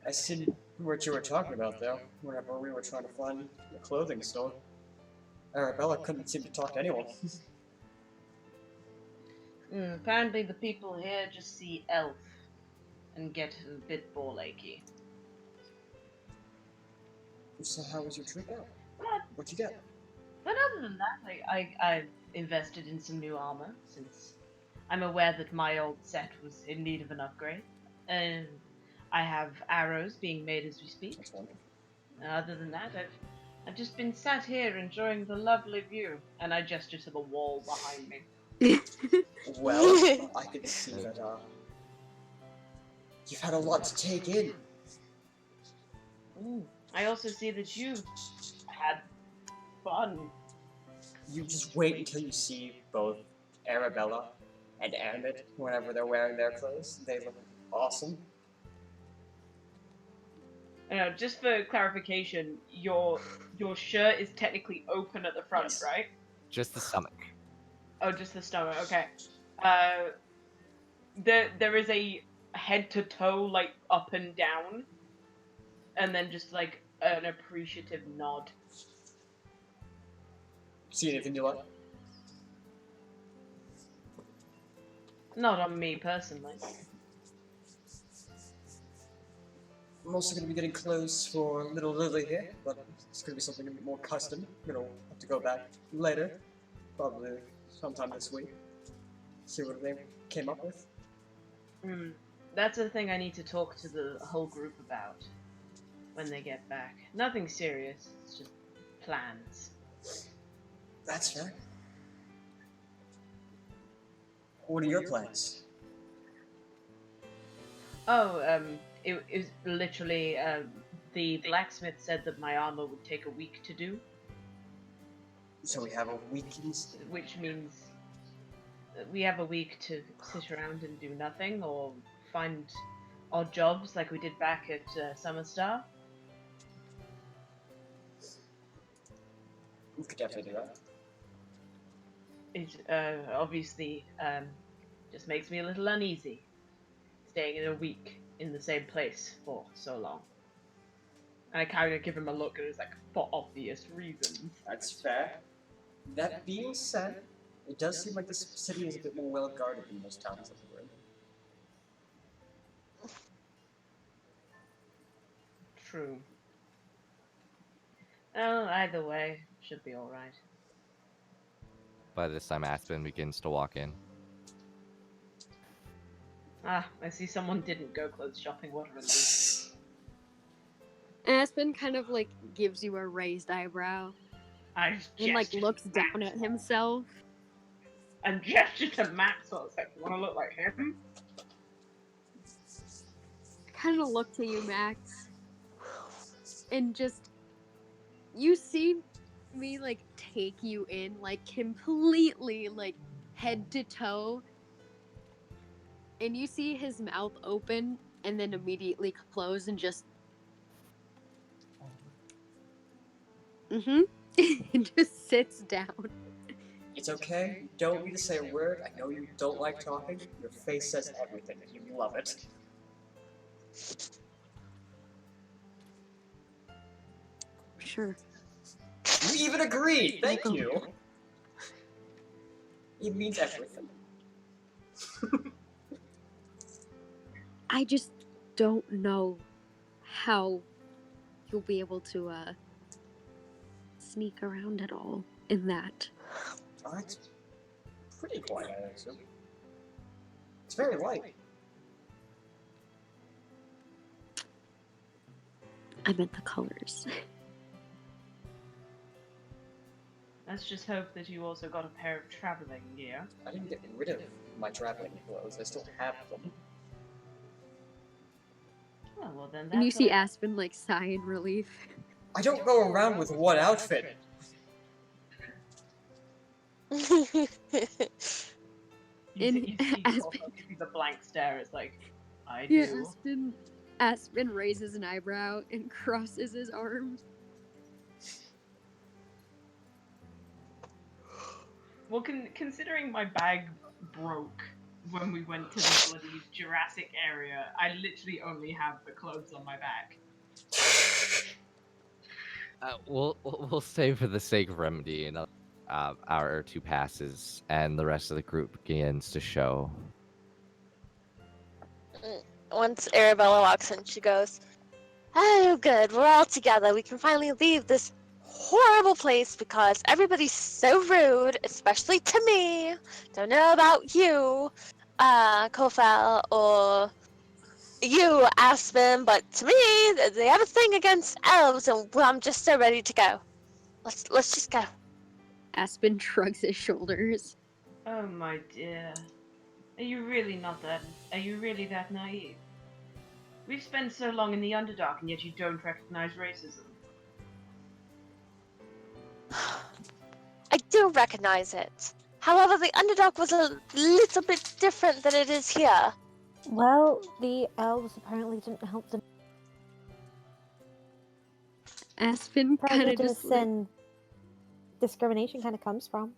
I seen what you were talking about, though, whenever we were trying to find the clothing store. Arabella couldn't seem to talk to anyone. Apparently the people here just see elf and get a bit ball achy. So how was your trip out? But, What'd you get? but other than that, I invested in some new armor, since I'm aware that my old set was in need of an upgrade. And I have arrows being made as we speak. That's wonderful. Other than that, I've just been sat here enjoying the lovely view, and I gesture to the wall behind me. Well, I can see that, you've had a lot to take in. I also see that you've had fun. You just wait until you see both Arabella and Ahmed whenever they're wearing their clothes. They look awesome. Just for clarification, your shirt is technically open at the front, Yes. right? Just the stomach. Oh, just the stomach. Okay. There is a head to toe, like, up and down, and then just, like, an appreciative nod. See anything you like? Not on me, personally. I'm also going to be getting clothes for little Lily here, but it's going to be something a bit more custom. I'm going to have to go back later, probably sometime this week, see what they came up with. That's a thing I need to talk to the whole group about when they get back. Nothing serious, it's just plans. That's fair. What are your plans? Oh, it is literally, the blacksmith said that my armor would take a week to do. So we have a week. Which means that we have a week to sit around and do nothing, or find odd jobs like we did back at Summer Star. We could definitely do that. It obviously just makes me a little uneasy, staying in a week in the same place for so long. And I kind of give him a look and it's like, for obvious reasons. That's fair. That being said, it does seem like this city is a bit more well guarded than most towns that we're in. True. Oh, either way, should be alright. By this time, Aspen begins to walk in. Ah, I see someone didn't go clothes shopping. What a relief. Aspen kind of like gives you a raised eyebrow I and like gestured looks to down Max. at himself. And gestured to Max. I was like, you want to look like him? I kind of look to you, Max, and just you see me like take you in like completely like head to toe, and you see his mouth open and then immediately close and just and just sits down. It's okay. You don't need to say a word. I know you don't like talking. Your face says everything. You love it. Sure. You even agreed. Thank Welcome. you. It means everything. I just don't know how you'll be able to sneak around at all in that. Oh, it's pretty quiet, I assume. It's very light. I meant the colors. Let's just hope that you also got a pair of traveling gear. I didn't get rid of my traveling clothes. I still have them. Oh, well then And you that's see all. Aspen like sigh in relief. I don't go around with one outfit. You And see Aspen- also the blank stare. It's like, I Yeah, do. Aspen raises an eyebrow and crosses his arms. Well, considering my bag broke when we went to the bloody Jurassic area, I literally only have the clothes on my back. We'll say for the sake of remedy, another hour or two passes, and the rest of the group begins to show. Once Arabella walks in, she goes, "Oh, good, we're all together. We can finally leave this horrible place because everybody's so rude, especially to me. Don't know about you, Kofel, or you, Aspen, but to me, they have a thing against elves, and I'm just so ready to go. Let's just go." Aspen shrugs his shoulders. Oh my dear. Are you really that naive? We've spent so long in the Underdark and yet you don't recognize racism. I do recognize it. However, the Underdark was a little bit different than it is here. Well, the elves apparently didn't help them. Aspen kind of Prejudice just like, and discrimination kind of comes from.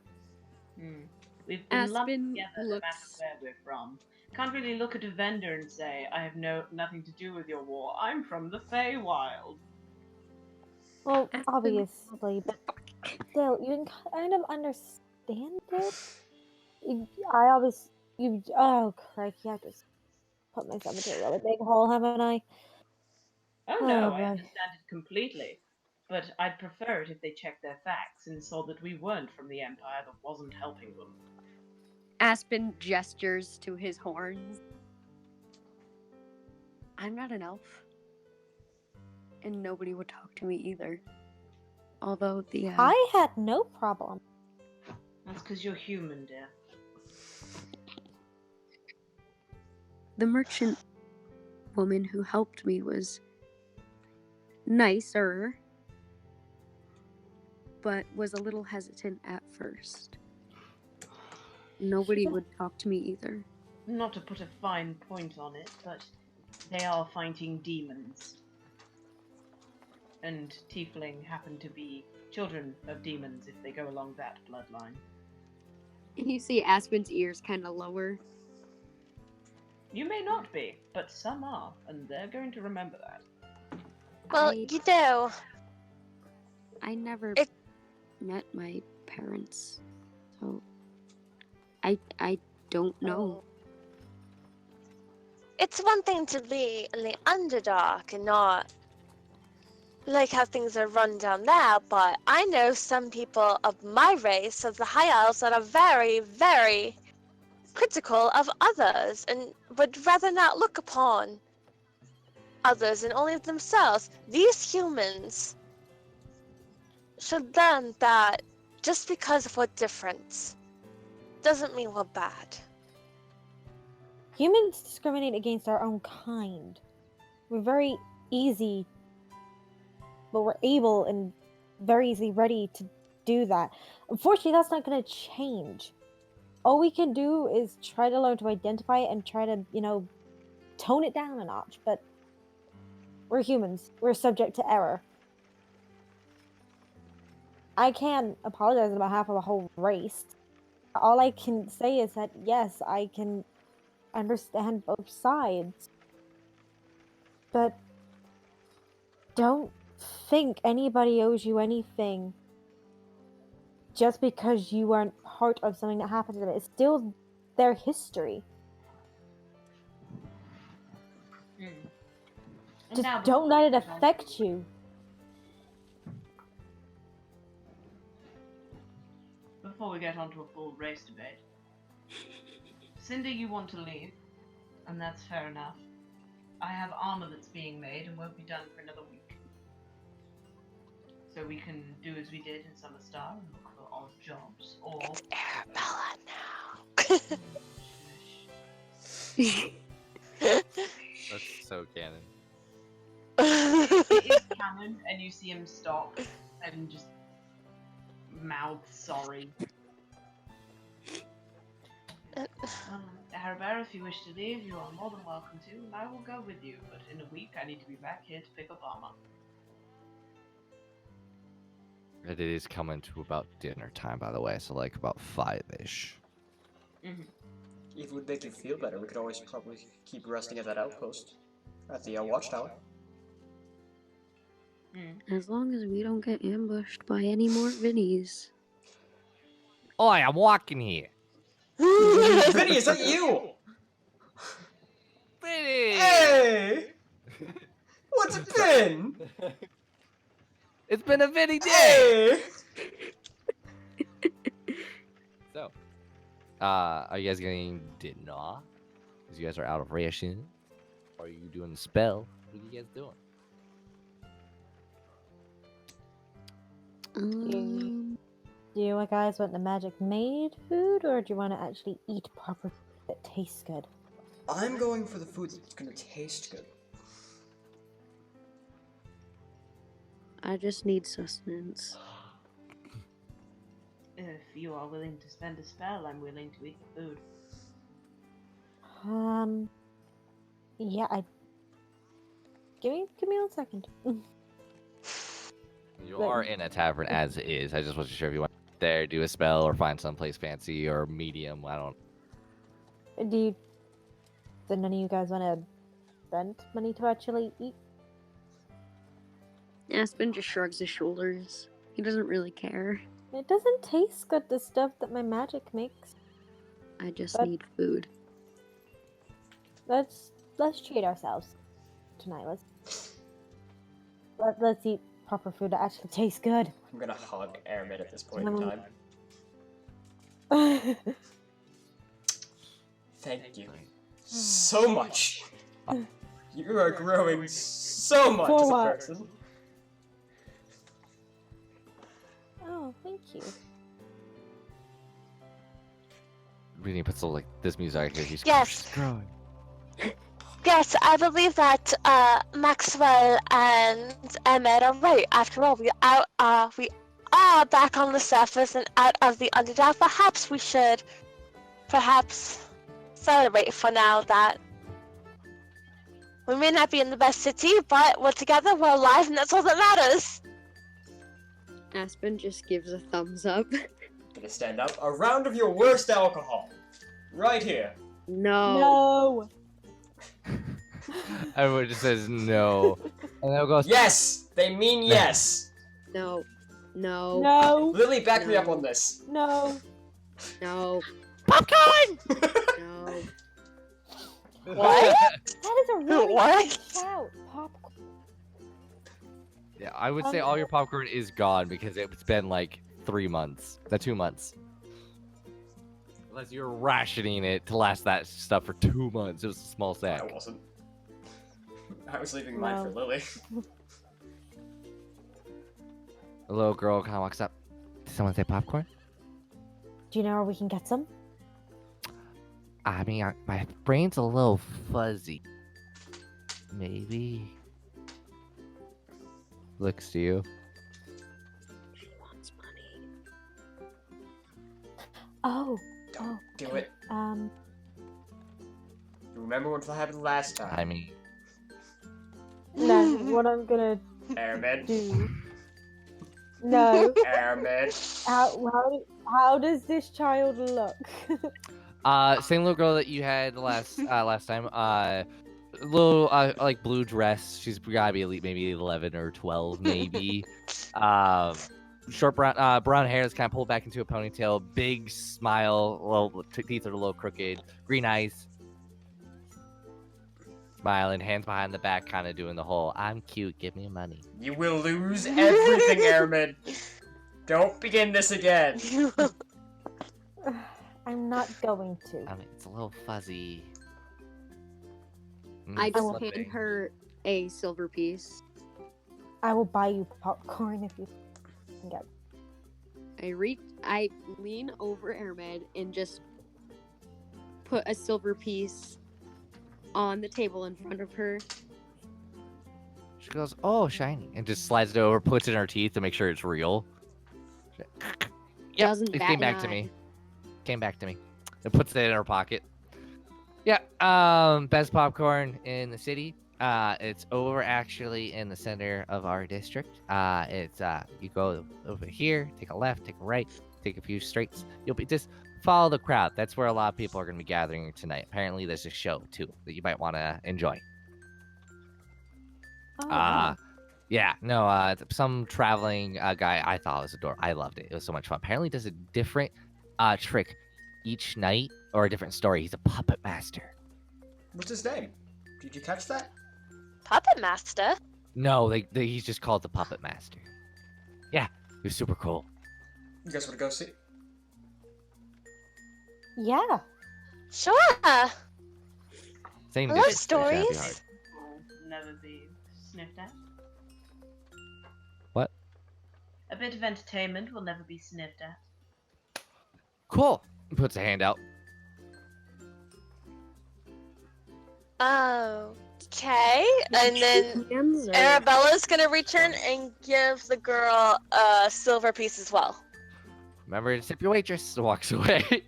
We've been lumped Aspen together no matter looks. where we're from. Can't really look at a vendor and say, I have nothing to do with your war. I'm from the Feywild. Well, Aspen- obviously, but still, you can kind of understand it. I always, oh, crikey, I just put myself into a really big hole, haven't I? Oh Oh, no, I boy. understand it completely. But I'd prefer it if they checked their facts and saw that we weren't from the Empire that wasn't helping them. Aspen gestures to his horns. I'm not an elf. And nobody would talk to me either. Although I had no problem. That's because you're human, dear. the merchant woman who helped me was nicer, but was a little hesitant at first. Nobody would talk to me either. Not to put a fine point on it, but they are fighting demons. And tiefling happen to be children of demons if they go along that bloodline. You see Aspen's ears kind of lower. You may not be, but some are, and they're going to remember that. Well, you know, I never It- met my parents, so I don't know. it's one thing to be in the Underdark and not like how things are run down there, but I know some people of my race, of the High Elves, that are very, very critical of others and would rather not look upon others and only themselves. These humans should learn that just because we're different doesn't mean we're bad. Humans discriminate against our own kind. We're very easy, but we're able and very easily ready to do that. Unfortunately, that's not going to change. All we can do is try to learn to identify it and try to, tone it down a notch. But we're humans. We're subject to error. I can't apologize on behalf of a whole race. All I can say is that, yes, I can understand both sides. But don't think anybody owes you anything just because you weren't part of something that happened to them. It's still their history. And now Just don't let it before we get on affect to- you. Before we get onto a full race debate, Cindy, you want to leave, and that's fair enough. I have armor that's being made and won't be done for another week. So we can do as we did in Summer Star and look for odd jobs, or... It's Arabella now. That's so canon. It is canon, and you see him stop and just mouth sorry. Arabella, if you wish to leave, you are more than welcome to, and I will go with you, but in a week I need to be back here to pick up armor. It is coming to about dinner time, by the way, so like about 5-ish. Mm-hmm. If it would make you feel better, we could always probably keep resting at that outpost. At the watchtower. As long as we don't get ambushed by any more Vinnies. Oi, I'm walking here. Vinny, is that you? Vinny! Hey! What's it been? It's been a Vinny day! Hey! So, are you guys getting dinner? Because you guys are out of ration? Or are you doing the spell? What are you guys doing? Do you guys want the magic made food, or do you want to actually eat proper food that tastes good? I'm going for the food that's gonna taste good. I just need sustenance. If you are willing to spend a spell, I'm willing to eat the food. Yeah, Give me 1 second. You are in a tavern as is. I just wasn't sure if you want there, do a spell, or find someplace fancy or medium. I don't. Do none of you guys want to spend money to actually eat? Aspen just shrugs his shoulders. He doesn't really care. It doesn't taste good, the stuff that my magic makes. I just But- need food. Let's treat ourselves tonight. Let's eat proper food that actually tastes good. I'm gonna hug Airman at this point in time. Thank you so much. You are growing so much For as a what? person. Oh, thank you. We need to put some like this music out here. He's Yes. growing. Yes, I believe that Maxwell and Emmett are right. After all, we are back on the surface and out of the Underdark. Perhaps we should, celebrate for now that we may not be in the best city, but we're together, we're alive, and that's all that matters. Aspen just gives a thumbs up. Gonna stand up. A round of your worst alcohol. Right here. No. No. Everyone just says no, and then goes. Yes! They mean yes! No. No. No. Lily, back me up No. on this. No. No. Popcorn! No. What? That is a really What? good shout. Popcorn. Yeah, I would say all your popcorn is gone because it's been like 3 months. 2 months. Unless you're rationing it to last that stuff for 2 months. It was a small sack. I wasn't. I was leaving mine for No. Lily. A little girl kind of walks up. Did someone say popcorn? Do you know where we can get some? I mean, my brain's a little fuzzy. Maybe. Looks to you. She wants money. Oh. Don't do okay. it. You remember what happened last time? I mean, No. What I'm gonna Airman. do? No. Airman. How does this child look? same little girl that you had last time. Little like blue dress. She's gotta be maybe 11 or 12, maybe. Short brown hair is kind of pulled back into a ponytail. Big smile. Well, teeth are a little crooked. Green eyes. Smiling, hands behind the back, kind of doing the whole "I'm cute, give me money." You will lose everything, Airman. Don't begin this again. I'm not going to. I mean, it's a little fuzzy. I just Slipping. hand her a silver piece. I will buy you popcorn if you can get. I lean over Airmed and just put a silver piece on the table in front of her. She goes, "Oh, shiny," and just slides it over, puts it in her teeth to make sure it's real. Yeah, Doesn't it bat came an back to eye. me. Came back to me. It puts it in her pocket. Yeah, best popcorn in the city. It's over actually in the center of our district. It's you go over here, take a left, take a right, take a few straights. You'll be just follow the crowd. That's where a lot of people are going to be gathering tonight. Apparently, there's a show too that you might want to enjoy. Oh, wow. Yeah, no, some traveling guy. I thought it was adorable. I loved it. It was so much fun. Apparently, does a different trick each night or a different story. He's a puppet master. What's his name? Did you catch that? Puppet Master? No, he's just called the puppet master. Yeah, he was super cool. You guys want to go see? Yeah. Sure. Same I love district, so it can't be stories. hard. Will never be sniffed at. What? A bit of entertainment will never be sniffed at. Cool. He puts a hand out. Okay. And then Hands are- Arabella's gonna return and give the girl a silver piece as well. Remember to tip your waitress. Walks away.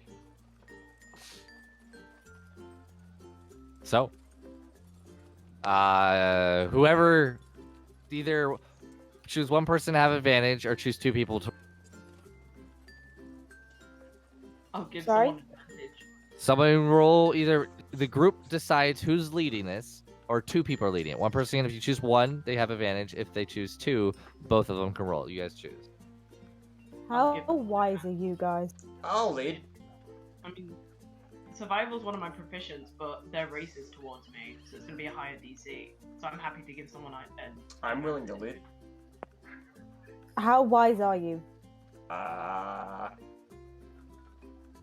So, whoever, either choose one person to have advantage or choose two people to. I'll give Sorry? someone advantage. Somebody roll either the group decides who's leading this, or two people are leading it. One person, if you choose one, they have advantage. If they choose two, both of them can roll. You guys choose. How wise are you guys? I'll lead. I mean, survival is one of my proficients, but they're racist towards me, so it's gonna be a higher DC. So I'm happy to give someone an. I'm willing to lead. How wise are you?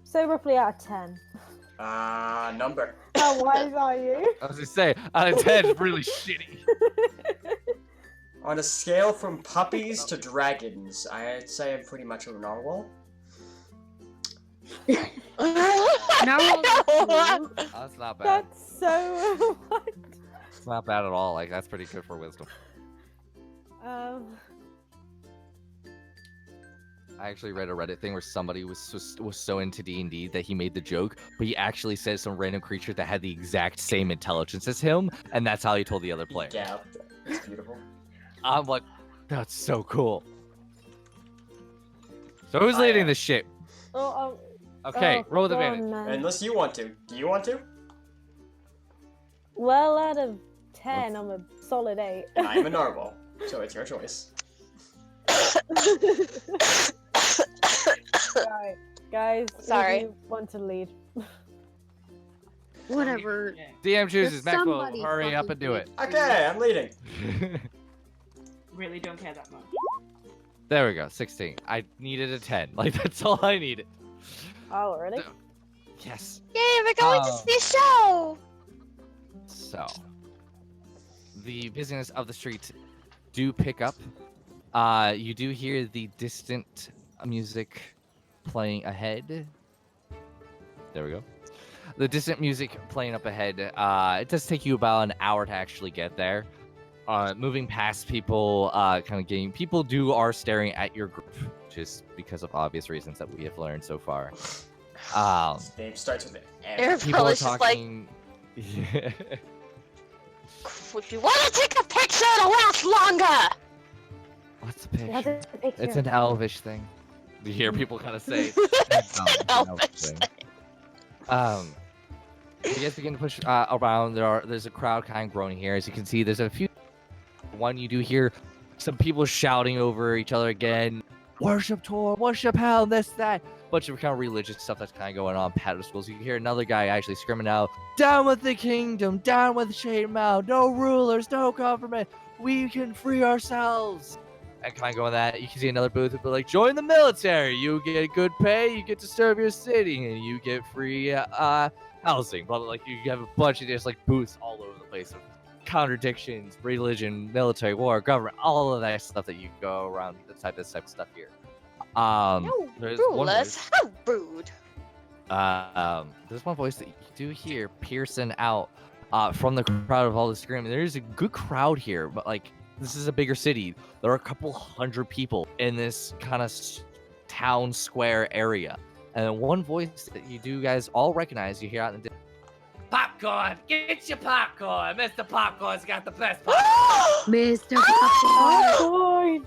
So roughly out of 10. Number. How wise are you? I was gonna say, out of 10 is really shitty. On a scale from puppies to dragons, I'd say I'm pretty much a narwhal. That's not bad. That's so. It's not bad at all. Like, that's pretty good for wisdom. I actually read a Reddit thing where somebody was so into D&D that he made the joke, but he actually said some random creature that had the exact same intelligence as him, and that's how he told the other player. Yeah, it's beautiful. I'm like, that's so cool. So who's leading this shit? Okay, roll the advantage. Unless you want to. Do you want to? Well, out of 10, I'm a solid 8. I'm a narwhal, so it's your choice. Right, guys, Sorry. if you want to lead. Whatever. DM chooses. Just Maxwell, somebody hurry up fucking and do it. Okay, I'm leading. Really don't care that much. There we go, 16. I needed a 10. Like, that's all I needed. Oh, really? Yes. Yay, we're going to see a show! So, the busyness of the street do pick up. You do hear the distant music playing ahead. There we go. The distant music playing up ahead. It does take you about an hour to actually get there. Moving past people, kind of getting people are staring at your group, just because of obvious reasons that we have learned so far. This game starts with an M. People are Arabella's just like, talking. if you want to take a picture, it'll last longer! What's the What's picture? the picture? It's an elvish thing. You hear people kind of say. It's No, an it's an elvish thing. You guys begin to push around. There's a crowd kind of growing here. As you can see, there's a few. One, you do hear some people shouting over each other again. Worship Tor, worship hell, this, that. Bunch of kind of religious stuff that's kind of going on. Pedestals. You hear another guy actually screaming out, "Down with the kingdom, down with Shade Mount, no rulers, no government. We can free ourselves." And kind of going that. You can see another booth. But like, join the military. You get good pay. You get to serve your city, and you get free housing. But like, you have a bunch of just like booths all over the place of contradictions, religion, military, war, government, all of that stuff that you go around this type of stuff here. No There's one rulers, voice. how rude. There's one voice that you do hear piercing out from the crowd of all the screaming. There's a good crowd here, but like, this is a bigger city. There are a couple hundred people in this kind of town square area. And then one voice that you do guys all recognize, you hear out in the distance. Popcorn! Get your popcorn! Mr. Popcorn's got the best popcorn! Mr. Popcorn. Popcorn!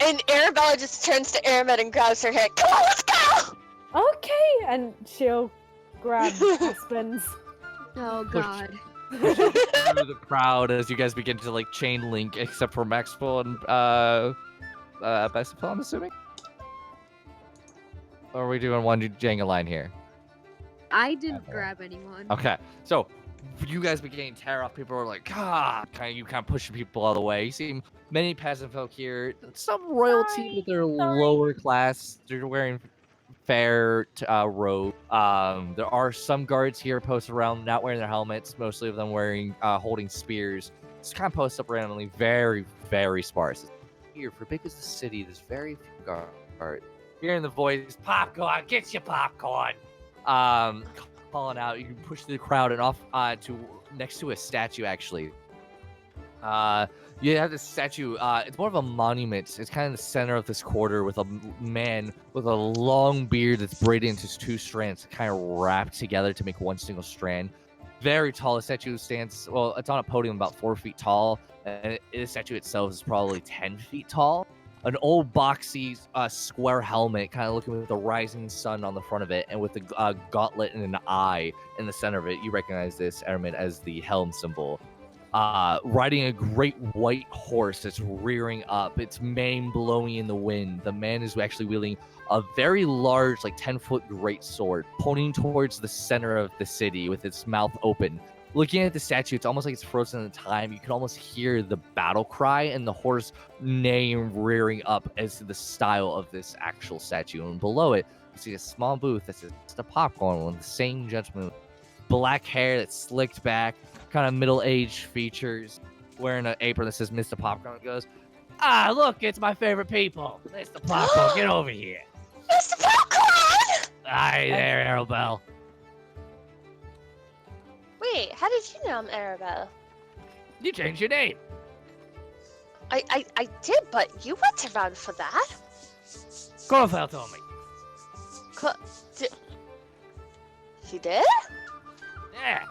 And Arabella just turns to Aramet and grabs her head. Come on, let's go! Okay, and she'll grab Aspen's. Oh god. Through the crowd as you guys begin to like chain link, except for Maxwell and Bestapel, I'm assuming? Or are we doing one Jenga line here? I didn't grab anyone. Okay, so you guys begin to tear off. People are like, God, you kind of pushing people out of the way. You see many peasant folk here, some royalty, but they're lower class. They're wearing fair robe. There are some guards here posted around, not wearing their helmets. Mostly of them wearing, holding spears. Just kind of posted up randomly. Very, very sparse. Here, for big as the city, there's very few guards. Hearing the voice, popcorn, get your popcorn. Calling out, you can push through the crowd and off to next to a statue. Actually, you have this statue. It's more of a monument. It's kind of in the center of this quarter with a man with a long beard that's braided into two strands, kind of wrapped together to make one single strand. Very tall. The statue stands. Well, it's on a podium about 4 feet tall, and the statue itself is probably 10 feet tall. an old boxy square helmet, kind of looking with the rising sun on the front of it, and with a gauntlet and an eye in the center of it. You recognize this airman as the helm symbol. Riding a great white horse that's rearing up, its mane blowing in the wind. The man is actually wielding a very large, like 10-foot great sword, pointing towards the center of the city with its mouth open. Looking at the statue, it's almost like it's frozen in time. You can almost hear the battle cry and the horse neighing, rearing up as the style of this actual statue. And below it, you see a small booth that says Mr. Popcorn, one of the same gentleman, black hair that's slicked back, kind of middle-aged features, wearing an apron that says Mr. Popcorn. It goes, look, it's my favorite people. Mr. Popcorn, get over here. Mr. Popcorn! Hi there, Arabelle. Wait, how did you know I'm Arabelle? You changed your name. I did, but you weren't around for that. Cornfell told me. He did? Yeah.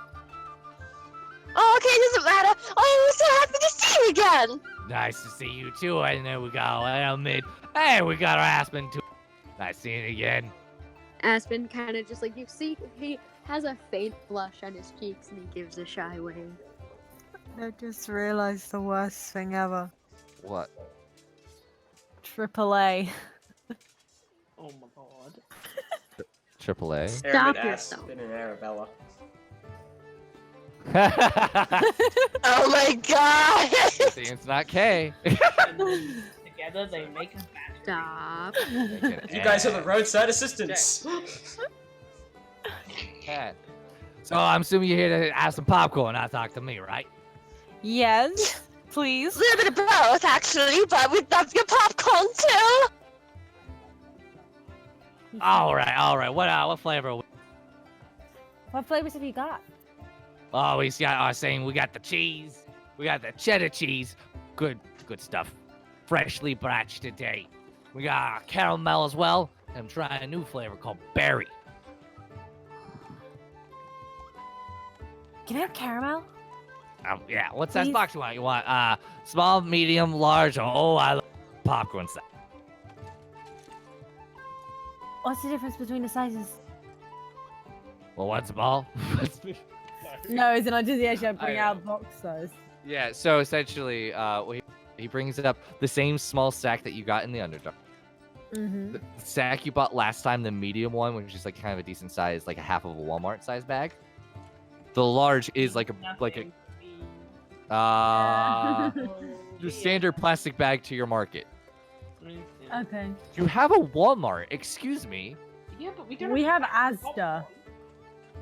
Oh, okay, it doesn't matter. Oh, I'm so happy to see you again. Nice to see you too. And then we got mid. Hey, we got our Aspen too. Nice seeing you again. Aspen kind of just like, you see, he has a faint blush on his cheeks and he gives a shy wave. I just realized the worst thing ever. What? AAA. Oh my god. AAA. Stop Airman yourself. Aspen and Arabella. Oh my god! See, it's not K. And then together they make a bad. Stop. You guys are the roadside assistants. Yeah. So I'm assuming you're here to have some popcorn, not talk to me, right? Yes, please. A little bit of both, actually, but we'd love your popcorn too. All right. What flavor? What flavors have you got? Oh, we got our saying. We got the cheese. We got the cheddar cheese. Good stuff. Freshly batched today. We got caramel as well. I'm trying a new flavor called berry. Can I have caramel? Yeah. What size Please? box you want? You want small, medium, large? Oh, I love popcorn size. What's the difference between the sizes? Well, one's small. No, isn't I just actually I bring know. out box size? Yeah. So essentially, he brings it up the same small sack that you got in the Underdark. Mm-hmm. The sack you bought last time, the medium one, which is like kind of a decent size, like a half of a Walmart size bag. The large is like Nothing. your standard plastic bag to your market. Okay. You have a Walmart, excuse me. Yeah, but we don't. We have popcorn. Asda,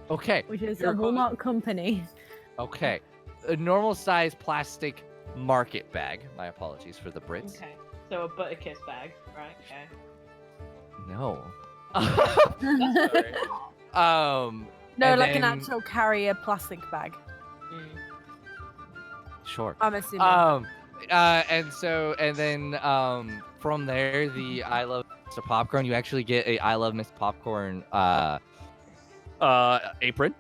Okay, which is You're a Walmart company. okay. A normal size plastic market bag. My apologies for the Brits. Okay, so a butter kiss bag, right? Okay. No. No, and like an then- actual carrier plastic bag. Mm. Sure. I'm assuming. And then from there, the I Love Mr. Popcorn, you actually get a I Love Mr. Popcorn apron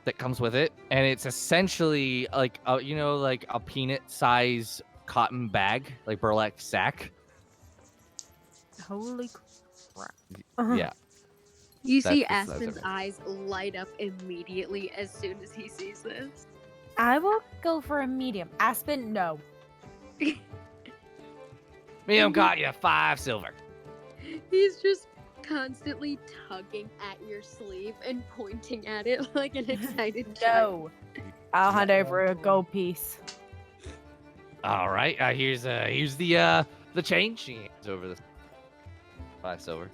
that comes with it, and it's essentially like like a peanut size cotton bag, like burlap sack. Holy crap. Yeah. You see That's the size Aspen's of it. eyes light up immediately as soon as he sees this. I will go for a medium. Aspen, no. Medium got you 5 silver. He's just constantly tugging at your sleeve and pointing at it like an excited child. No. I'll hand over a gold piece. All right. Here's the change. She hands over the 5 silver.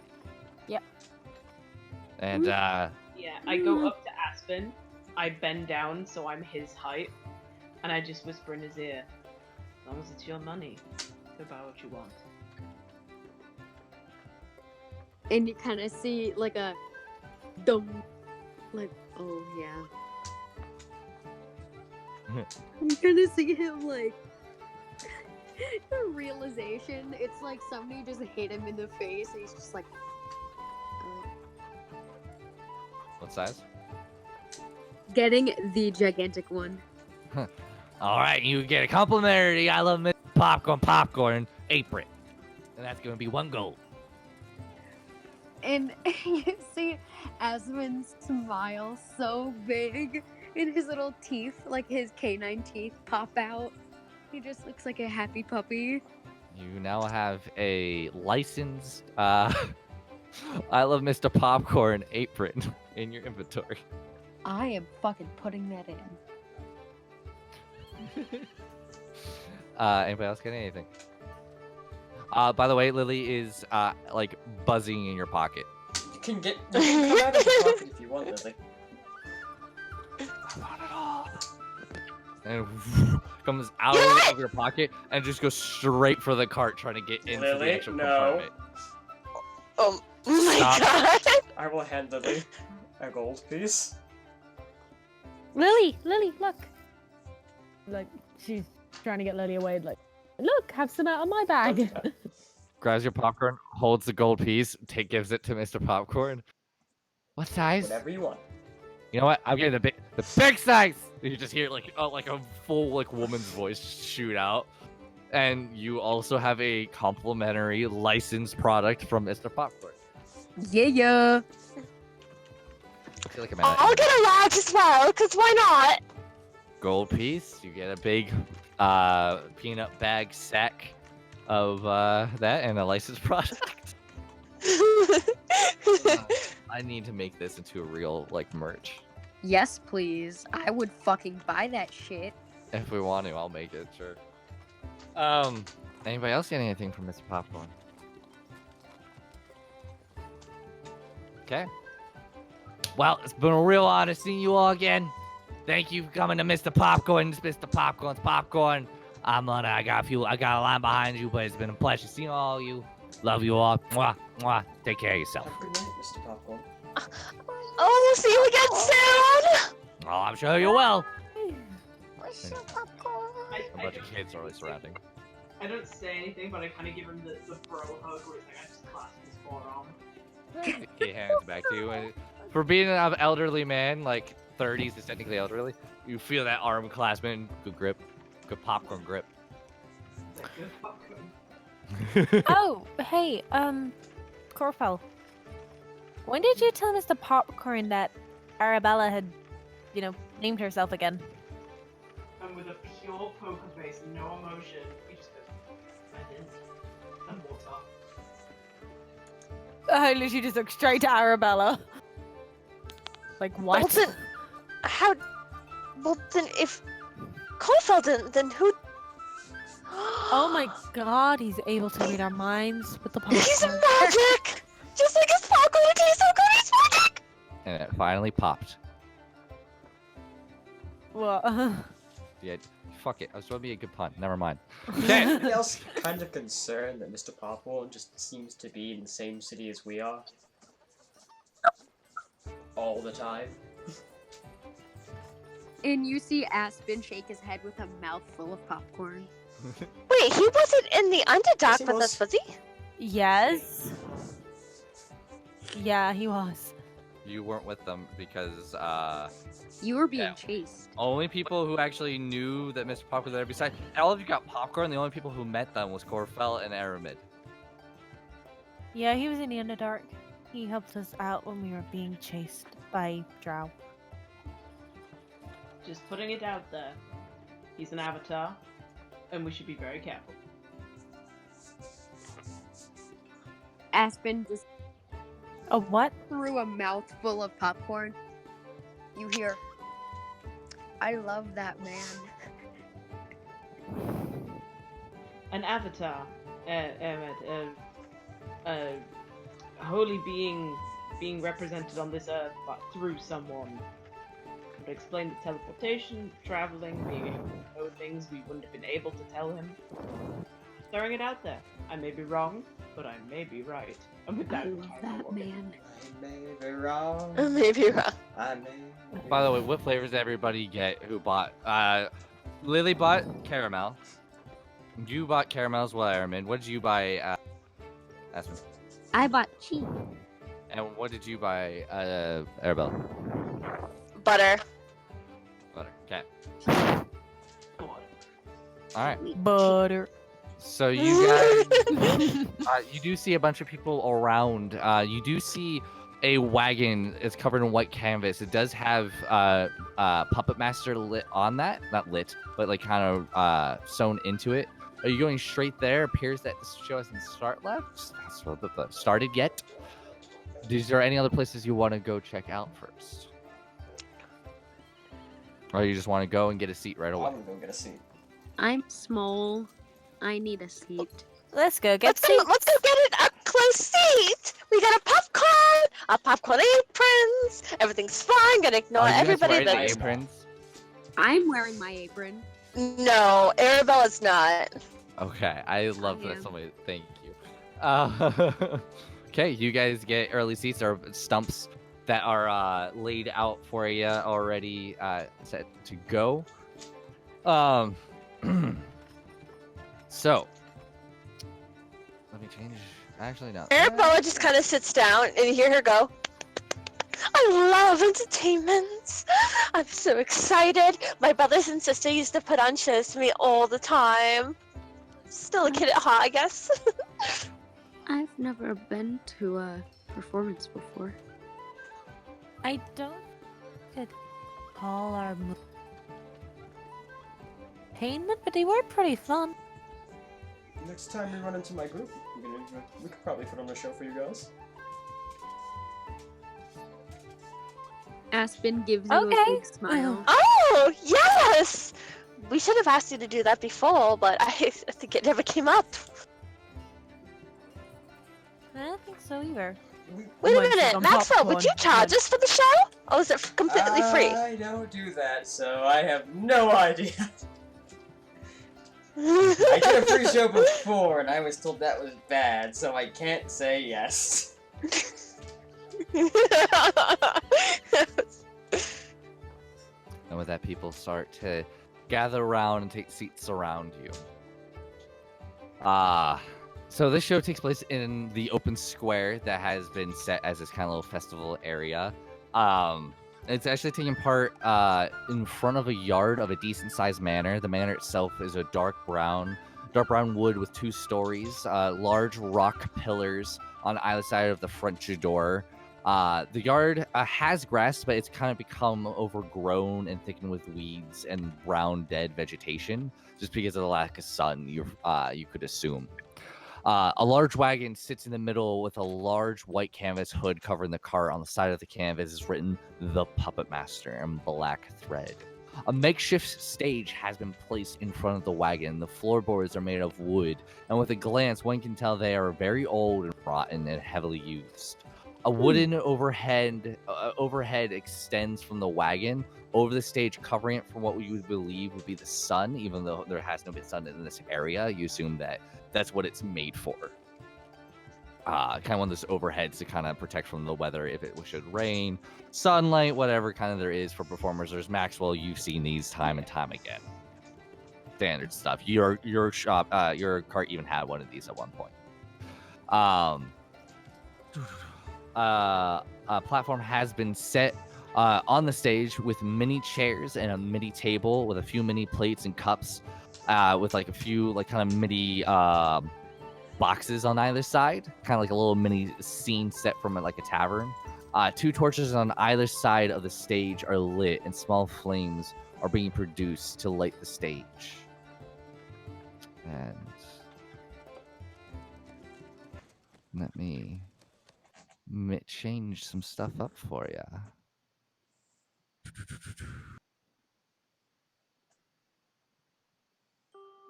Yep. And Yeah, I go up to Aspen. I bend down so I'm his height, and I just whisper in his ear, "As long as it's your money, go buy what you want." And you kind of see like a dum, like, oh yeah. I'm gonna see him like a realization. It's like somebody just hit him in the face, and he's just like, what size? getting the gigantic one. All right, you get a complimentary I Love Mr. Popcorn apron. and that's gonna be 1 gold. And you see Asmund smile so big, and his little teeth, like his canine teeth, pop out. He just looks like a happy puppy. You now have a licensed I love Mr. Popcorn apron in your inventory. I am fucking putting that in. Anybody else get anything? By the way, Lily is like buzzing in your pocket. You can come out of the pocket if you want, Lily. I want it all. And comes out of your pocket and just goes straight for the cart, trying to get into Lily, the actual no. compartment. Oh my Stop. god! I will hand Lily a gold piece. Lily, look. Like she's trying to get Lily away. Like, look, have some out of my bag. Grabs your popcorn, holds the gold piece, gives it to Mr. Popcorn. What size? Whatever you want. You know what? I'm getting the big size. You just hear like a full like woman's voice shoot out, and you also have a complimentary licensed product from Mr. Popcorn. Yeah. I feel like I'm at I'll get a large as well, cause why not? gold piece. You get a big peanut bag sack of that and a licensed product. I need to make this into a real like merch. Yes, please. I would fucking buy that shit. If we want to, I'll make it, sure. Anybody else get anything from Mr. Popcorn? Okay. Well, it's been a real honor seeing you all again. Thank you for coming to Mr. Popcorn. It's Mr. Popcorn's Popcorn. I got a line behind you, but it's been a pleasure seeing all of you. Love you all. Mwah, mwah. Take care of yourself. Have a good night, Mr. Popcorn. Oh, we'll see you again soon! Oh, I'm sure you will. Where's your popcorn? A bunch of kids are really surrounding. I don't say anything, but I kind of give him the bro hug where it's like I just clasp his forearm. He hands back to you. And for being an elderly man, like 30s is technically elderly, you feel that arm clasping. Good grip. Good popcorn grip. Like, good popcorn. Oh, hey, Corfel. When did you tell Mr. Popcorn that Arabella had, named herself again? And with a pure poker face, no emotion, he just goes, I didn't. And walks off. I literally just looked straight to Arabella. Like, what? Well then if Colfeld didn't, then who? Oh my god, he's able to read our minds with the popcorn. He's magic! Just like his popcorn, it tastes so good, he's magic! And it finally popped. What? Yeah, fuck it. I was trying to be a good pun. Never mind. Anybody else kind of concerned that Mr. Popcorn just seems to be in the same city as we are? All the time? And you see Aspen shake his head with a mouthful of popcorn. Wait, he wasn't in the Underdark he with was. us, was he? Yes. Yeah, he was. You weren't with them because You were being Yeah. chased. only people who actually knew that Mr. Popcorn was there besides all of you got popcorn. The only people who met them was Corfel and Aramid. Yeah, he was in the Underdark. He helped us out when we were being chased by Drow. Just putting it out there. He's an avatar, and we should be very careful. Aspen just A what? threw a mouthful of popcorn. You hear, I love that man. An avatar, a holy being represented on this earth, but through someone. Would explain the teleportation, traveling, being able to know things we wouldn't have been able to tell him. Throwing it out there. I may be wrong, but I may be right. And with I that, love that man. I may be wrong. Maybe wrong. I may. By the way, what flavors did everybody get who bought? Lily bought caramel. You bought caramel as well, Aramid. What did you buy, Aspen? I bought cheese. And what did you buy, Arabelle? Butter. Butter. Okay. go on. All right. Butter. So you guys, you do see a bunch of people around. You do see a wagon. It's covered in white canvas. It does have Puppet Master lit on that. Not lit, but like kind of sewn into it. Are you going straight there? Appears that the show hasn't started yet. Is there any other places you want to go check out first? Or you just want to go and get a seat right away? I'm gonna go get a seat. I'm small. I need a seat. Let's go get Let's go get an up close seat. We got a popcorn aprons. Everything's fine. Gonna ignore Are you guys everybody. wearing the That's aprons? I'm wearing my apron. no, Arabella's not. Okay, I love I that am. so much. Thank you. Okay, you guys get early seats or stumps that are laid out for you already, set to go. So let me change. Actually, no. Arabella just kind of sits down and you hear her go, I love entertainment. I'm so excited. My brothers and sister used to put on shows to me all the time. Still a kid at heart, I guess. I've never been to a performance before. I don't could call our entertainment, but they were pretty fun. Next time we run into my group, we could probably put on a show for you guys. Aspen gives you Okay. a big smile. Oh, yes! We should have asked you to do that before, but I think it never came up. I don't think so either. Wait a Might minute, some Maxwell, would you popcorn, charge but- us for the show? Or is it completely free? I don't do that, so I have no idea. I did a free show before, and I was told that was bad, so I can't say yes. And with that, people start to gather around and take seats around you. So this show takes place in the open square that has been set as this kind of little festival area. It's actually taking part in front of a yard of a decent-sized manor. The manor itself is a dark brown wood with 2 stories, large rock pillars on either side of the front door. The yard has grass, but it's kind of become overgrown and thickened with weeds and brown dead vegetation, just because of the lack of sun. You could assume. A large wagon sits in the middle with a large white canvas hood covering the cart. On the side of the canvas is written "The Puppet Master" in black thread. A makeshift stage has been placed in front of the wagon. The floorboards are made of wood, and with a glance, one can tell they are very old and rotten and heavily used. A wooden overhead extends from the wagon over the stage, covering it from what you would believe would be the sun, even though there has no been sun in this area. You assume that that's what it's made for. Kind of one of those overheads to kind of protect from the weather if it should rain, sunlight, whatever kind of there is for performers. There's Maxwell. You've seen these time and time again. Standard stuff. Your cart even had one of these at one point. A platform has been set on the stage with mini chairs and a mini table with a few mini plates and cups, with like a few like kind of mini boxes on either side, kind of like a little mini scene set from like a tavern. 2 torches on either side of the stage are lit, and small flames are being produced to light the stage. And let me change some stuff up for you.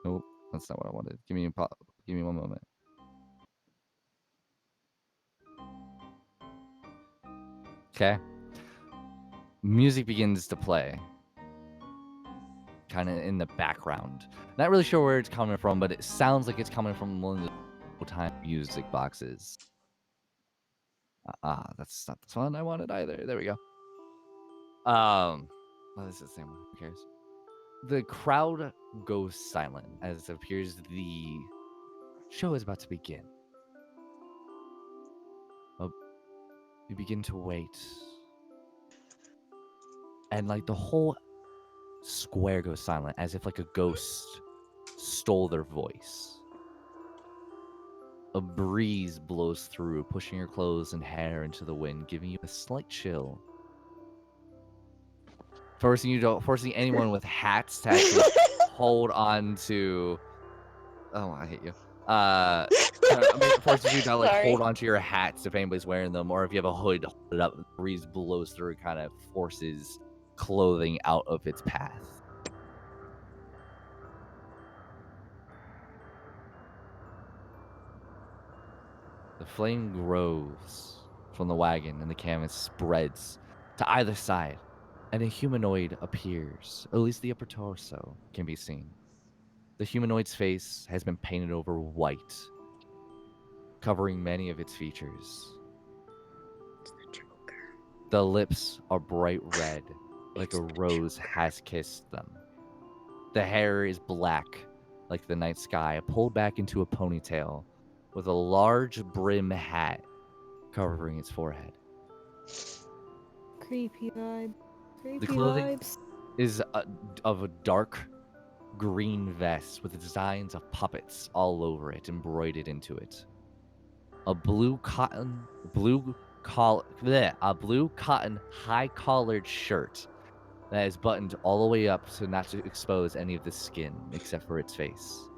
Nope, that's not what I wanted. Give me one moment. Okay. Music begins to play. Kind of in the background. Not really sure where it's coming from, but it sounds like it's coming from one of the old-time music boxes. That's not the one I wanted either. There we go. Well, this is the same one. Who cares? The crowd goes silent as it appears the show is about to begin. You begin to wait. And like the whole square goes silent as if like a ghost stole their voice. A breeze blows through, pushing your clothes and hair into the wind, giving you a slight chill. Forcing anyone with hats to actually hold on to. Oh, I hate you. Forces you to like Sorry. hold onto your hats if anybody's wearing them, or if you have a hood, hold it up. The breeze blows through, kind of forces clothing out of its path. The flame grows from the wagon, and the canvas spreads to either side, and a humanoid appears. At least the upper torso can be seen. The humanoid's face has been painted over white, covering many of its features. The lips are bright red, like a rose has kissed them. The hair is black, like the night sky, pulled back into a ponytail, with a large brim hat covering its forehead. Creepy vibe. Creepy The clothing vibes. is of a dark green vest with designs of puppets all over it, embroidered into it. A blue cotton high-collared shirt that is buttoned all the way up so not to expose any of the skin except for its face.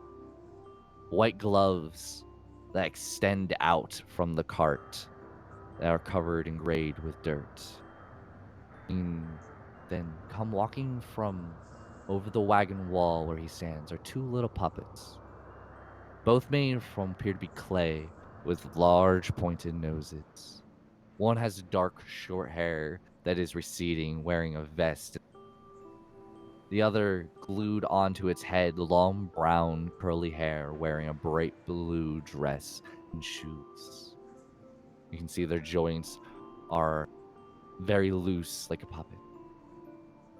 White gloves that extend out from the cart that are covered and grayed with dirt. And then come walking from over the wagon wall where he stands are two little puppets, both made from appear to be clay with large pointed noses. One has dark short hair that is receding, wearing a vest. The other glued onto its head long brown curly hair, wearing a bright blue dress and shoes. You can see their joints are very loose like a puppet.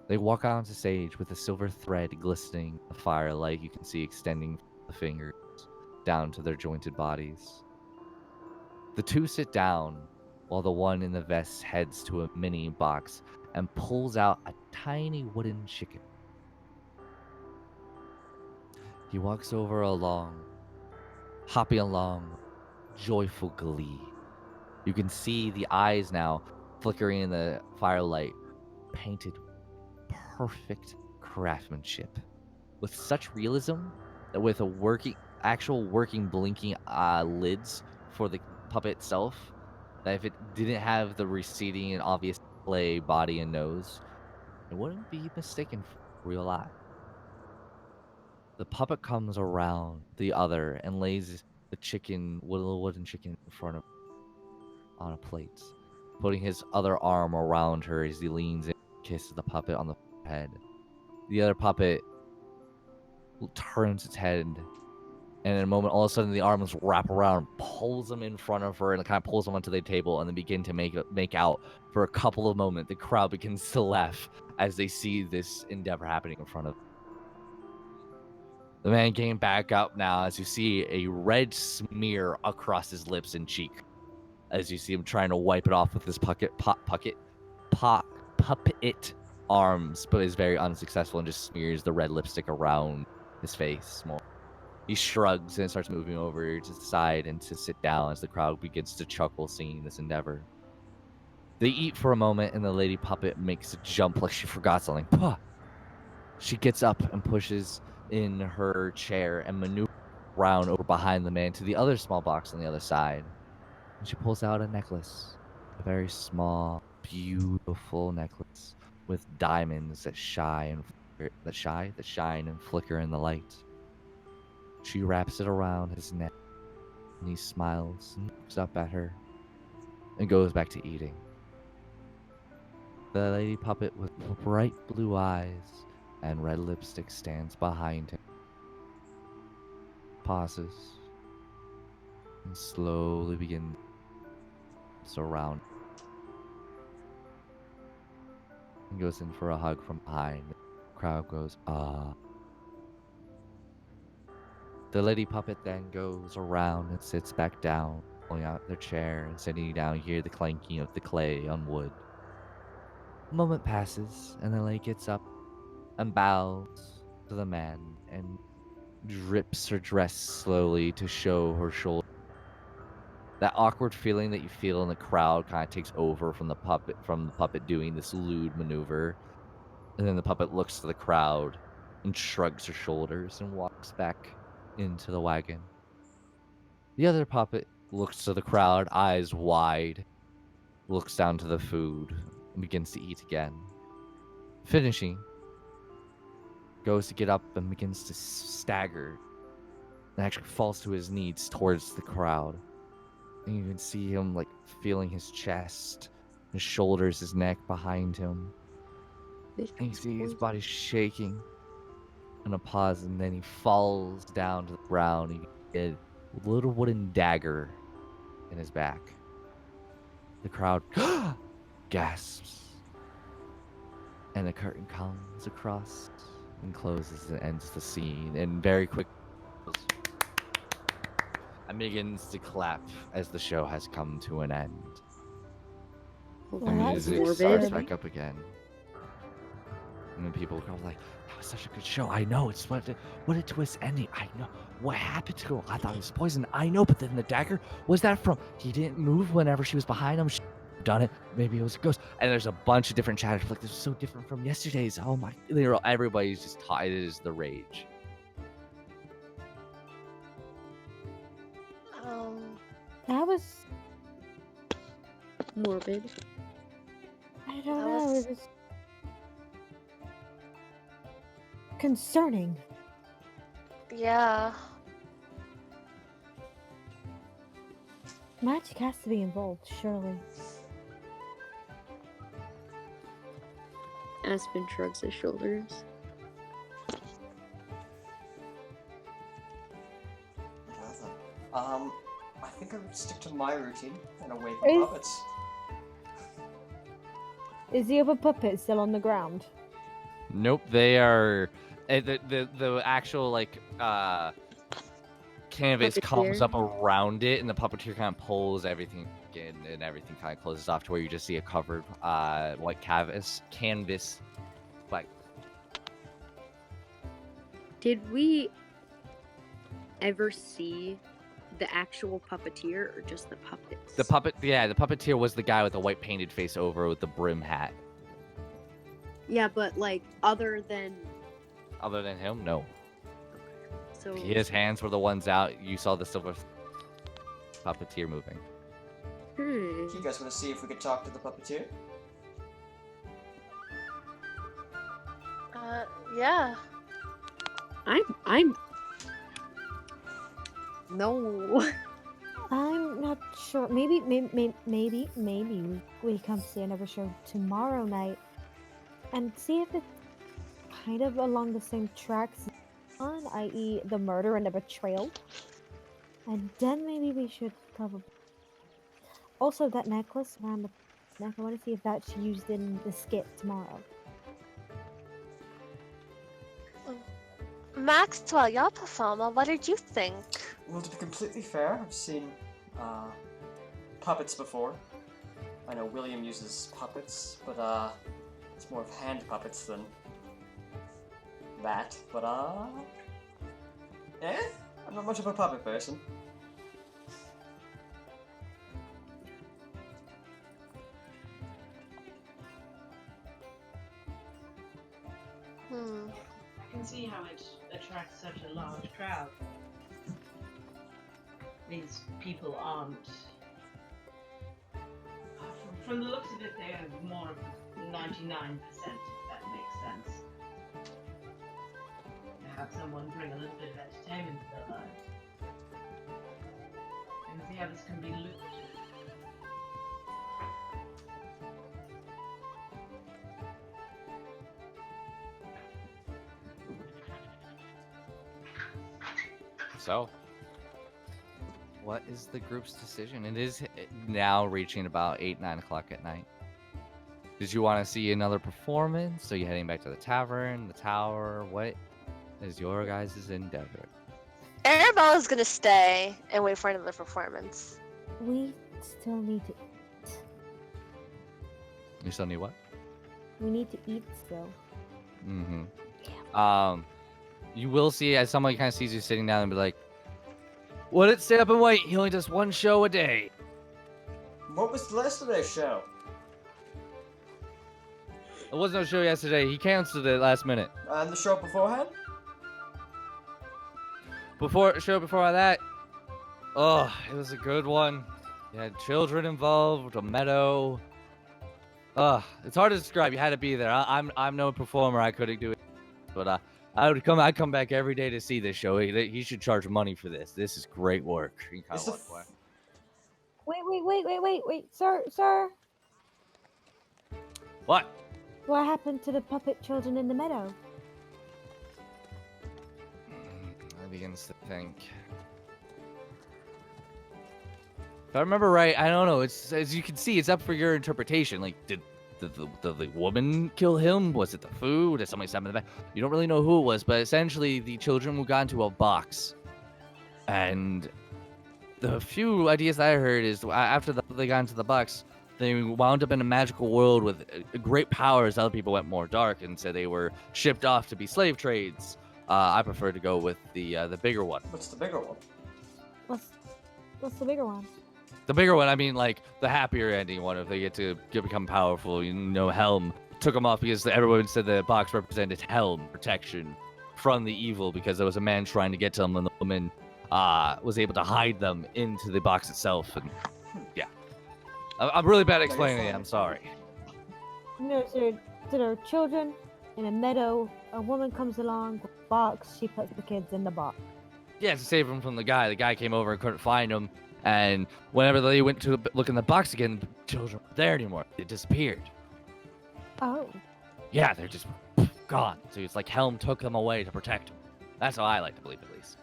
They walk out onto stage with a silver thread glistening in the firelight you can see extending from the fingers down to their jointed bodies. The two sit down while the one in the vest heads to a mini box and pulls out a tiny wooden chicken. He walks over hopping along, joyful glee. You can see the eyes now flickering in the firelight, painted perfect craftsmanship with such realism that with a actual working blinking lids for the puppet itself, that if it didn't have the receding and obvious clay body and nose, it wouldn't be mistaken for real eye. The puppet comes around the other and lays the little wooden chicken in front of on a plate, putting his other arm around her as he leans in and kisses the puppet on the head. The other puppet turns its head, and in a moment, all of a sudden, the arms wrap around, pulls him in front of her, and kind of pulls him onto the table, and then begin to make out for a couple of moments. The crowd begins to laugh as they see this endeavor happening in front of them. The man came back up now as you see a red smear across his lips and cheek, as you see him trying to wipe it off with his puppet arms, but is very unsuccessful and just smears the red lipstick around his face more. He shrugs and starts moving over to the side and to sit down as the crowd begins to chuckle seeing this endeavor. They eat for a moment, and the lady puppet makes a jump like she forgot something. Puh! She gets up and pushes in her chair and maneuvers around over behind the man to the other small box on the other side. And she pulls out a necklace, a very small, beautiful necklace with diamonds that shine and flicker in the light. She wraps it around his neck, and he smiles and looks up at her and goes back to eating. The lady puppet with bright blue eyes and red lipstick stands behind him, pauses, and slowly begins to surround him. And goes in for a hug from behind. The crowd goes, ah. The lady puppet then goes around and sits back down, pulling out their chair and sitting down. You hear the clanking of the clay on wood. A moment passes, and the lady gets up and bows to the man and drips her dress slowly to show her shoulder That awkward feeling that you feel in the crowd kind of takes over from the puppet doing this lewd maneuver. And then the puppet looks to the crowd and shrugs her shoulders and walks back into the wagon. The other puppet looks to the crowd, eyes wide, looks down to the food, and begins to eat again. Finishing, goes to get up and begins to stagger, and actually falls to his knees towards the crowd. And you can see him like feeling his chest, his shoulders, his neck behind him. And you see his body shaking. And a pause, and then he falls down to the ground. And you get a little wooden dagger in his back. The crowd gasps, and the curtain comes across and closes and ends the scene. And very quick, and begins to clap as the show has come to an end. Well, The that's music starts disturbing. back up again. And then people go like, that was such a good show. I know, it's what a twist ending. I know. What happened to her? I thought it was poison. I know, but then the dagger, was that from? He didn't move whenever she was behind him. She done it. Maybe it was a ghost. And there's a bunch of different chatters. Like, this is so different from yesterday's. Oh my, everybody's just tied. It is the rage. That was. Morbid. I don't That know. was- It was concerning. Yeah. Magic has to be involved, surely. Aspen shrugs his shoulders. I think I would stick to my routine and awaken Is- puppets. Is the other puppet still on the ground? Nope, they are the actual like canvas comes Puppeteer? up around it, and the puppeteer kind of pulls everything in, and everything kind of closes off to where you just see a covered white canvas. Like, Did we ever see the actual puppeteer or just the puppets? the puppeteer was the guy with the white painted face over with the brim hat. Yeah, but like other than Other than him, no. so His hands were the ones out. You saw the silver puppeteer moving. You guys want to see if we could talk to the puppeteer? Yeah. I'm no. I'm not sure. Maybe we come see another show tomorrow night and see if it's kind of along the same tracks on, i.e., the murder and the betrayal. And then maybe we should cover. Also, that necklace around the neck. I want to see if that's used in the skit tomorrow. Maxwell, you're a performer. What did you think? Well, to be completely fair, I've seen puppets before. I know William uses puppets, but it's more of hand puppets than that. But I'm not much of a puppet person. I can see how it attracts such a large crowd. These people aren't. From the looks of it, they are more of 99%, if that makes sense. To have someone bring a little bit of entertainment to their lives. I can see how this can be lucrative. So, what is the group's decision? It is now reaching about 8-9 o'clock at night. Did you want to see another performance? Are you heading back to the tavern, the tower? What is your guys' endeavor? Arabella's gonna stay and wait for another performance. We still need to eat. You still need what? We need to eat still. Mm-hmm. You will see as somebody kind of sees you sitting down and be like, Wouldn't stay up and wait. He only does one show a day. What was the last of their show? There was no show yesterday. He canceled it last minute. And the show beforehand? Before that, oh, it was a good one. You had children involved, a meadow. It's hard to describe. You had to be there. I'm no performer. I couldn't do it, but I'd come back every day to see this show. He should charge money for this. This is great work. You kind Is of the walk away. Wait, sir. What? What happened to the puppet children in the meadow? I begins to think. If I remember right, I don't know. It's, as you can see, it's up for your interpretation. Like, did the woman kill him? Was it the food? Did somebody stab him in the back? You don't really know who it was, but essentially, the children got into a box. And the few ideas that I heard is after they got into the box, they wound up in a magical world with great powers. Other people went more dark and said they were shipped off to be slave trades. I prefer to go with the bigger one. What's the bigger one? What's the bigger one? The bigger one, I mean, like the happier ending one. If they get to become powerful, Helm took them off because everyone said the box represented Helm, protection from the evil, because there was a man trying to get to them, and the woman was able to hide them into the box itself. And yeah, I'm really bad at explaining it. I'm sorry. No, sir. There are children in a meadow. A woman comes along with a box. She puts the kids in the box. Yeah, to save them from the guy. The guy came over and couldn't find them. And whenever they went to look in the box again, the children weren't there anymore. They disappeared. Oh. Yeah, they're just gone. So it's like Helm took them away to protect them. That's how I like to believe, at least.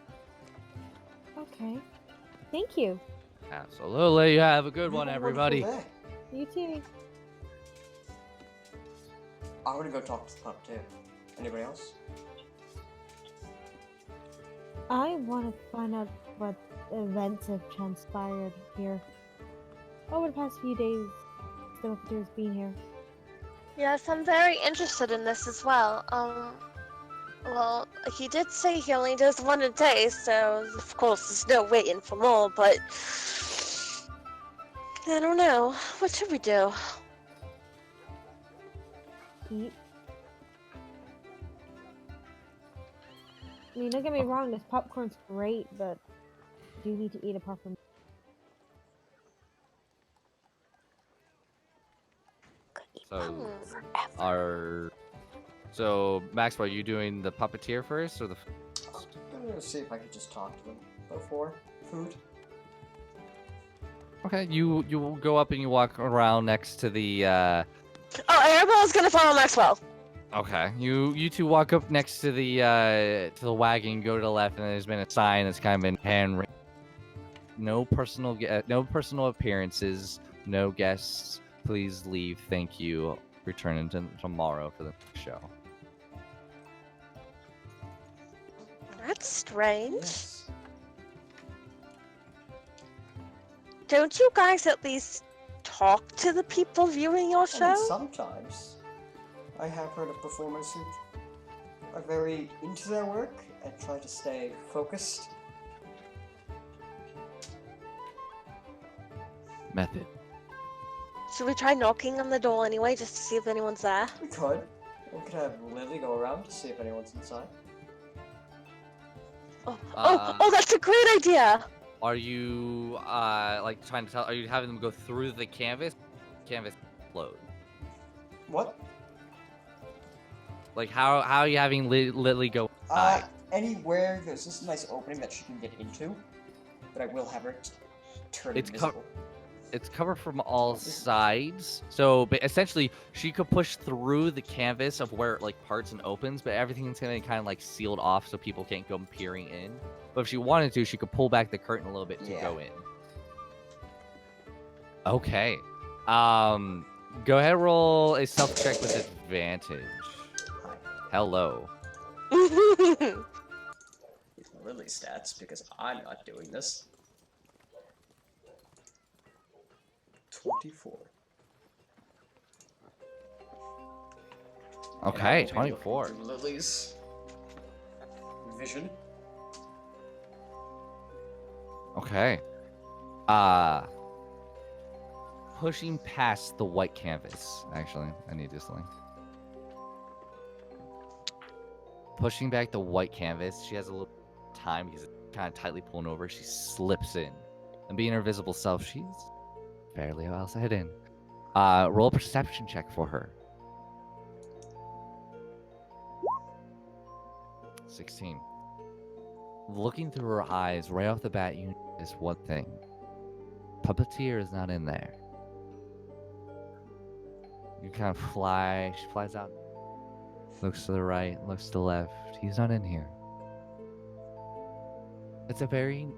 Okay. Thank you. Absolutely. You have a good one, everybody. You too. I want to go talk to the pup too. Anybody else? I want to find out what events have transpired here over the past few days. The Witcher's been here. Yes, I'm very interested in this as well. Well, he did say he only does one a day, so of course there's no waiting for more, but I don't know. What should we do? Eat. I mean, don't get me wrong, this popcorn's great, but you do need to eat a proper meal. So Maxwell, are you doing the puppeteer first or the? I'm gonna see if I could just talk to them before food. Okay, you will go up and you walk around next to the. Oh, Arabella's gonna follow Maxwell. Okay, you two walk up next to the wagon, go to the left, and there's been a sign that's kind of been handwritten. No personal appearances, no guests. Please leave. Thank you. Return tomorrow for the next show. That's strange. Yes. Don't you guys at least talk to the people viewing your I show? mean, sometimes. I have heard of performers who are very into their work and try to stay focused. Method. Should we try knocking on the door anyway, just to see if anyone's there? We could. We could have Lily go around to see if anyone's inside. Oh, that's a great idea! Are you like trying to tell? Are you having them go through the canvas? Canvas explode. What? Like how are you having Lily go inside? Anywhere there's just a nice opening that she can get into, but I will have her turn invisible. It's covered from all sides, so but essentially she could push through the canvas of where it like parts and opens, but everything's gonna be kind of like sealed off so people can't go peering in. But if she wanted to, she could pull back the curtain a little bit to go in. Okay. Go ahead and roll a self check with advantage. Hello. Lily stats because I'm not doing this. 24. Okay, 24. Lily's vision. Okay. Pushing past the white canvas. Actually, I need this link. Pushing back the white canvas. She has a little time because it's kind of tightly pulling over. She slips in, and being her visible self, she's fairly well hidden. Roll a perception check for her. 16. Looking through her eyes, right off the bat, you notice one thing. Puppeteer is not in there. You kind of fly. She flies out. Looks to the right, looks to the left. He's not in here. It's a very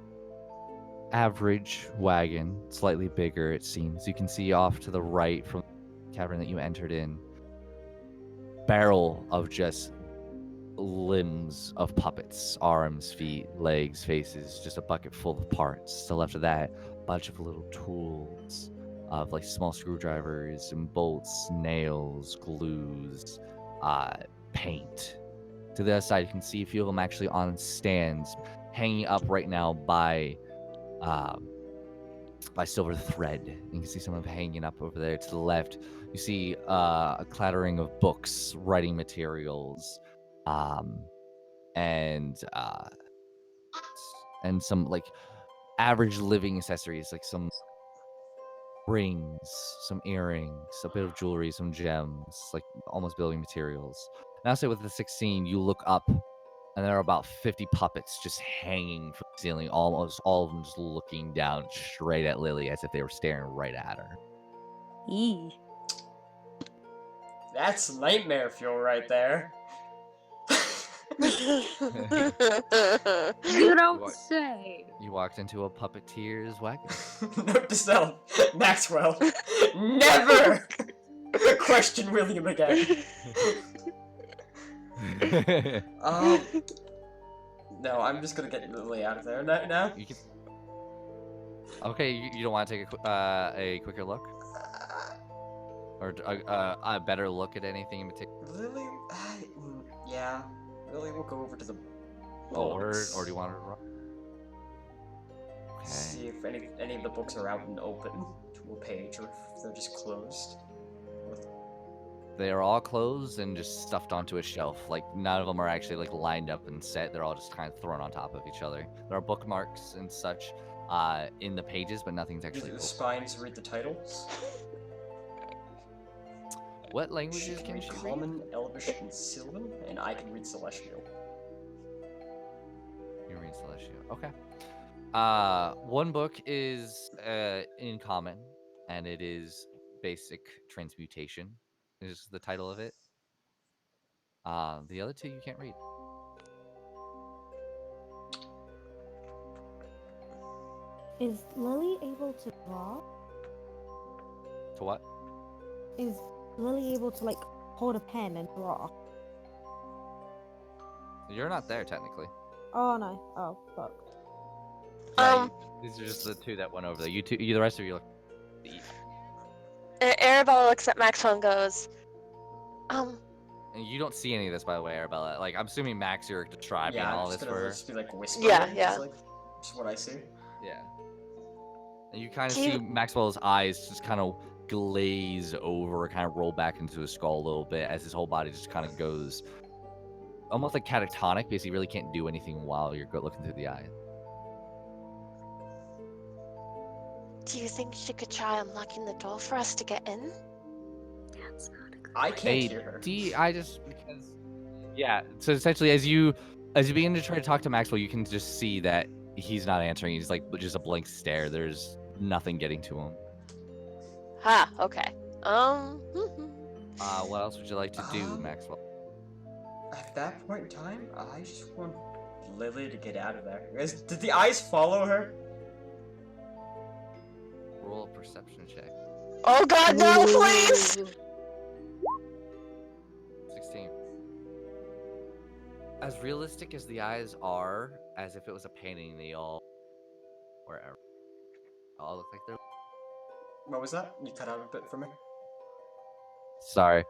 average wagon, slightly bigger, it seems. You can see off to the right from the cavern that you entered in. Barrel of just limbs of puppets, arms, feet, legs, faces, just a bucket full of parts. To the left of that, a bunch of little tools of like small screwdrivers and bolts, nails, glues, paint. To the other side, you can see a few of them actually on stands, hanging up right now by silver thread. You can see some of them hanging up over there. To the left, you see a clattering of books, writing materials, and some like average living accessories, like some rings, some earrings, a bit of jewelry, some gems, like almost building materials. And I'll say with the 16, you look up, and there are about 50 puppets just hanging from the ceiling, almost all of them just looking down straight at Lily as if they were staring right at her. Eee. That's nightmare fuel right there. You don't say. You walked into a puppeteer's wagon. Note to self, Maxwell, never question William again. No, I'm just gonna get Lily out of there now. You can... Okay, you don't want to take a quicker look? Or a better look at anything in particular? Lily, yeah, Lily will go over to the Or books. do you want her to run? Okay. See if any of the books are out and open to a page, or if they're just closed. They are all closed and just stuffed onto a shelf. Like, none of them are actually like lined up and set. They're all just kind of thrown on top of each other. There are bookmarks and such in the pages, but nothing's Do actually the open. spines read the titles? What languages She can read she read? Common, Elvish, and Sylvan, and I can read Celestial. You read Celestial. Okay. One book is in common, and it is Basic Transmutation. Is the title of it. The other two you can't read. Is Lily able to draw? To what? Is Lily able to like hold a pen and draw? You're not there technically. Oh no. Oh fuck. Yeah, these are just the two that went over there. The rest of you look. Arabella looks at Maxwell and goes, And you don't see any of this, by the way, Arabella. Like, I'm assuming Max, you're describing Yeah, all I'm this just for gonna her. just be like whispering. Yeah, yeah. Just what I see. Yeah. And you kind of Do you- see Maxwell's eyes just kind of glaze over, kind of roll back into his skull a little bit as his whole body just kind of goes almost like catatonic because he really can't do anything while you're looking through the eye. do you think she could try unlocking the door for us to get in? That's not a good I can't hear her. I just because yeah. So essentially, as you begin to try to talk to Maxwell, you can just see that he's not answering. He's like just a blank stare. There's nothing getting to him. Ah, okay. What else would you like to do, Maxwell? At that point in time, I just want Lily to get out of there. Did the eyes follow her? Roll a perception check. Oh god, no, please! 16. As realistic as the eyes are, as if it was a painting, they all wherever. All look like they're. What was that? You cut out a bit for me. Sorry,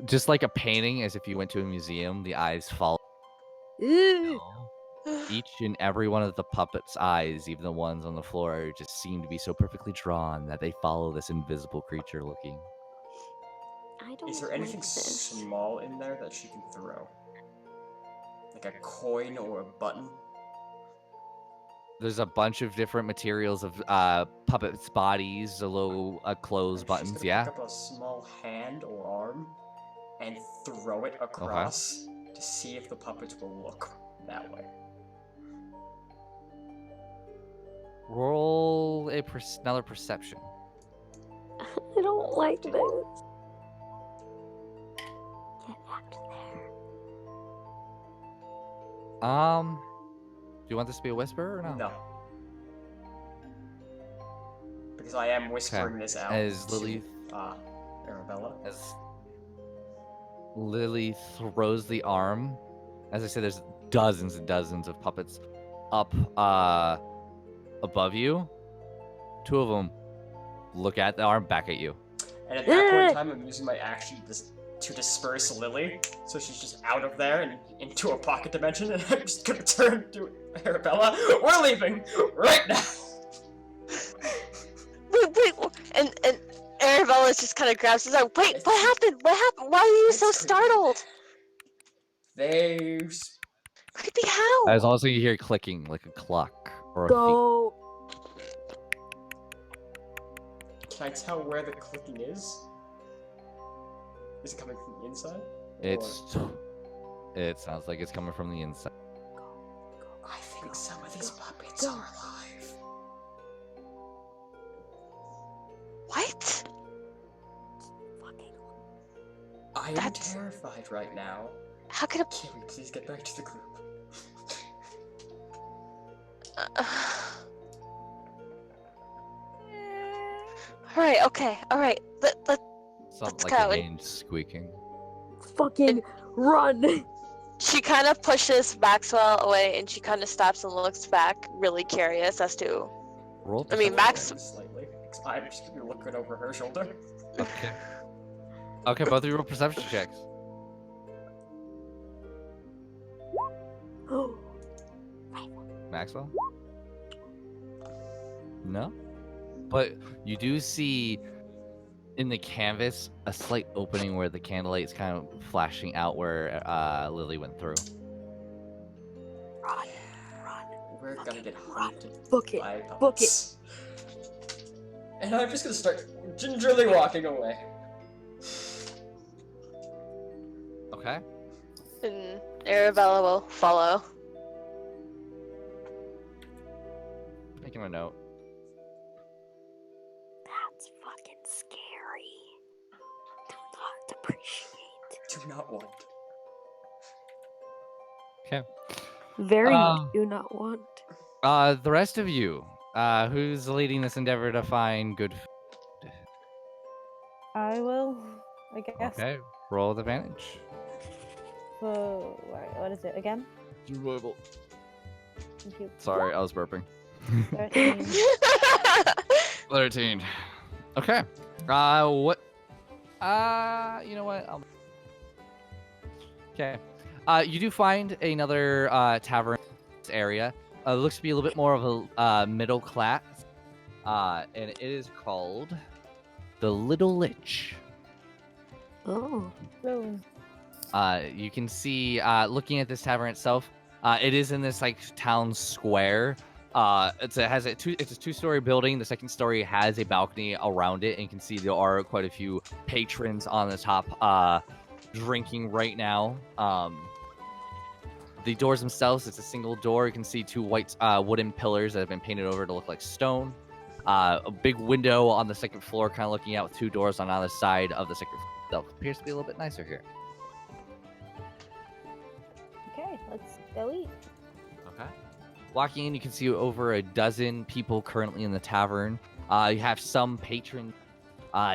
just like a painting, as if you went to a museum, the eyes follow. Ew. Each and every one of the puppets' eyes, even the ones on the floor, just seem to be so perfectly drawn that they follow this invisible creature looking. I don't Is there anything like this. small in there that she can throw? Like a coin or a button? There's a bunch of different materials of puppets' bodies, the little clothes, She's buttons, gonna yeah. pick up a small hand or arm and throw it across to see if the puppets will look that way. Roll another perception. I don't like this. Get out of there. Do you want this to be a whisper or no? No. Because I am whispering this out As to Lily- Arabella. As Lily throws the arm, as I said, there's dozens and dozens of puppets up above you. Two of them look at the arm, back at you. And at that point in time, I'm using my action to disperse Lily, so she's just out of there and into a pocket dimension, and I'm just gonna turn to Arabella. We're leaving right now! Wait, and Arabella just kind of grabs his arm. Wait, what happened? What happened? Why are you That's so creepy. startled? There's... Creepy how? As also you hear clicking like a clock or a feet. Go. Can I tell where the clicking is? Is it coming from the inside? It sounds like it's coming from the inside. I think some of these puppets are alive. What? I am That's- terrified right now. How could a... Can we please get back to the group? Alright, okay, alright. Let's Something go. like a hinge squeaking. Fucking run. She kind of pushes Maxwell away and she kind of stops and looks back, really curious as to... Roll. I mean, perception. Max... Slightly. I'm just gonna be looking over her shoulder. Okay. Okay, both of you roll perception checks. Maxwell? No? But you do see in the canvas a slight opening where the candlelight is kind of flashing out where Lily went through. Run. We're gonna get hunted Book it. by Book it. puppets. And I'm just gonna start gingerly walking away. Okay. And Arabella will follow. Making a note. That's fucking scary. Do not appreciate. Do not want. Okay. Very Um, do not want. The rest of you, who's leading this endeavor to find good food? I will, I guess. Okay. Roll with advantage. For what is it again? Survival. Thank you. Sorry, I was burping. 13. 13. Okay. What? You know what? Okay. You do find another tavern in this area. Looks to be a little bit more of a middle class. And it is called the Little Lich. Oh. Boom. You can see, looking at this tavern itself, it is in this like town square. It's a two-story building. The second story has a balcony around it, and you can see there are quite a few patrons on the top, drinking right now. The doors themselves, it's a single door. You can see two white wooden pillars that have been painted over to look like stone. A big window on the second floor, kind of looking out with two doors on either side of the second floor. Itself. Appears to be a little bit nicer here. Okay, let's go eat. Okay. Walking in, you can see over a dozen people currently in the tavern. You have some patrons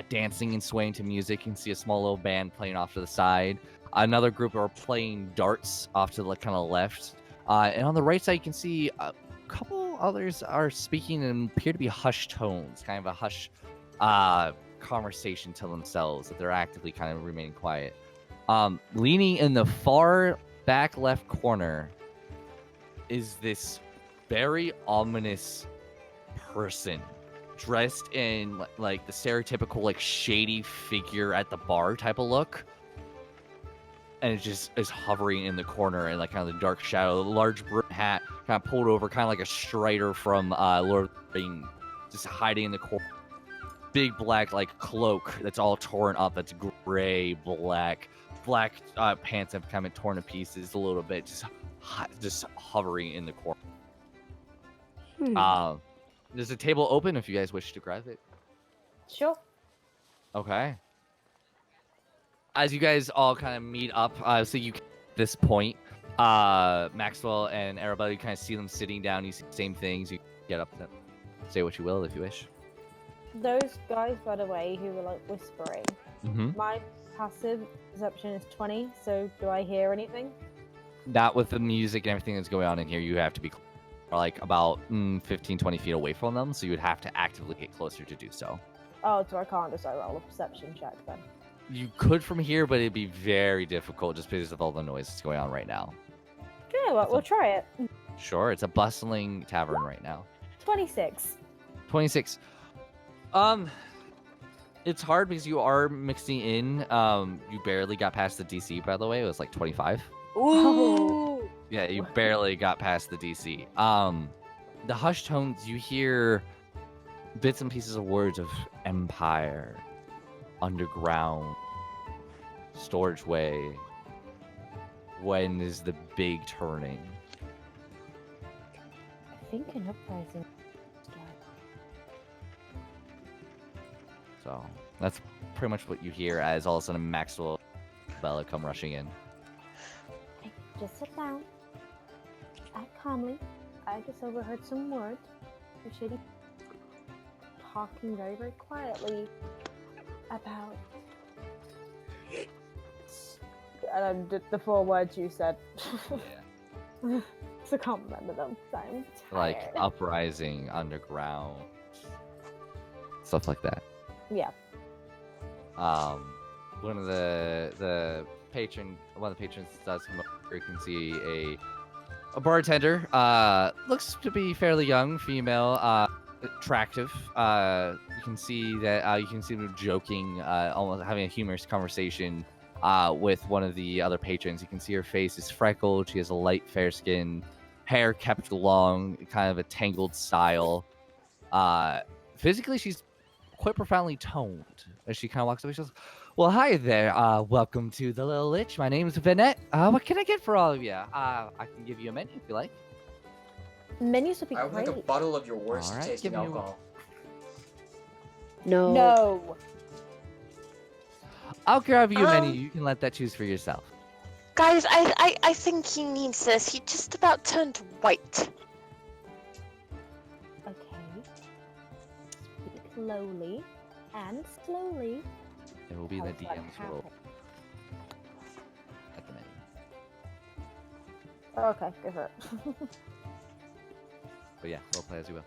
dancing and swaying to music. You can see a small little band playing off to the side. Another group are playing darts off to the kind of left. And on the right side, you can see a couple others are speaking in appear to be hushed tones, kind of a hush conversation to themselves, that they're actively kind of remaining quiet. Leaning in the far back left corner is this very ominous person dressed in like the stereotypical like shady figure at the bar type of look, and it just is hovering in the corner and like kind of the dark shadow, the large brim hat kind of pulled over, kind of like a Strider from Lord of the Rings, just hiding in the corner. Big black like cloak that's all torn up, that's gray black pants have kind of torn to pieces a little bit, just hovering in the corner. There's a table open if you guys wish to grab it. Sure. Okay. As you guys all kind of meet up, so you at this point, Maxwell and Arabella, you kind of see them sitting down. You see the same things. You get up to them, say what you will if you wish. Those guys, by the way, who were like whispering, Mm-hmm. my passive perception is 20, so do I hear anything? Not with the music and everything that's going on in here. You have to be like about 15, 20 feet away from them, so you would have to actively get closer to do so. Oh, so I can't just roll a perception check then. You could from here, but it'd be very difficult just because of all the noise that's going on right now. Yeah, well, we'll try it. Sure, it's a bustling tavern right now. 26. 26. It's hard because you are mixing in. You barely got past the DC, by the way. It was like 25. Ooh. Yeah, you barely got past the DC. The hushed tones, you hear bits and pieces of words of empire, underground, storage way. When is the big turning? I think an uprising. So that's pretty much what you hear as all of a sudden Maxwell and Bella come rushing in. Hey, just sit down. Act calmly. I just overheard some words. The shady talking very, very quietly about. And the 4 words you said. Yeah. So I can't remember them. So I'm Like tired. uprising, underground, stuff like that. Yeah. One of the patrons does come over. You can see a bartender. Looks to be fairly young, female, attractive. You can see that you can see them joking, almost having a humorous conversation with one of the other patrons. You can see her face is freckled. She has a light fair skin, hair kept long, kind of a tangled style. Physically, she's quite profoundly toned. As she kind of walks up, she goes, "Well, hi there. Welcome to the Little Lich. My name's Vanette. What can I get for all of you? I can give you a menu if you like." Menus would be I would great. like a bottle of your worst Alright, tasting give me alcohol. No. No. I'll grab you a menu. You can let that choose for yourself. Guys, I think he needs this. He just about turned white. Okay. Speak slowly and slowly. It will be the How's that DM's role happen? at the menu. Okay, go for it. But yeah, role play as you will.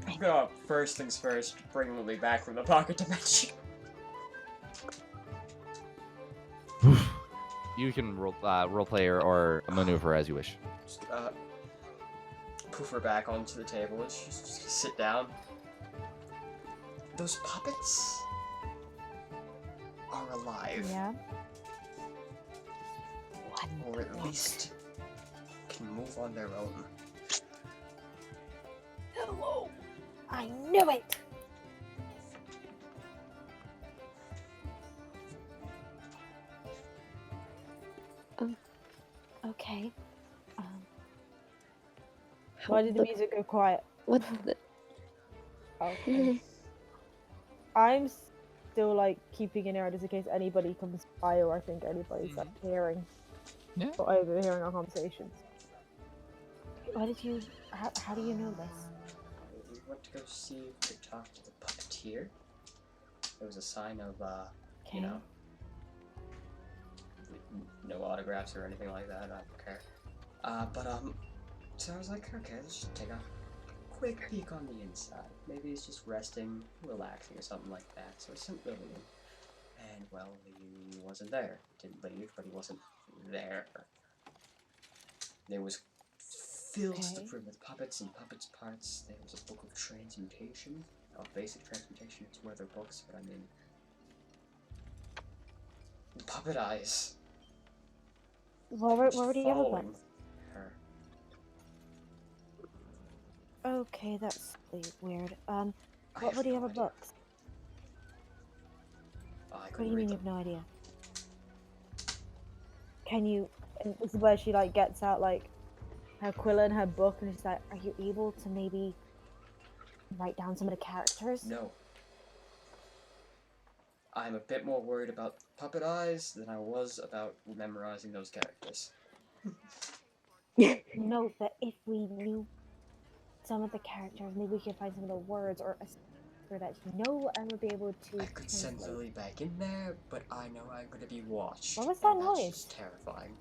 I'm gonna, first things first, bring Lily back from the pocket dimension. You can role play or maneuver as you wish. Just, poof her back onto the table and she's just gonna sit down. Those puppets are alive. Yeah. Or at least can move on their own. Hello. I knew it. Okay. Why did the music go quiet? What the? Okay. I'm still like keeping an ear out just in case anybody comes by or I think anybody's like hearing Yeah. or overhearing our conversations. Why did you? How do you know this? We went to go see if we could talk to the puppeteer. There was a sign of, Okay. you know, no autographs or anything like that. I don't care. So I was like, okay, let's just take a quick peek on the inside. Maybe he's just resting, relaxing, or something like that. So I sent Lily in. And, well, he wasn't there. Didn't leave, but he wasn't there. There was filled to the Okay. brim with puppets and puppets' parts. There was a book of transmutation, of basic transmutation. It's one of their books, but I mean, puppet eyes. What Just do you have a book? following her. Okay, that's really weird. I What do you have no a idea. book? I What do couldn't you read mean you them. have no idea? Can you? And this is where she like gets out like her quill and her book, and she's like, "Are you able to maybe write down some of the characters?" No. I'm a bit more worried about puppet eyes than I was about memorizing those characters. No, but if we knew some of the characters, maybe we could find some of the words or a so that you know I would be able to I could send translate. Lily back in there, but I know I'm gonna be watched. What was that and that's noise? just terrifying.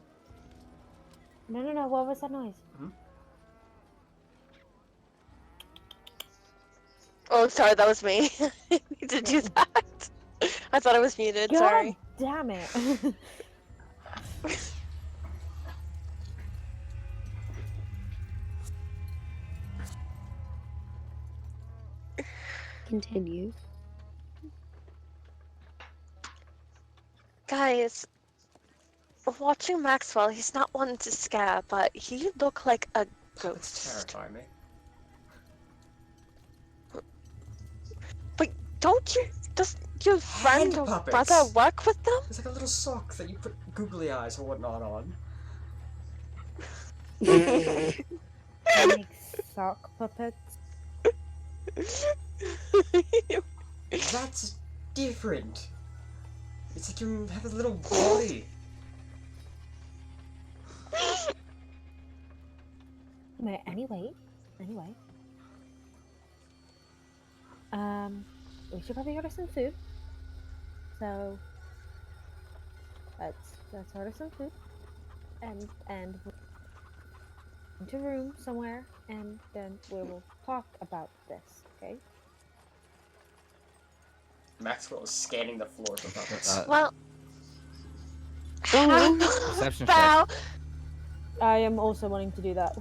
No, what was that noise? Oh, sorry, that was me. I need to do that. I thought I was muted. God Sorry. damn it. Continue. Guys, watching Maxwell, he's not one to scare, but he looked like a Puppets ghost. terrify me. But does your friend Hand or puppets. brother work with them? It's like a little sock that you put googly eyes or whatnot on. They make sock puppets. That's different. It's like you have a little body. Anyway. We should probably order some food. So let's order some food. And we'll go into a room somewhere, and then we will talk about this, okay? Maxwell is scanning the floor for puppets. Well, Perception how check. I am also wanting to do that.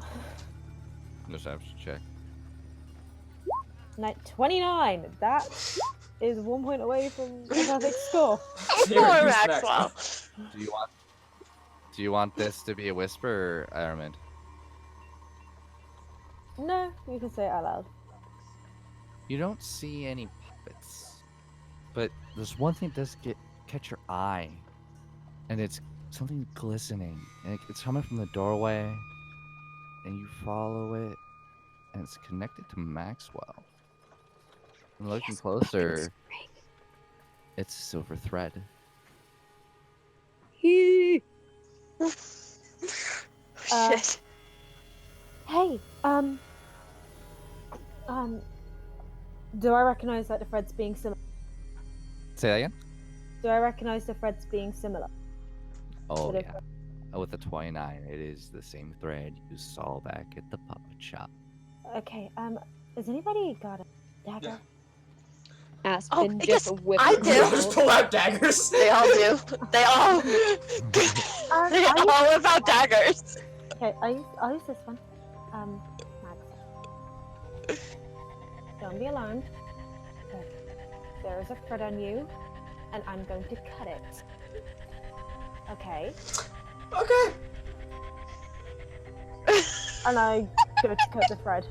Perception check. Night 29. That is 1 point away from a perfect score. Here, Poor who's Maxwell. Do you want this to be a whisper, or Armand? No, you can say it out loud. You don't see any puppets, but there's one thing that does catch your eye, and it's something glistening, and it's coming from the doorway, and you follow it, and it's connected to Maxwell. And looking closer, it's a silver thread. Shit. Hey, do I recognize that the threads being similar? Say that again? Do I recognize the threads being similar? Oh, But if- yeah. With the 29, it is the same thread you saw back at the puppet shop. Okay, has anybody got a dagger? Yeah. Aspen I just guess whips I it do. They all out. just pull out daggers. They all do. They all. They I- all whip out daggers. Okay, I'll use this one. Max. Don't be alarmed. Okay. There is a thread on you, and I'm going to cut it. Okay. Okay. And I go to cut the thread.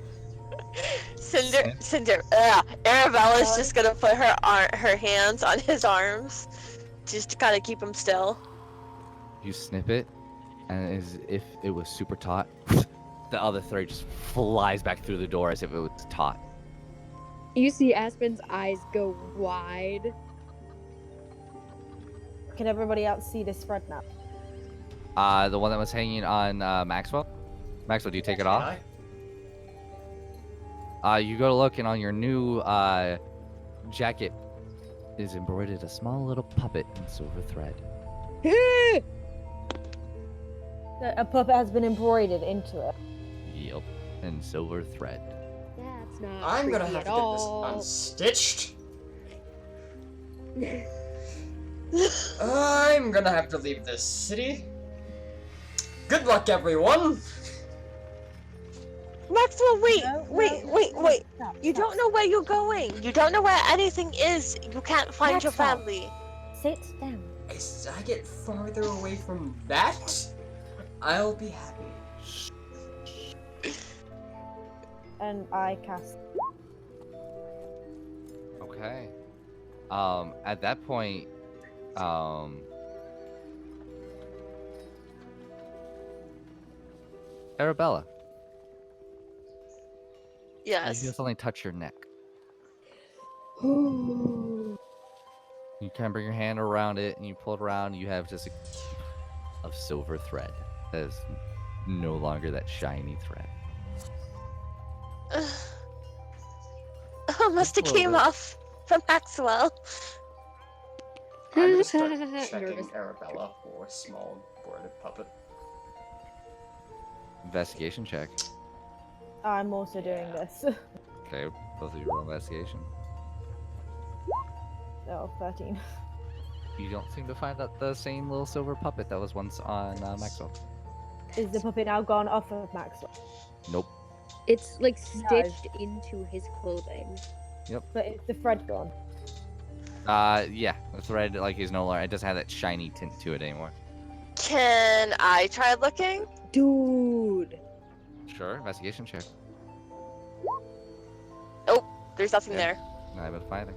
Arabella's just gonna put her hands on his arms, just to kind of keep him still. You snip it, and as if it was super taut, the other thread just flies back through the door as if it was taut. You see Aspen's eyes go wide. Can everybody else see this thread now? The one that was hanging on Maxwell? Maxwell, do you take it off? You go to look, and on your new jacket is embroidered a small little puppet in silver thread. A puppet has been embroidered into it. Yep, and silver thread. That's not I'm gonna creepy have at to get this all. unstitched. I'm gonna have to leave this city. Good luck, everyone. Maxwell, wait, No, wait, no, wait, no, wait. stop, You stop, don't know where you're going. You don't know where anything is. You can't find your Maxwell. family. Sit down. As I get farther away from that, I'll be happy. And I cast. Okay. At that point, Arabella, you Yes. feel something touch your neck. You kind of bring your hand around it, and you pull it around. And you have just a of silver thread that is no longer that shiny thread. Oh, must have Just a little came bit. off from Maxwell. I'm gonna start checking Nervous. Arabella for small boarded puppet. Investigation check. I'm also doing Yeah. this. Okay, both of you roll investigation. Oh, 13. You don't seem to find that the same little silver puppet that was once on Maxwell. Is the puppet now gone off of Maxwell? Nope. It's like No. stitched into his clothing. But is the thread gone? Yeah, the thread like is no longer. It doesn't have that shiny tint to it anymore. Can I try looking? Dude. Sure, investigation check. There's nothing Yeah. there. Not even finding.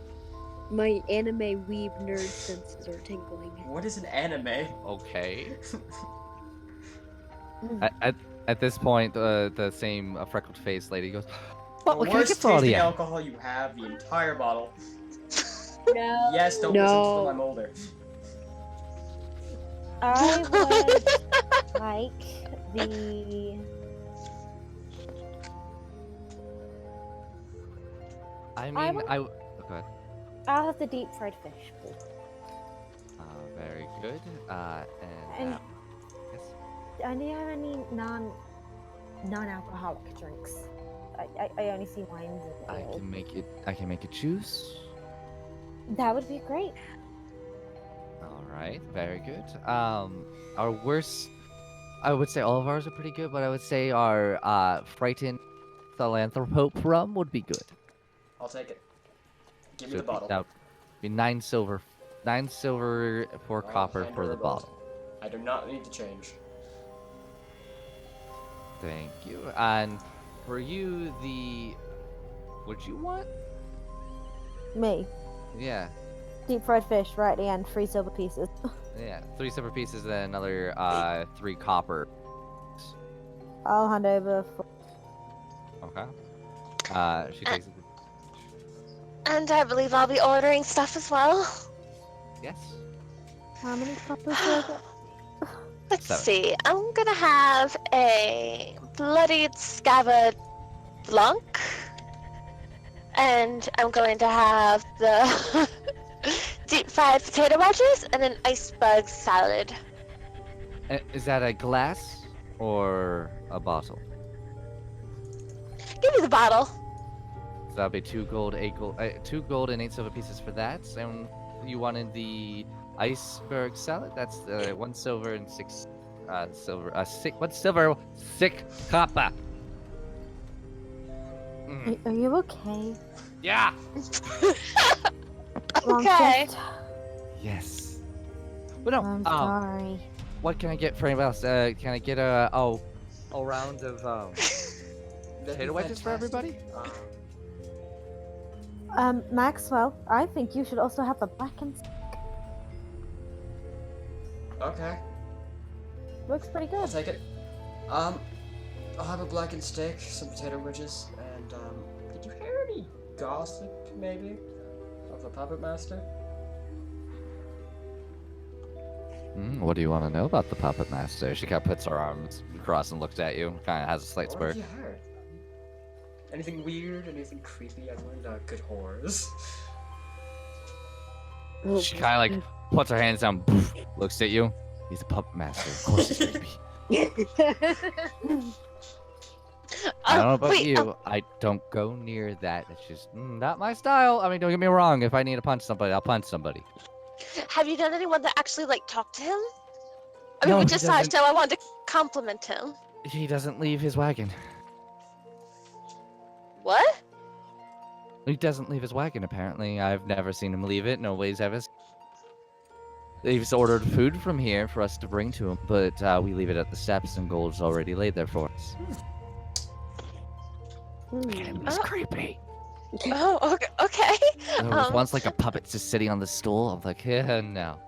My anime weeb nerd senses are tingling. What is an anime? Okay. Mm. At this point, the same freckled faced lady goes, The "What can I worst get for all of tasting you?" alcohol you have, the entire bottle. No. Yes, don't listen to them, No. I'm older. I would like the. I I mean, want- oh, go ahead. I'll have the deep fried fish, please. Very good. And And- now, yes. Do you have any non-alcoholic drinks? I only see wines and I ale. can make it. I can make a juice. That would be great. All right, very good. Our worst, I would say all of ours are pretty good, but I would say our frightened philanthrope rum would be good. I'll take it. Give me So the bottle. that would be 9 silver, 4 I'll copper hand for her the a gold. bottle. I do not need to change. Thank you. And for you, would you want? Me. Yeah, Deep fried fish right at the end, 3 silver pieces. yeah. 3 silver pieces, then another 3 copper. I'll hand over for. Okay. She takes it. And I believe I'll be ordering stuff as well. Yes. How many coppers do I get? Let's 7. see. I'm gonna have a bloodied scabbard blanc. And I'm going to have the deep fried potato wedges and an iceberg salad. Is that a glass or a bottle? Give me the bottle. So that'll be 2 gold, 2 gold and 8 silver pieces for that. And you wanted the iceberg salad? That's 1 silver and 6 silver. 1 silver, 6 copper. Mm. Are you okay? Yeah. Wrong Okay. shift. Yes. But no. I'm sorry. What can I get for anybody else? Can I get a round of That'd potato be wedges for fantastic. Maxwell, I think you should also have a blackened. Okay, Looks pretty I'll good. take it. I'll have a blackened steak, some potato wedges, and did you hear any gossip, maybe, of the puppet master? What do you want to know about the puppet master? She kind of puts her arms across and looks at you. Kind of has a slight What smirk. have you heard? Anything weird? Anything creepy? I've learned good horrors. She kind of like puts her hands down, poof, looks at you. He's a puppet master. Of course he's creepy. I don't know about wait, you. I don't go near that. It's just not my style. I mean, don't get me wrong. If I need to punch somebody, I'll punch somebody. have you done anyone that actually like talked to him? I mean, No, we he just saw his doesn't. tail. I wanted to compliment him. He doesn't leave his wagon. What? He doesn't leave his wagon, apparently. I've never seen him leave it. Nobody's ever. He's ordered food from here for us to bring to him, but we leave it at the steps, and gold's already laid there for us. Again, he's Oh. creepy. Oh, okay. There was once like a puppet just sitting on the stool. I'm like, yeah, no.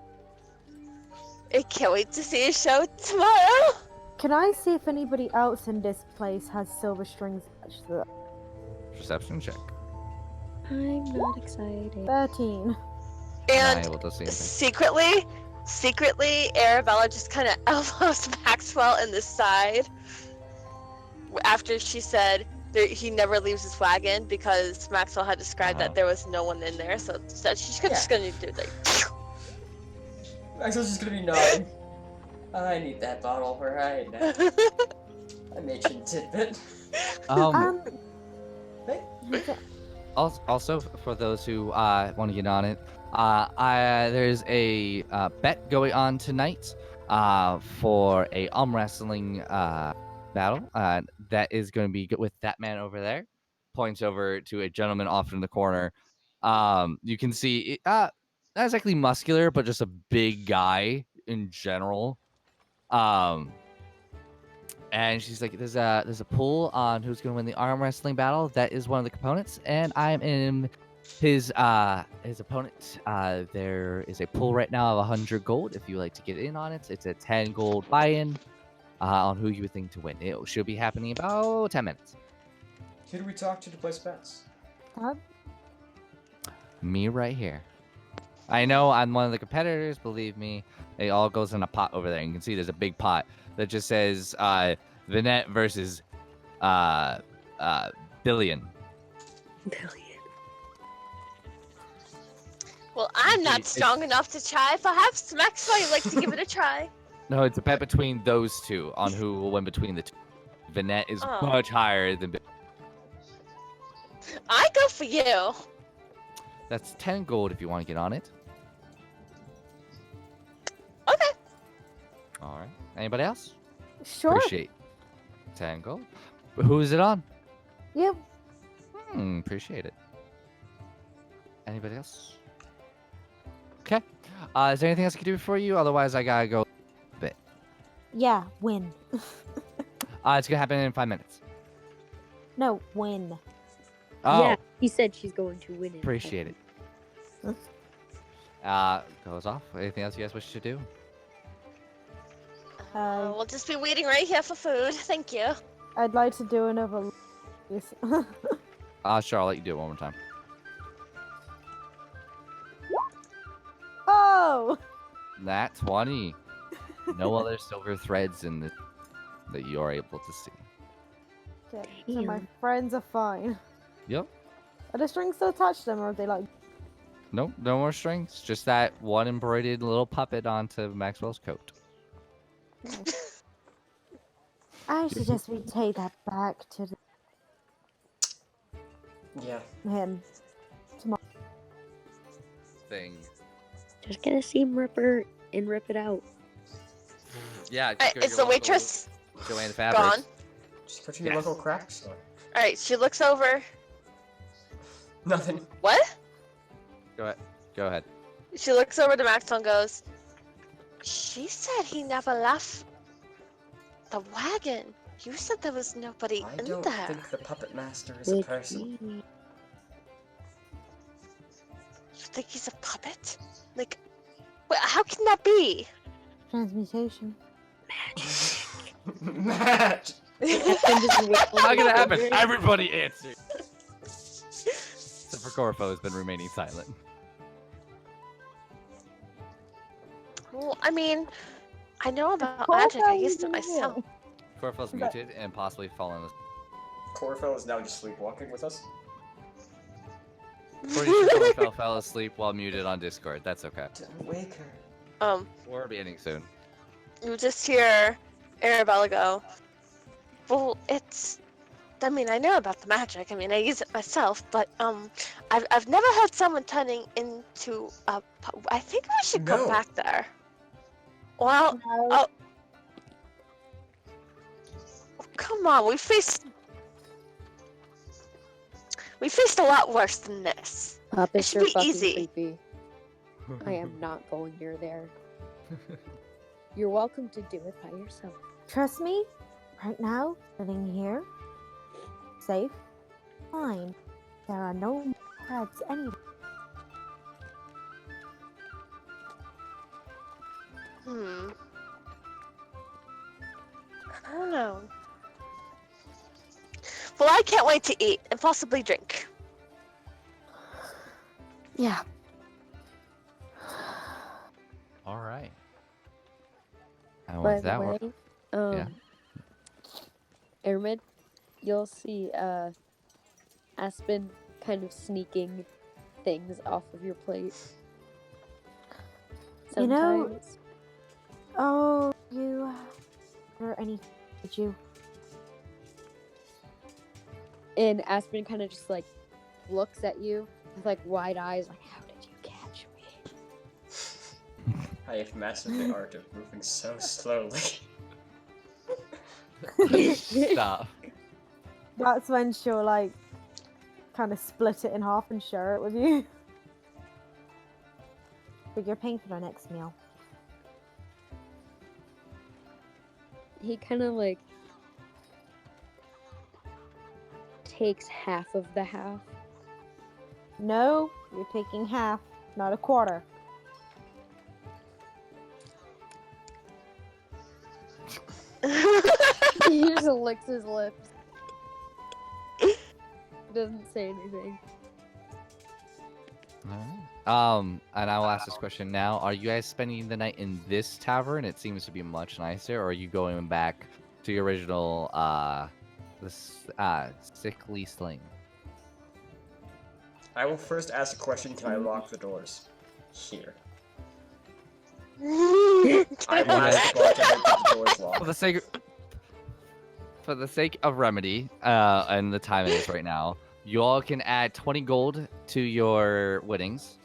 I can't wait to see a show tomorrow. Can I see if anybody else in this place has silver strings attached to them? Perception check. I'm not excited. 13. Not And able to see anything. secretly, Arabella just kind of elbows Maxwell in the side after she said he never leaves his wagon because Maxwell had described that there was no one in there, so she's just gonna do like. Maxwell's just gonna be nodding. I need that bottle right now. I mentioned tidbit. Hey. Also, for those who want to get on it, there's a bet going on tonight for a arm wrestling battle that is going to be with that man over there. Points over to a gentleman off in the corner. You can see not exactly muscular, but just a big guy in general. And she's like, there's a pool on who's going to win the arm wrestling battle. That is one of the components, and I'm in his opponent. There is a pool right now of 100 gold. If you like to get in on it, it's a 10 gold buy-in on who you would think to win. It should be happening in about 10 minutes. Who do we talk to place bets? Me right here. I know I'm one of the competitors. Believe me, it all goes in a pot over there. You can see there's a big pot that just says Vinette versus Billion. Well, I'm not strong enough to try. Perhaps Maxwell, you'd like to give it a try. No, it's a bet between those two on who will win between the two. Vinette is much higher than Billion. I go for you. That's 10 gold if you want to get on it. Okay. All right. Anybody else? Sure. Appreciate 10 gold. Who is it on? Yep. Appreciate it. Anybody else? Okay. Is there anything else I can do for you? Otherwise, I gotta go a bit. Yeah, win. It's gonna happen in 5 minutes. No, win. Oh, Yeah, he said she's going to win it. appreciate it. Goes off. Anything else you guys wish to do? We'll just be waiting right here for food. Thank you. I'd like to do another. Sure, I'll let you do it one more time. Oh! Nat 20. No other silver threads in this that you are able to see. Okay, so my friends are fine. Yep. Are the strings still attached to them, or are they like? Nope, no more strings. Just that one embroidered little puppet onto Maxwell's coat. I suggest we take that back to him. Thing. Just gonna see him rip her and rip it out. Yeah. Is the waitress Joanne Fabrics. gone? Just put in your local crack store. All right, she looks over. Nothing. What? Go ahead. She looks over to Maxwell and goes, she said he never left the wagon. You said there was nobody I in don't there. think the puppet master is a person. You think he's a puppet? Like, how can that be? Transmutation. Matt! Not gonna happen. Everybody answered. Except for Corfo has been remaining silent. Well, I mean, I know about magic. I used it myself. Corfo's muted and possibly fallen asleep. Corfo is now just sleepwalking with us. Pretty sure Corfo fell asleep while muted on Discord. That's okay. Don't wake her. We're beginning soon. You just hear Arabella go, well, I mean, I know about the magic. I mean, I use it myself, but, I've never heard someone turning into a I think we should go back there. Well, oh, come on, we faced... We faced a lot worse than this. Puppets should are be fucking easy. creepy. I am not going near there. You're welcome to do it by yourself. Trust me, right now, sitting here, safe, fine. There are no threats anywhere. I don't know. Well, I can't wait to eat and possibly drink. Yeah. All right. And By with the that, way, yeah. Airmid, you'll see Aspen kind of sneaking things off of your plate. You know- Sometimes. Oh, you or any? Did you? And Aspen kind of just like looks at you with like wide eyes, like, how did you catch me? I have mastered the art of moving so slowly. Stop. That's when she'll like kind of split it in half and share it with you. But you're paying for our next meal. He kind of like takes half of the half. No, you're taking half, not a quarter. He just licks his lips. Doesn't say anything. And I will ask this question now. Are you guys spending the night in this tavern? It seems to be much nicer. Or are you going back to your original, sickly sling? I will first ask a question, can I lock the doors? Here. I I will ask the bartender to keep the doors For locked. the sake of remedy, and the time it is right now, you all can add 20 gold to your winnings.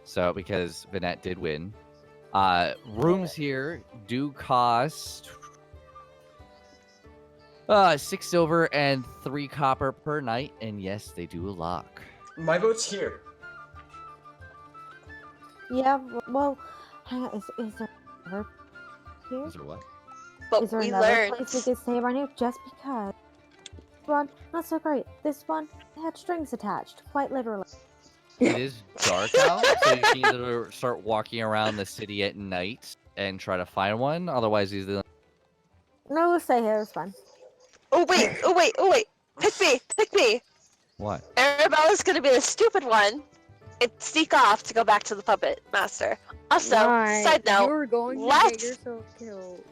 So because Vinette did win. Rooms here do cost 6 silver and 3 copper per night, and yes, they do lock. My vote's here. Yeah, well, hang on, is there another here? Is there what? But Is there we another learned. place we could stay around here? Just because. This one, not so great. This one had strings attached, quite literally. It is dark out, so you can either start walking around the city at night and try to find one. Otherwise, these are No, we'll stay here, it's fine. Oh wait! Pick me! what? Arabella's gonna be the stupid one and sneak off to go back to the puppet master. Also, Right, side note. you're going to what? get yourself killed.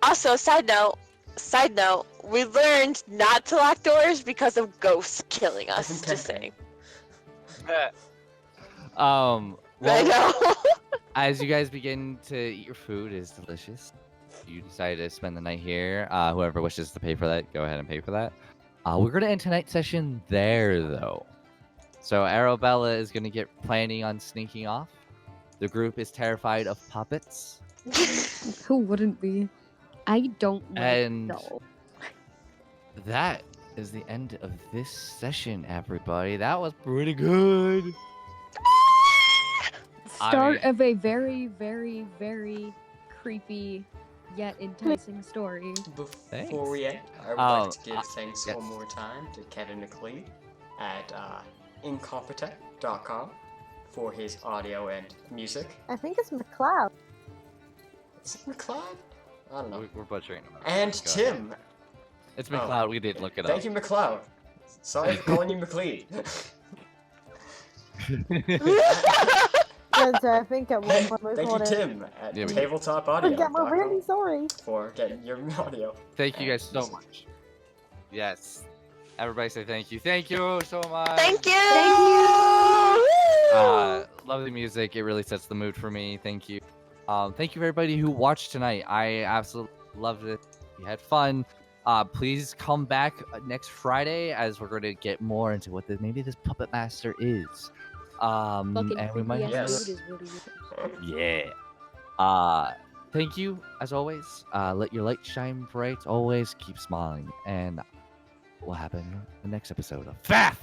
Also, side note, we learned not to lock doors because of ghosts killing us. Just saying. Well, I know. as you guys begin to eat your food, is delicious. You decide to spend the night here. Whoever wishes to pay for that, go ahead and pay for that. We're gonna end tonight's session there, though. So Arabella is gonna get planning on sneaking off. The group is terrified of puppets, Who wouldn't be? I don't like and dolls. that is the end of this session, everybody. That was pretty good. Start of a very, very, very creepy yet enticing story. Before we end, I would like to give thanks yes. one more time to Kevin McLeod at incompetent.com for his audio and music. I think it's McLeod. Is it McLeod? I don't know. We're butchering them. And Go ahead. Tim. It's McLeod. We did look it up. Thank you, McLeod. Sorry for calling you McLeod. Because I think at one point we Thank you, called it. Tim, at Yeah, we- Yeah, we're really tabletopaudio.com sorry. for getting your audio. Thank you and guys so music. much. Yes. Everybody say thank you. Thank you so much. Thank you. Lovely music. It really sets the mood for me. Thank you. Thank you everybody who watched tonight. I absolutely loved it. We had fun. Please come back next Friday as we're going to get more into what maybe this puppet master is. Fucking And we might creepy Yes. ass dude is really yeah. Thank you as always. Let your light shine bright. Always keep smiling and what will happen in the next episode of FAF